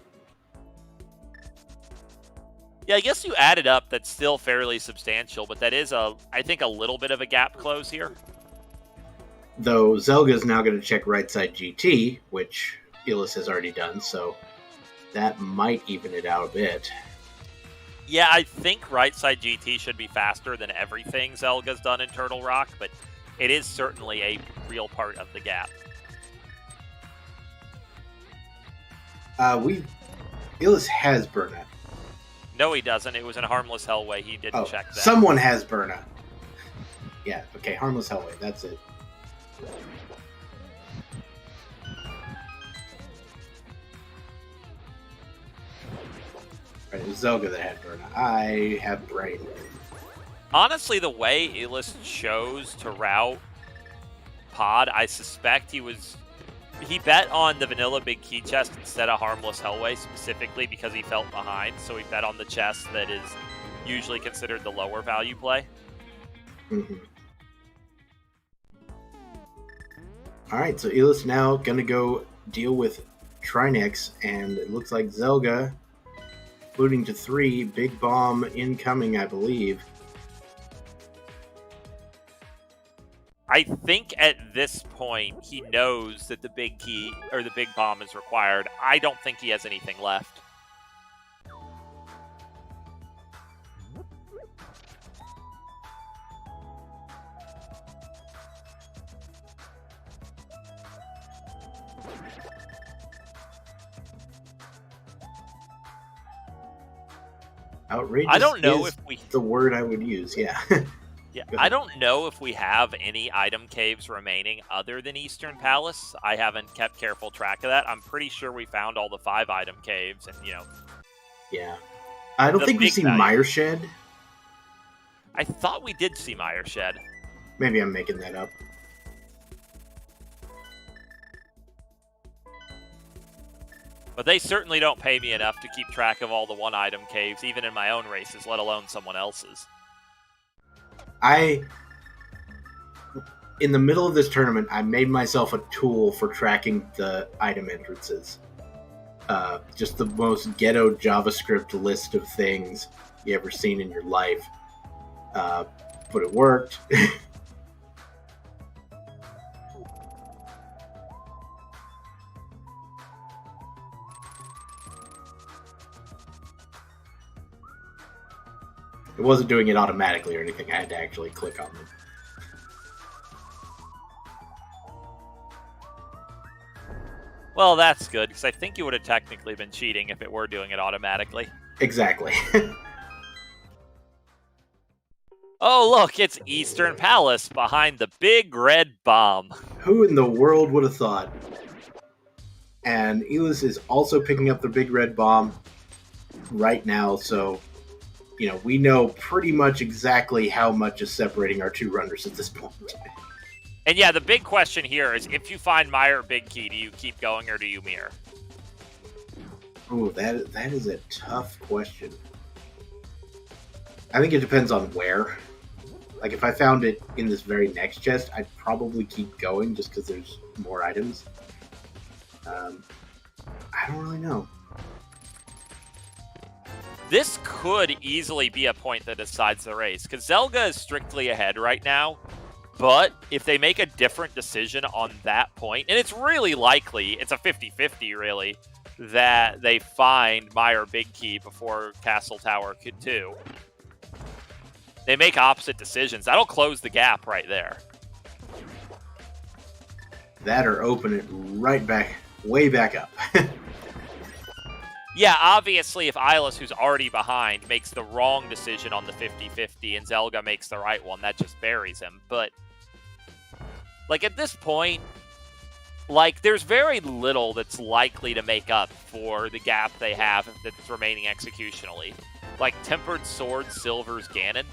Yeah, I guess you add it up, that's still fairly substantial, but that is, I think, a little bit of a gap close here. Though Zelda is now going to check right side GT, which Illus has already done, so that might even it out a bit. Yeah, I think right side GT should be faster than everything Zelga's done in Turtle Rock, but it is certainly a real part of the gap. Illus has Burna. No, he doesn't. It was in Harmless Hellway. He didn't check that. Someone has Burna. Yeah, okay, Harmless Hellway. That's it. Right, it was Zelda that had Burna. I have Brain. Honestly, the way Illus chose to route Pod, I suspect he bet on the vanilla big key chest instead of Harmless Hellway, specifically because he felt behind, so he bet on the chest that is usually considered the lower value play. Mm-hmm. Alright, so Illus now gonna go deal with Trinix, and it looks like Zelda booting to 3, big bomb incoming, I believe. I think at this point he knows that the big key or the big bomb is required. I don't think he has anything left. Outrageous. I don't know if the word I would use, yeah. Yeah, I don't know if we have any item caves remaining other than Eastern Palace. I haven't kept careful track of that. I'm pretty sure we found all the 5 item caves, and Yeah, I don't think we've seen Mire Shed. I thought we did see Mire Shed. Maybe I'm making that up. But they certainly don't pay me enough to keep track of all the 1 item caves, even in my own races, let alone someone else's. In the middle of this tournament, I made myself a tool for tracking the item entrances. Just the most ghetto JavaScript list of things you ever seen in your life. But it worked. It wasn't doing it automatically or anything. I had to actually click on them. Well, that's good, because I think you would have technically been cheating if it were doing it automatically. Exactly. Oh, look, it's Eastern Palace behind the big red bomb. Who in the world would have thought? And Illus is also picking up the big red bomb right now, so we know pretty much exactly how much is separating our 2 runners at this point. And yeah, the big question here is, if you find Mire Big Key, do you keep going or do you mirror? Ooh, that is a tough question. I think it depends on where. Like, if I found it in this very next chest, I'd probably keep going just because there's more items. I don't really know. This could easily be a point that decides the race, because Zelda is strictly ahead right now. But if they make a different decision on that point, and it's really likely, it's a 50-50 really, that they find Meyer Big Key before Castle Tower could too. They make opposite decisions. That'll close the gap right there. That or open it right back, way back up. Yeah, obviously, if Illus, who's already behind, makes the wrong decision on the 50-50 and Zelda makes the right one, that just buries him. But, like, at this point, like, there's very little that's likely to make up for the gap they have that's remaining executionally. Like, Tempered Sword, Silver's Ganon.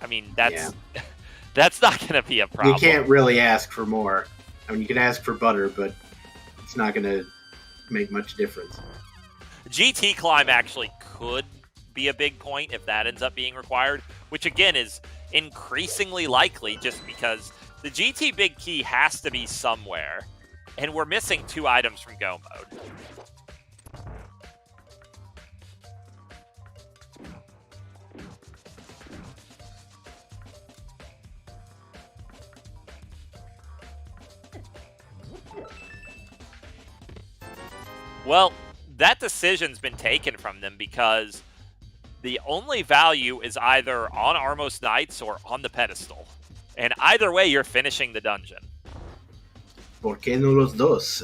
I mean, that's that's not going to be a problem. You can't really ask for more. I mean, you can ask for butter, but it's not going to make much difference. GT climb actually could be a big point if that ends up being required, which again is increasingly likely just because the GT Big Key has to be somewhere, and we're missing 2 items from Go Mode. Well, that decision's been taken from them because the only value is either on Armos Knights or on the pedestal. And either way, you're finishing the dungeon. ¿Por qué no los dos?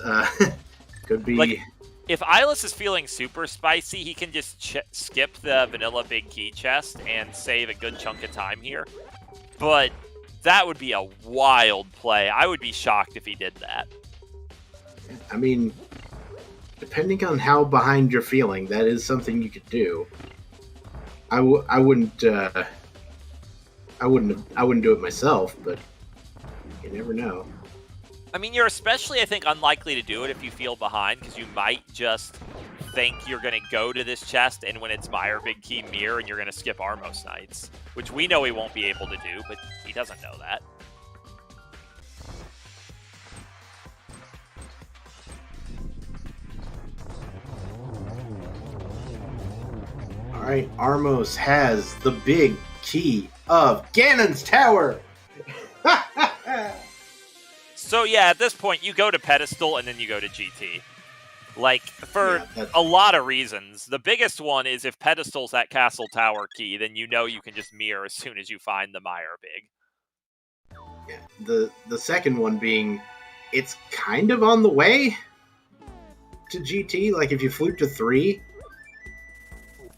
Could be... Like, if Illus is feeling super spicy, he can just skip the vanilla Big Key chest and save a good chunk of time here. But that would be a wild play. I would be shocked if he did that. I mean... Depending on how behind you're feeling, that is something you could do. I wouldn't do it myself, but you never know. I mean, you're especially, I think, unlikely to do it if you feel behind, because you might just think you're going to go to this chest, and when it's Meyer Big Key Mirror, and you're going to skip Armos Knights, which we know he won't be able to do, but he doesn't know that. Alright, Armos has the big key of Ganon's Tower! So yeah, at this point, you go to Pedestal and then you go to GT. Like, for a lot of reasons. The biggest one is if Pedestal's at Castle Tower key, then you know you can just mirror as soon as you find the Meyer Big. Yeah, the second one being, it's kind of on the way to GT. Like, if you flip to 3...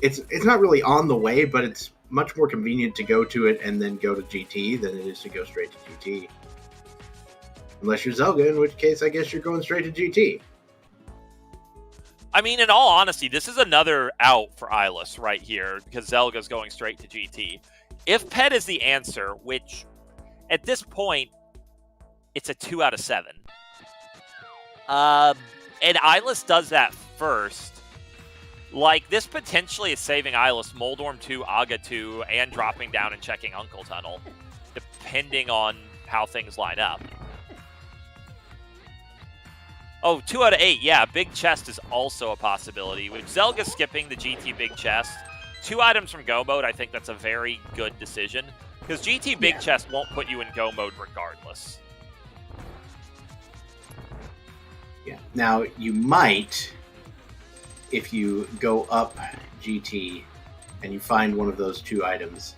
It's not really on the way, but it's much more convenient to go to it and then go to GT than it is to go straight to GT. Unless you're Zelda, in which case I guess you're going straight to GT. I mean, in all honesty, this is another out for Illus right here, because Zelda's going straight to GT. If Ped is the answer, which, at this point, it's a 2 out of 7. And Illus does that first. Like, this potentially is saving Illus Moldorm 2, Aga 2, and dropping down and checking Uncle Tunnel, depending on how things line up. Oh, 2 out of 8, yeah, Big Chest is also a possibility. With Zelda skipping the GT Big Chest, 2 items from Go Mode, I think that's a very good decision, because GT Big Chest won't put you in Go Mode regardless. Yeah, now you might... If you go up GT and you find one of those 2 items,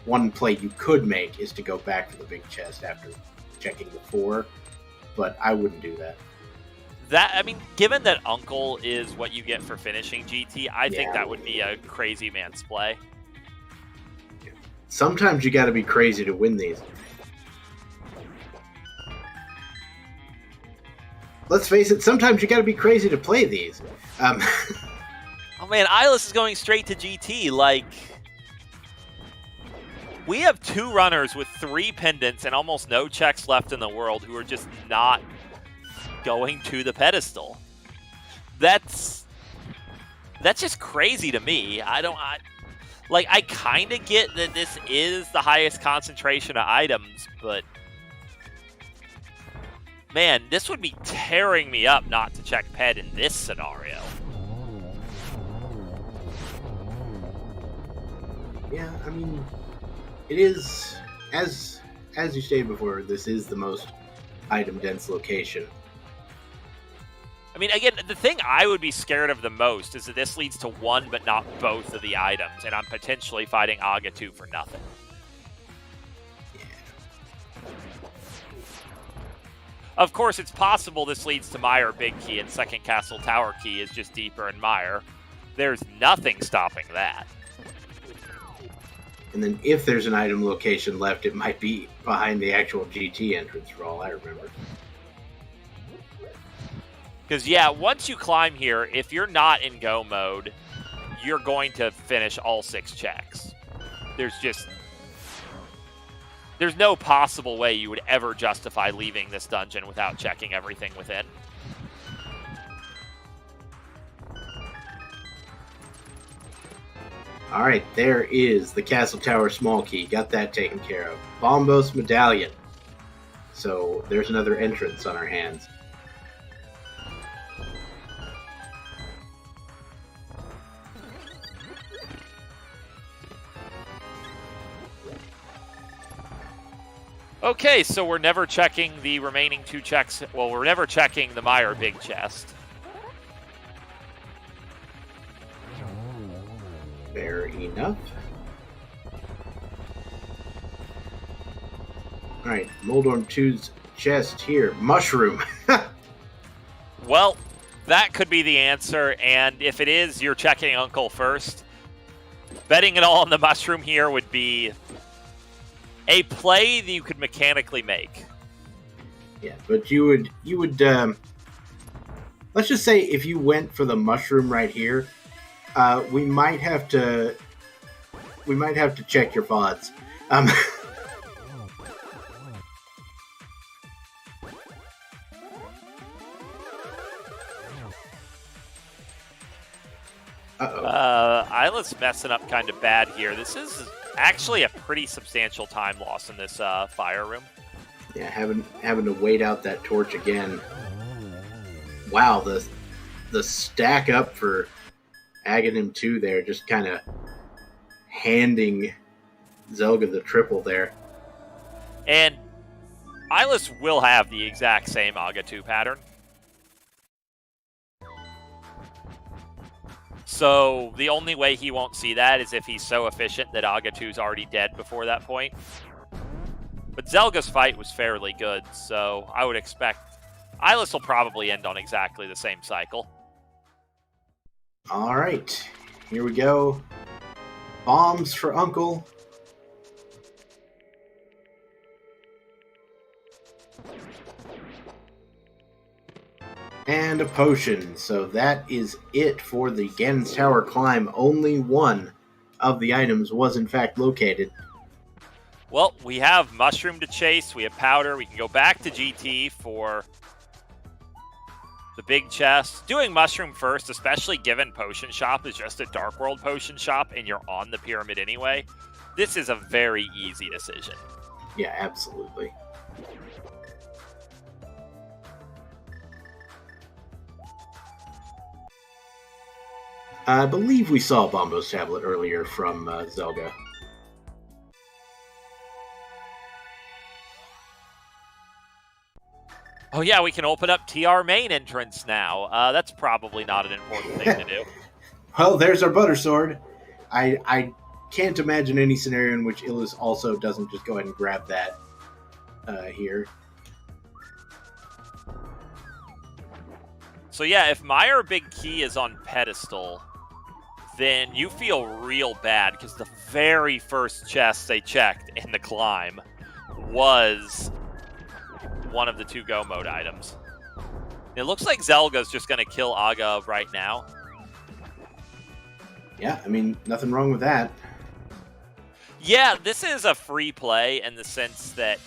one play you could make is to go back to the big chest after checking the 4, but I wouldn't do that. I mean, given that Uncle is what you get for finishing GT, I think that would be a crazy man's play. Sometimes you got to be crazy to win these. Let's face it, sometimes you gotta be crazy to play these. Oh man, Illus is going straight to GT, like... We have 2 runners with 3 pendants and almost no checks left in the world who are just not going to the pedestal. That's just crazy to me. I kind of get that this is the highest concentration of items, but... Man, this would be tearing me up not to check Ped in this scenario. Yeah, I mean, it is, as you stated before, this is the most item-dense location. I mean, again, the thing I would be scared of the most is that this leads to one but not both of the items, and I'm potentially fighting Agatu for nothing. Of course, it's possible this leads to Mire Big Key and Second Castle Tower Key is just deeper in Mire. There's nothing stopping that. And then if there's an item location left, it might be behind the actual GT entrance for all I remember. Because, yeah, once you climb here, if you're not in go mode, you're going to finish all 6 checks. There's no possible way you would ever justify leaving this dungeon without checking everything within. All right, there is the Castle Tower Small Key. Got that taken care of. Bombos Medallion. So there's another entrance on our hands. Okay, so we're never checking the remaining 2 checks. Well, we're never checking the Mire Big Chest. Fair enough. Alright, Moldorm 2's chest here. Mushroom. Well, that could be the answer, and if it is, you're checking Uncle first. Betting it all on the mushroom here would be a play that you could mechanically make. Yeah, but you would let's just say if you went for the mushroom right here, we might have to check your VODs. Isla's messing up kind of bad here. This is actually a pretty substantial time loss in this fire room. Yeah, having to wait out that torch again. Wow, the stack up for Aghanim 2 there, just kind of handing Zelga the triple there. And Illus will have the exact same Agatu pattern. So the only way he won't see that is if he's so efficient that Agatu's already dead before that point. But Zelga's fight was fairly good, so I would expect Illus will probably end on exactly the same cycle. All right, here we go. Bombs for Uncle. And a potion. So that is it for the Ganon's Tower climb. Only one of the items was in fact located. Well, we have Mushroom to chase. We have Powder. We can go back to GT for the big chest. Doing Mushroom first, especially given Potion Shop is just a Dark World Potion Shop and you're on the pyramid anyway, this is a very easy decision. Yeah, absolutely. I believe we saw Bombo's tablet earlier from Zelga. Oh yeah, we can open up TR main entrance now. That's probably not an important thing to do. Well, there's our butter sword. I can't imagine any scenario in which Illus also doesn't just go ahead and grab that here. So yeah, if Mire Big Key is on pedestal, then you feel real bad because the very first chest they checked in the climb was one of the 2 go mode items. It looks like Zelga's just going to kill Aga right now. Yeah, I mean, nothing wrong with that. Yeah, this is a free play in the sense that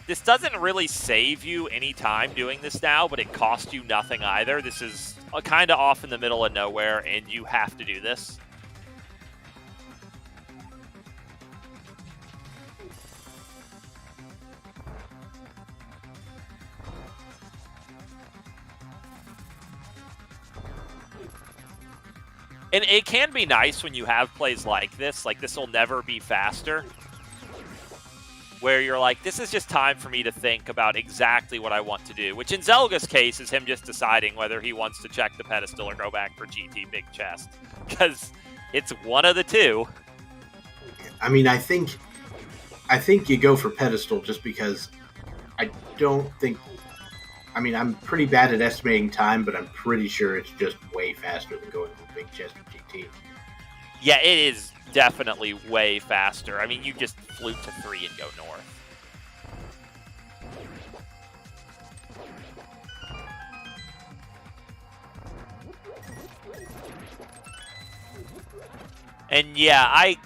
this doesn't really save you any time doing this now, but it costs you nothing either. This is kind of off in the middle of nowhere, and you have to do this. And it can be nice when you have plays like this will never be faster, where you're like, this is just time for me to think about exactly what I want to do, which in Zelga's case is him just deciding whether he wants to check the pedestal or go back for GT Big Chest, because it's one of the two. I mean, I think you go for pedestal just because I don't think... I mean, I'm pretty bad at estimating time, but I'm pretty sure it's just way faster than going for Big Chest or GT. Yeah, it is definitely way faster. I mean, you just flute to 3 and go north. And yeah, I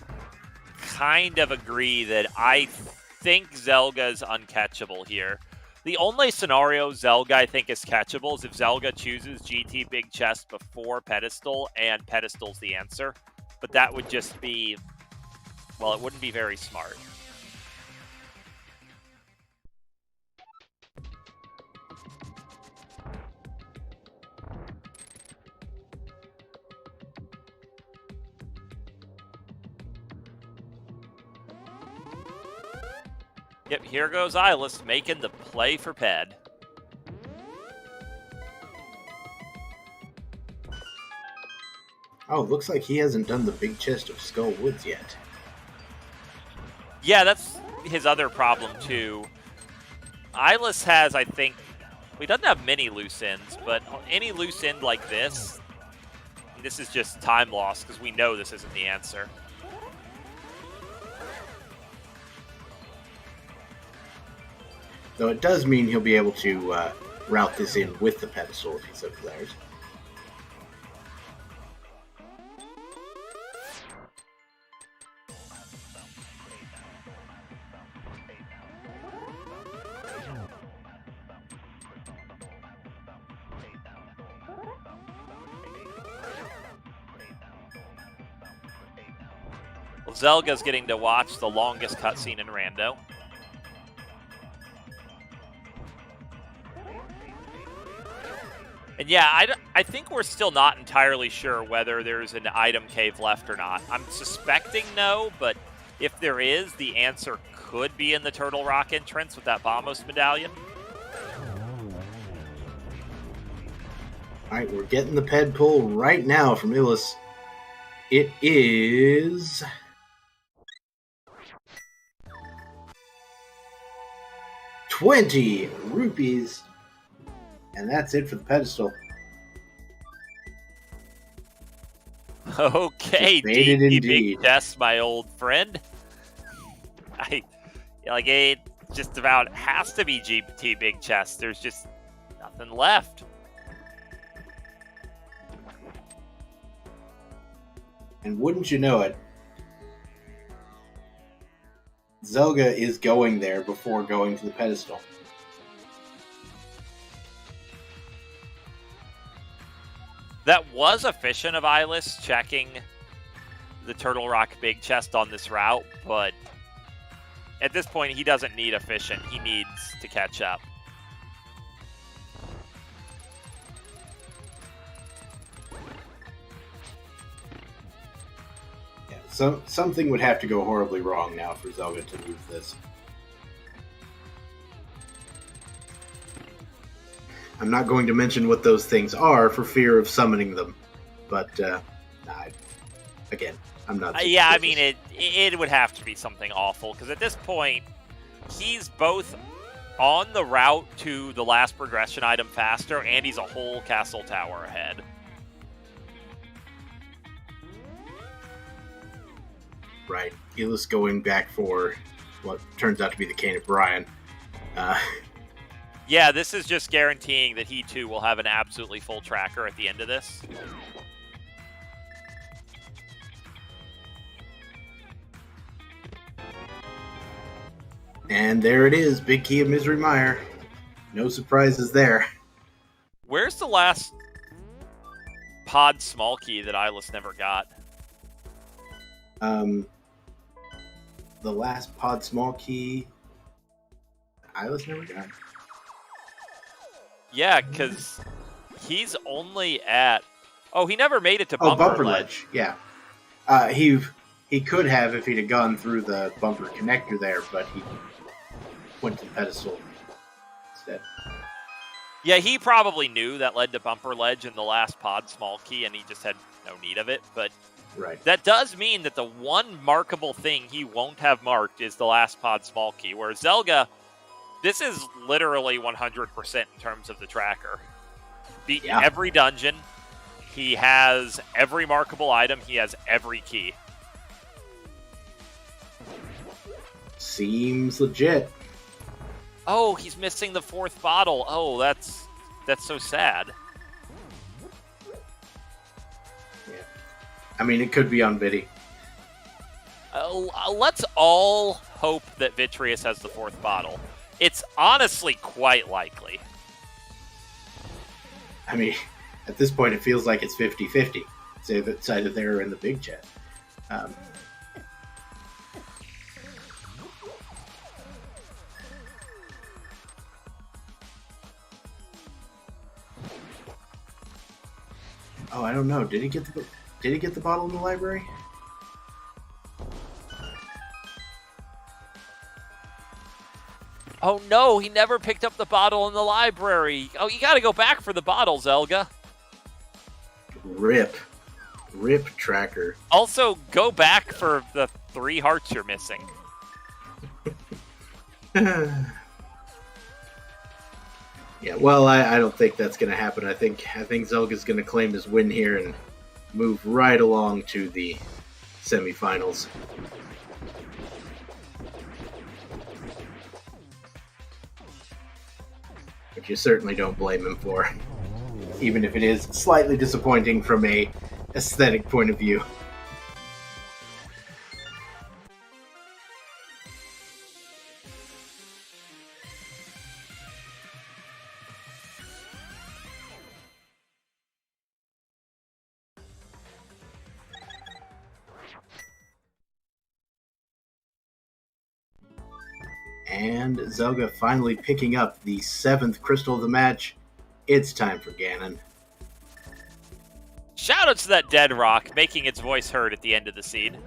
kind of agree that I think Zelga's uncatchable here. The only scenario Zelga I think is catchable is if Zelga chooses GT Big Chest before Pedestal, and Pedestal's the answer. But that would just be, well, it wouldn't be very smart. Yep, here goes Illus making the play for Ped. Oh, looks like he hasn't done the Big Chest of Skull Woods yet. Yeah, that's his other problem, too. Illus has, I think, he doesn't have many loose ends, but any loose end like this is just time loss, because we know this isn't the answer. Though it does mean he'll be able to route this in with the pedestal if he so declares. Well, Zelga's getting to watch the longest cutscene in Rando. And yeah, I think we're still not entirely sure whether there's an item cave left or not. I'm suspecting no, but if there is, the answer could be in the Turtle Rock entrance with that Bombos medallion. Alright, we're getting the ped pull right now from Illus. It is... $20 rupees. And that's it for the pedestal. Okay, DT Big Chest, my old friend. It just about has to be GT Big Chest. There's just nothing left. And wouldn't you know it, Zelda is going there before going to the pedestal. That was efficient of Illus checking the Turtle Rock Big Chest on this route, but at this point he doesn't need efficient. He needs to catch up. Yeah, something would have to go horribly wrong now for Zelda to lose this. I'm not going to mention what those things are for fear of summoning them, but again, I'm not. Yeah, I mean it would have to be something awful, because at this point he's both on the route to the last progression item faster, and he's a whole castle tower ahead. Right, Illus going back for what turns out to be the Cane of Brian. Yeah, this is just guaranteeing that he too will have an absolutely full tracker at the end of this. And there it is, Big Key of Misery Mire. No surprises there. Where's the last pod small key that Illus never got? The last pod small key Illus never got. Yeah, because he's only at Oh, he never made it to Bumper Ledge. Yeah. He could have if he'd have gone through the bumper connector there, but he went to the pedestal instead. Yeah, he probably knew that led to Bumper Ledge in the last pod small key, and he just had no need of it. But that does mean that the one markable thing he won't have marked is the last pod small key, where Zelda, this is literally 100% in terms of the tracker. Beaten every dungeon. He has every markable item. He has every key. Seems legit. Oh, he's missing the 4th bottle. Oh, that's so sad. Yeah. I mean, it could be on Biddy. Let's all hope that Vitreous has the 4th bottle. It's honestly quite likely. I mean, at this point, it feels like it's 50-50. It's either there or in the big chat. Oh, I don't know. Did he get the bottle in the library? Oh no, he never picked up the bottle in the library. Oh, you got to go back for the bottle, Zelga. Rip tracker. Also, go back for the 3 hearts you're missing. Yeah, well, I don't think that's going to happen. I think Zelga's going to claim his win here and move right along to the semifinals. Which you certainly don't blame him for, even if it is slightly disappointing from a aesthetic point of view. And Zelda finally picking up the 7th crystal of the match. It's time for Ganon. Shoutouts to that dead rock, making its voice heard at the end of the scene.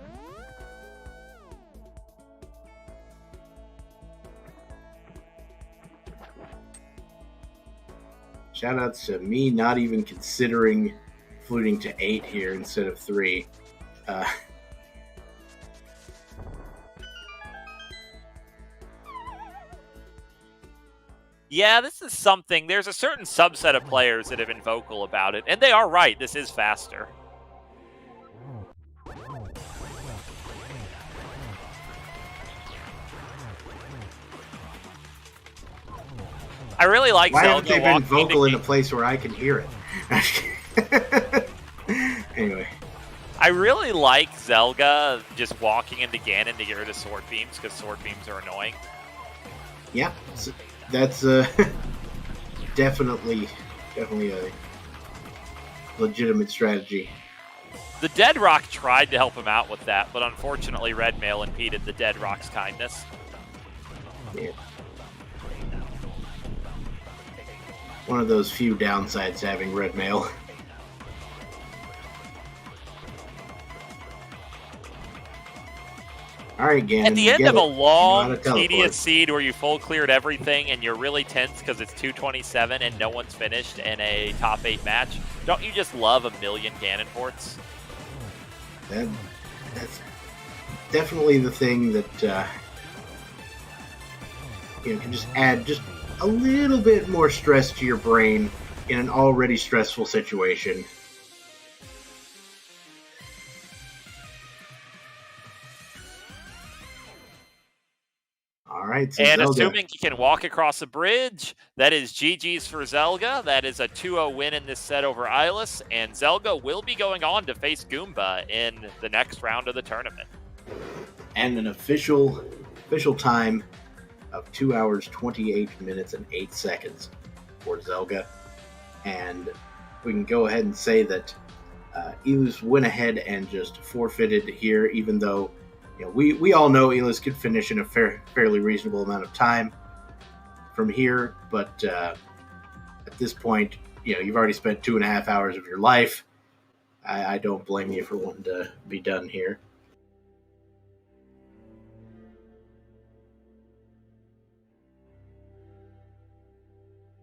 Shoutouts to me not even considering fluting to 8 here instead of 3. Yeah, this is something. There's a certain subset of players that have been vocal about it, and they are right. This is faster. I really like Why Zelda. haven't they been vocal in a place where I can hear it? Anyway. I really like Zelda just walking into Ganon to get rid of sword beams, because sword beams are annoying. Yeah, that's definitely a legitimate strategy. The Dead Rock tried to help him out with that, but unfortunately Red Mail impeded the Dead Rock's kindness. Yeah. One of those few downsides to having Red Mail. All right, Ganon. At the end of a long, tedious seed where you full cleared everything and you're really tense because it's 227 and no one's finished in a top 8 match, don't you just love a million Ganon ports? That's definitely the thing that can just add just a little bit more stress to your brain in an already stressful situation. All right, so and Zelda, assuming he can walk across a bridge, that is GG's for Zelda. That is a 2-0 win in this set over Illus, and Zelda will be going on to face Goomba in the next round of the tournament. And an official time of 2 hours, 28 minutes, and 8 seconds for Zelda. And we can go ahead and say that Illus went ahead and just forfeited here, even though we all know Illus could finish in a fairly reasonable amount of time from here, but at this point, you've already spent 2.5 hours of your life. I don't blame you for wanting to be done here.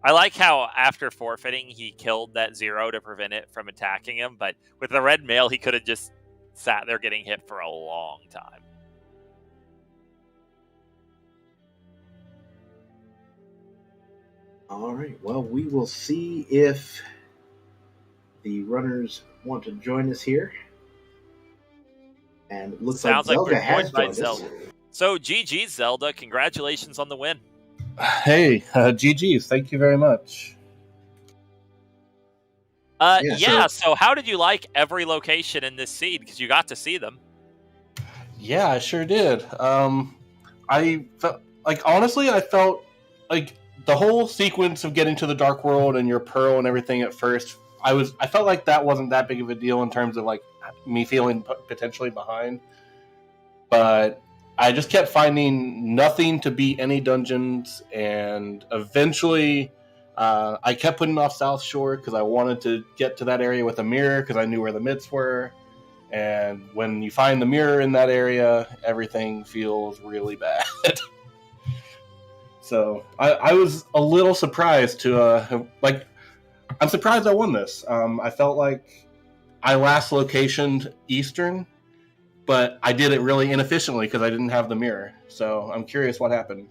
I like how after forfeiting, he killed that 0 to prevent it from attacking him, but with the red mail, he could have just sat there getting hit for a long time. All right, well, we will see if the runners want to join us here. And it looks Sounds like like Zelda we're has joined by joined Zelda. us. So, GG, Zelda. Congratulations on the win. Hey, GG's. Thank you very much. So how did you like every location in this seed? Because you got to see them. Yeah, I sure did. I felt honestly, I felt like the whole sequence of getting to the Dark World and your pearl and everything at first. I felt like that wasn't that big of a deal in terms of like me feeling potentially behind, but I just kept finding nothing to beat any dungeons, and eventually I kept putting off South Shore because I wanted to get to that area with a mirror because I knew where the myths were. And when you find the mirror in that area, everything feels really bad. So I was a little surprised to I'm surprised I won this. I felt like I last locationed Eastern, but I did it really inefficiently because I didn't have the mirror. So I'm curious what happened.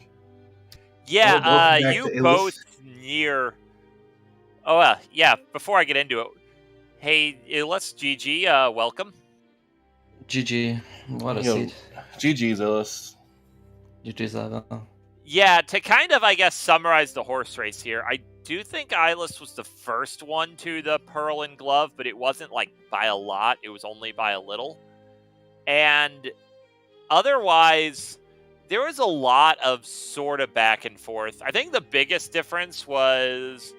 Yeah, you both near. Oh, yeah. Before I get into it, hey, Illus, GG, welcome. GG, what a seed. GG's, Illus. GG, Zelda. Yeah, to kind of, I guess, summarize the horse race here, I do think Illus was the first one to the Pearl and Glove, but it wasn't like by a lot. It was only by a little. And otherwise, there was a lot of sort of back and forth. I think the biggest difference was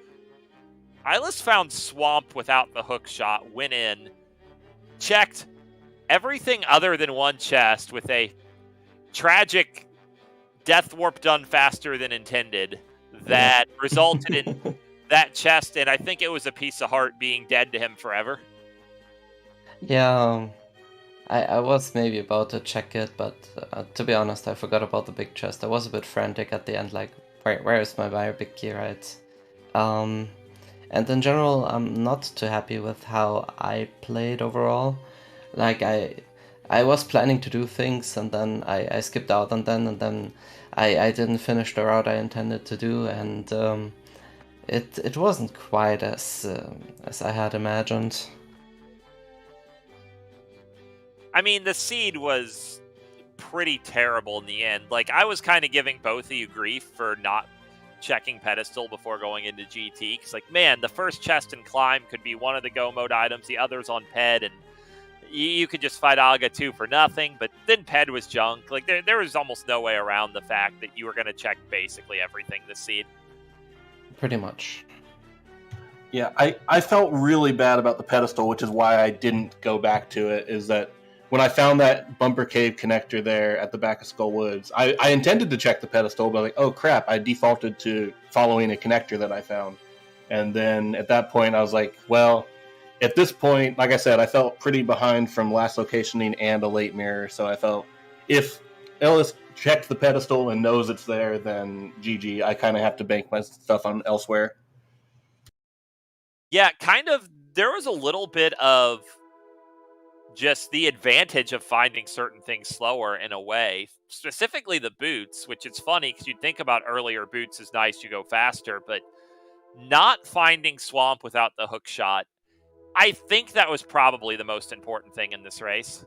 Illus found Swamp without the hook shot, went in, checked everything other than one chest with a tragic death warp done faster than intended that resulted in that chest, and I think it was a piece of heart being dead to him forever. Yeah, I was maybe about to check it, but to be honest, I forgot about the big chest. I was a bit frantic at the end, like, where is my very big key, right? And in general, I'm not too happy with how I played overall. Like, I was planning to do things, and then I skipped out on them, and then I didn't finish the route I intended to do, and it wasn't quite as I had imagined. I mean, the seed was pretty terrible in the end. Like, I was kind of giving both of you grief for not checking pedestal before going into GT, because, like, man, the first chest and climb could be one of the go mode items, the other's on ped, and you could just fight Aga 2 for nothing, but then ped was junk. Like, there was almost no way around the fact that you were going to check basically everything this seed. Pretty much. Yeah, I felt really bad about the pedestal, which is why I didn't go back to it, is that when I found that bumper cave connector there at the back of Skull Woods, I intended to check the pedestal, but like, oh crap, I defaulted to following a connector that I found. And then at that point, I was like, well, at this point, like I said, I felt pretty behind from last locationing and a late mirror, so I felt if Illus checked the pedestal and knows it's there, then GG. I kind of have to bank my stuff on elsewhere. Yeah, kind of, there was a little bit of just the advantage of finding certain things slower in a way, specifically the boots, which is funny because you'd think about earlier boots is nice, you go faster, but not finding Swamp without the hook shot, I think that was probably the most important thing in this race.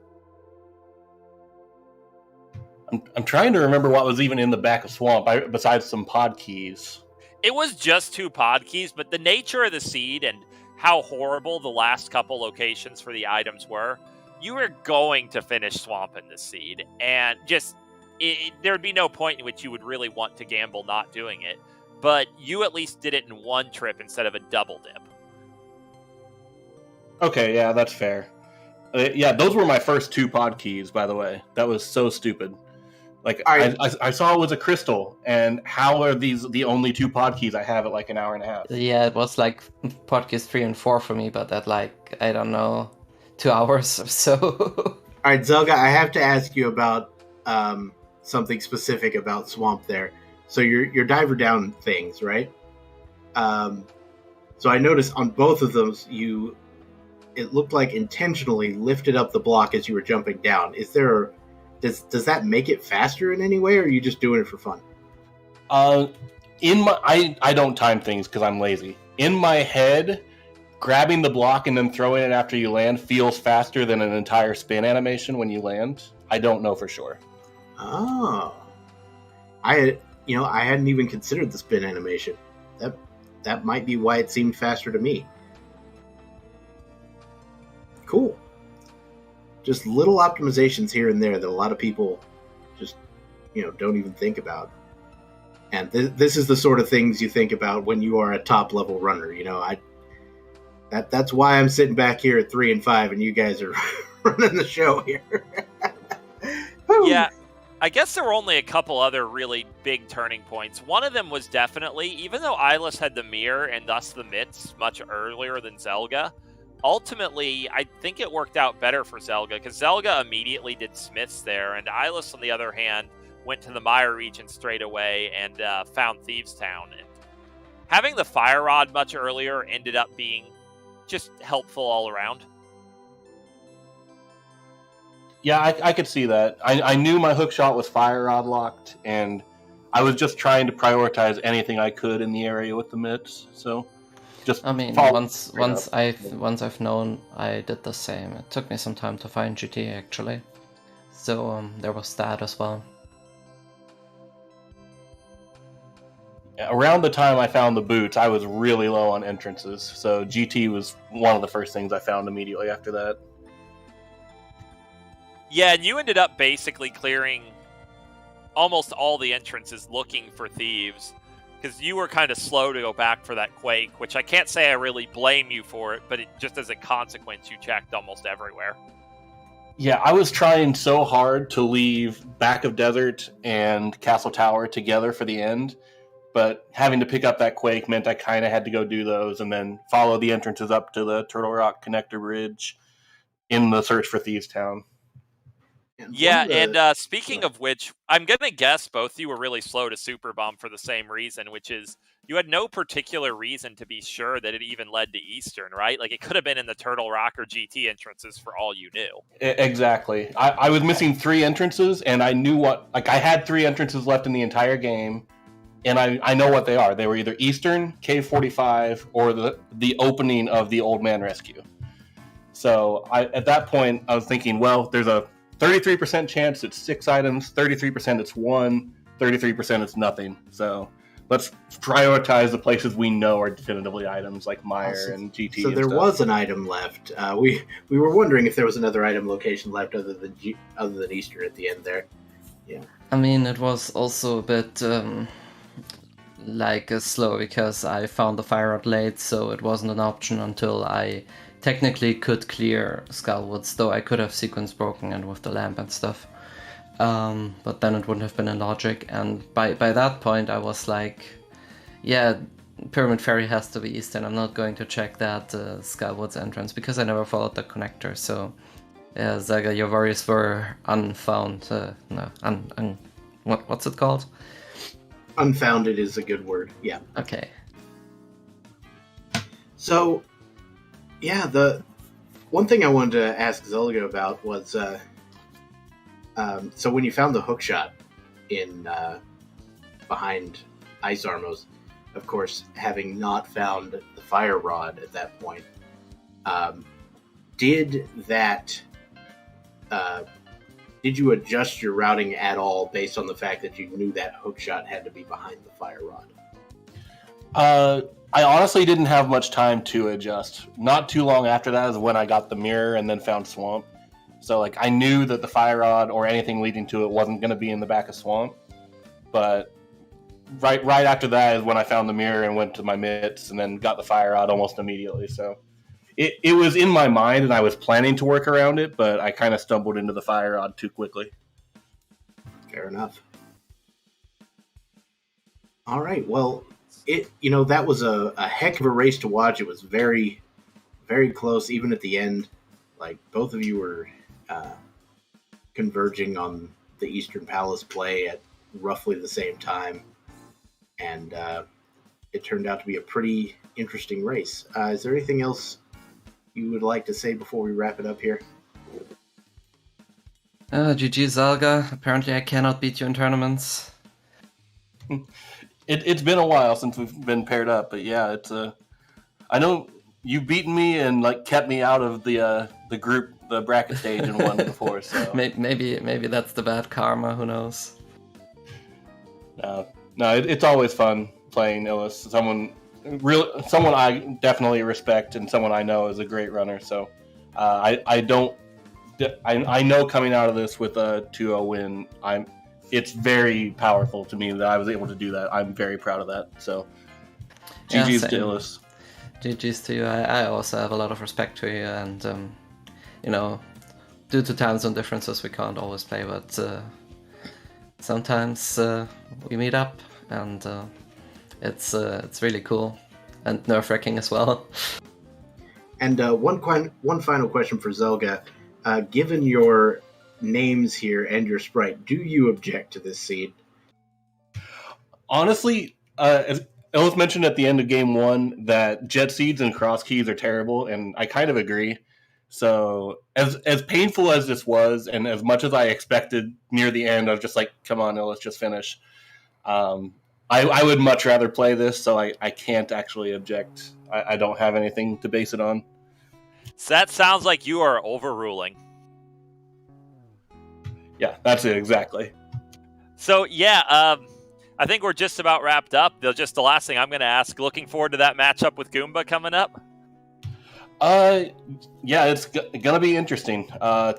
I'm trying to remember what was even in the back of Swamp, besides some pod keys. It was just 2 pod keys, but the nature of the seed and how horrible the last couple locations for the items were, you were going to finish Swamp in this seed, and just there'd be no point in which you would really want to gamble not doing it, but you at least did it in one trip instead of a double dip. Okay, yeah, that's fair. Yeah, those were my first 2 pod keys, by the way. That was so stupid. Like, I saw it was a crystal, and how are these the only 2 pod keys I have at like an hour and a half? Yeah, it was like pod keys 3 and 4 for me, but that, like, I don't know. 2 hours or so. All right, Zelga, I have to ask you about something specific about Swamp there. So your diver down things, right? So I noticed on both of those, it looked like intentionally lifted up the block as you were jumping down. Does that make it faster in any way, or are you just doing it for fun? I don't time things because I'm lazy. In my head, grabbing the block and then throwing it after you land feels faster than an entire spin animation when you land. I don't know for sure. Oh, I hadn't even considered the spin animation. That might be why it seemed faster to me. Cool. Just little optimizations here and there that a lot of people just, don't even think about. And this is the sort of things you think about when you are a top level runner. That's why I'm sitting back here at 3 and 5, and you guys are running the show here. Yeah, I guess there were only a couple other really big turning points. One of them was definitely, even though Illus had the mirror and thus the mitts much earlier than Zelda, ultimately, I think it worked out better for Zelda, because Zelda immediately did Smiths there, and Illus, on the other hand, went to the Mire region straight away and found Thieves Town. And having the Fire Rod much earlier ended up being just helpful all around. Yeah, I could see that. I knew my hook shot was Fire Rod locked, and I was just trying to prioritize anything I could in the area with the mitts. So, once I've known, I did the same. It took me some time to find GT actually, so there was that as well. Around the time I found the boots, I was really low on entrances, so GT was one of the first things I found immediately after that. Yeah, and you ended up basically clearing almost all the entrances looking for thieves, because you were kind of slow to go back for that quake, which I can't say I really blame you for it, but just as a consequence, you checked almost everywhere. Yeah, I was trying so hard to leave Back of Desert and Castle Tower together for the end, but having to pick up that quake meant I kind of had to go do those and then follow the entrances up to the Turtle Rock Connector Bridge in the search for Thieves Town. And speaking of which, I'm going to guess both of you were really slow to Super Bomb for the same reason, which is you had no particular reason to be sure that it even led to Eastern, right? Like, it could have been in the Turtle Rock or GT entrances for all you knew. Exactly. I was missing 3 entrances, and I knew I had 3 entrances left in the entire game, and I know what they are. They were either Eastern, Cave 45, or the opening of the Old Man Rescue. So at that point, I was thinking, well, there's a 33% chance it's 6 items, 33% it's 1, 33% it's nothing. So let's prioritize the places we know are definitively items, like Mire and GT. So there was an item left. We were wondering if there was another item location left other than Eastern at the end there. Yeah. I mean, it was also a bit slow because I found the Fire Rod late, so it wasn't an option until I technically could clear Skullwoods, though I could have sequence broken and with the lamp and stuff. But then it wouldn't have been in logic, and by that point I was like, yeah, Pyramid Ferry has to be Eastern. I'm not going to check that Skullwoods entrance because I never followed the connector. So yeah, Zaga, your worries were unfound. What's it called? Unfounded is a good word. Yeah. Okay. So, yeah, the one thing I wanted to ask Zelda about was, so when you found the hookshot in behind Ice Armos, of course, having not found the Fire Rod at that point, did you adjust your routing at all based on the fact that you knew that hookshot had to be behind the Fire Rod? I honestly didn't have much time to adjust. Not too long after that is when I got the mirror and then found Swamp. So I knew that the Fire Rod or anything leading to it wasn't going to be in the back of Swamp. But right after that is when I found the mirror and went to my mitts and then got the Fire Rod almost immediately. So it was in my mind and I was planning to work around it, but I kind of stumbled into the Fire Rod too quickly. Fair enough. All right, well, that was a heck of a race to watch. It was very, very close, even at the end. Like, both of you were converging on the Eastern Palace play at roughly the same time, and it turned out to be a pretty interesting race. Is there anything else you would like to say before we wrap it up here? GG Zelga. Apparently I cannot beat you in tournaments. It's been a while since we've been paired up, but yeah, it's I know you've beaten me and like kept me out of the group, the bracket stage and one before. So maybe that's the bad karma. Who knows? No, it's always fun playing Illus. Someone I definitely respect and someone I know is a great runner. So I know coming out of this with a 2-0 win, it's very powerful to me that I was able to do that. I'm very proud of that. So GG's to Illus. GG's to you. I also have a lot of respect for you, and due to time zone differences, we can't always play, but sometimes we meet up, and it's really cool and nerve-wracking as well. And one final question for Zelga. Given your names here and your sprite, do you object to this seed? Honestly, as Illus mentioned at the end of game 1 that jet seeds and cross keys are terrible, and I kind of agree. So as painful as this was, and as much as I expected near the end, I was just like, come on, Illus, just finish. I would much rather play this, so I can't actually object. I don't have anything to base it on. So that sounds like you are overruling. Yeah, that's it, exactly. So, yeah, I think we're just about wrapped up. Just the last thing I'm going to ask, looking forward to that matchup with Goomba coming up? Yeah, it's going to be interesting.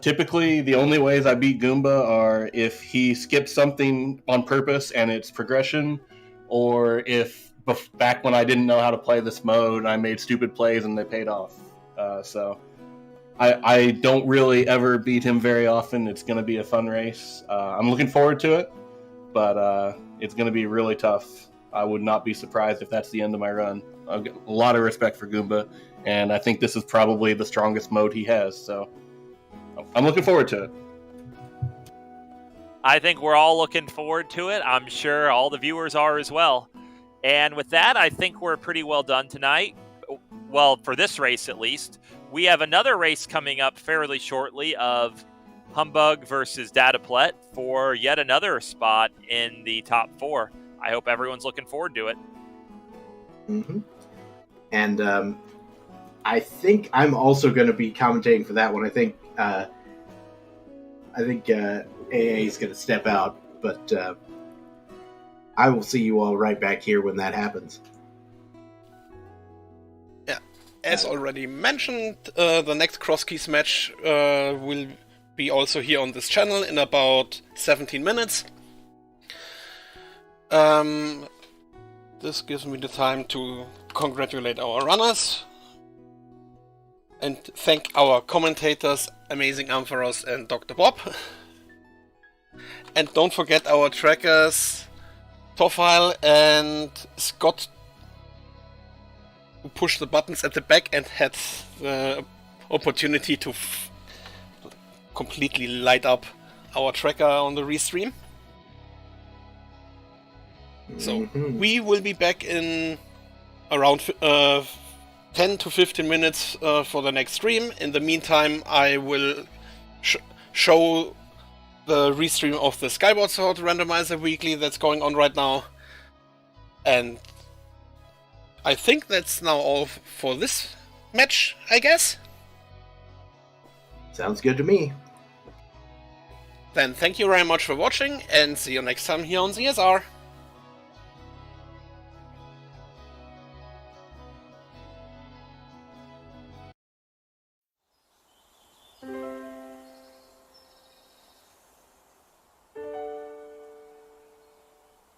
Typically, the only ways I beat Goomba are if he skips something on purpose and it's progression, or if back when I didn't know how to play this mode, I made stupid plays and they paid off. So I don't really ever beat him very often. It's going to be a fun race. I'm looking forward to it, but it's going to be really tough. I would not be surprised if that's the end of my run. I've got a lot of respect for Goomba, and I think this is probably the strongest mode he has, so I'm looking forward to it. I think we're all looking forward to it. I'm sure all the viewers are as well. And with that, I think we're pretty well done tonight. Well, for this race at least. We have another race coming up fairly shortly of Humbug versus Dataplet for yet another spot in the top 4. I hope everyone's looking forward to it. Mm-hmm. And I think I'm also going to be commentating for that one. I think AA is going to step out, but I will see you all right back here when that happens. Yeah, as already mentioned, the next Crosskeys match will be also here on this channel in about 17 minutes. This gives me the time to congratulate our runners and thank our commentators, Amazing Ampharos and Dr. Bob. And don't forget our trackers, Tofile and Scott, who pushed the buttons at the back and had the opportunity to completely light up our tracker on the restream. So we will be back in around 10 to 15 minutes for the next stream. In the meantime, I will show the restream of the Skyward Sword Randomizer Weekly that's going on right now. And I think that's now all for this match, I guess. Sounds good to me. Then thank you very much for watching and see you next time here on ZSR.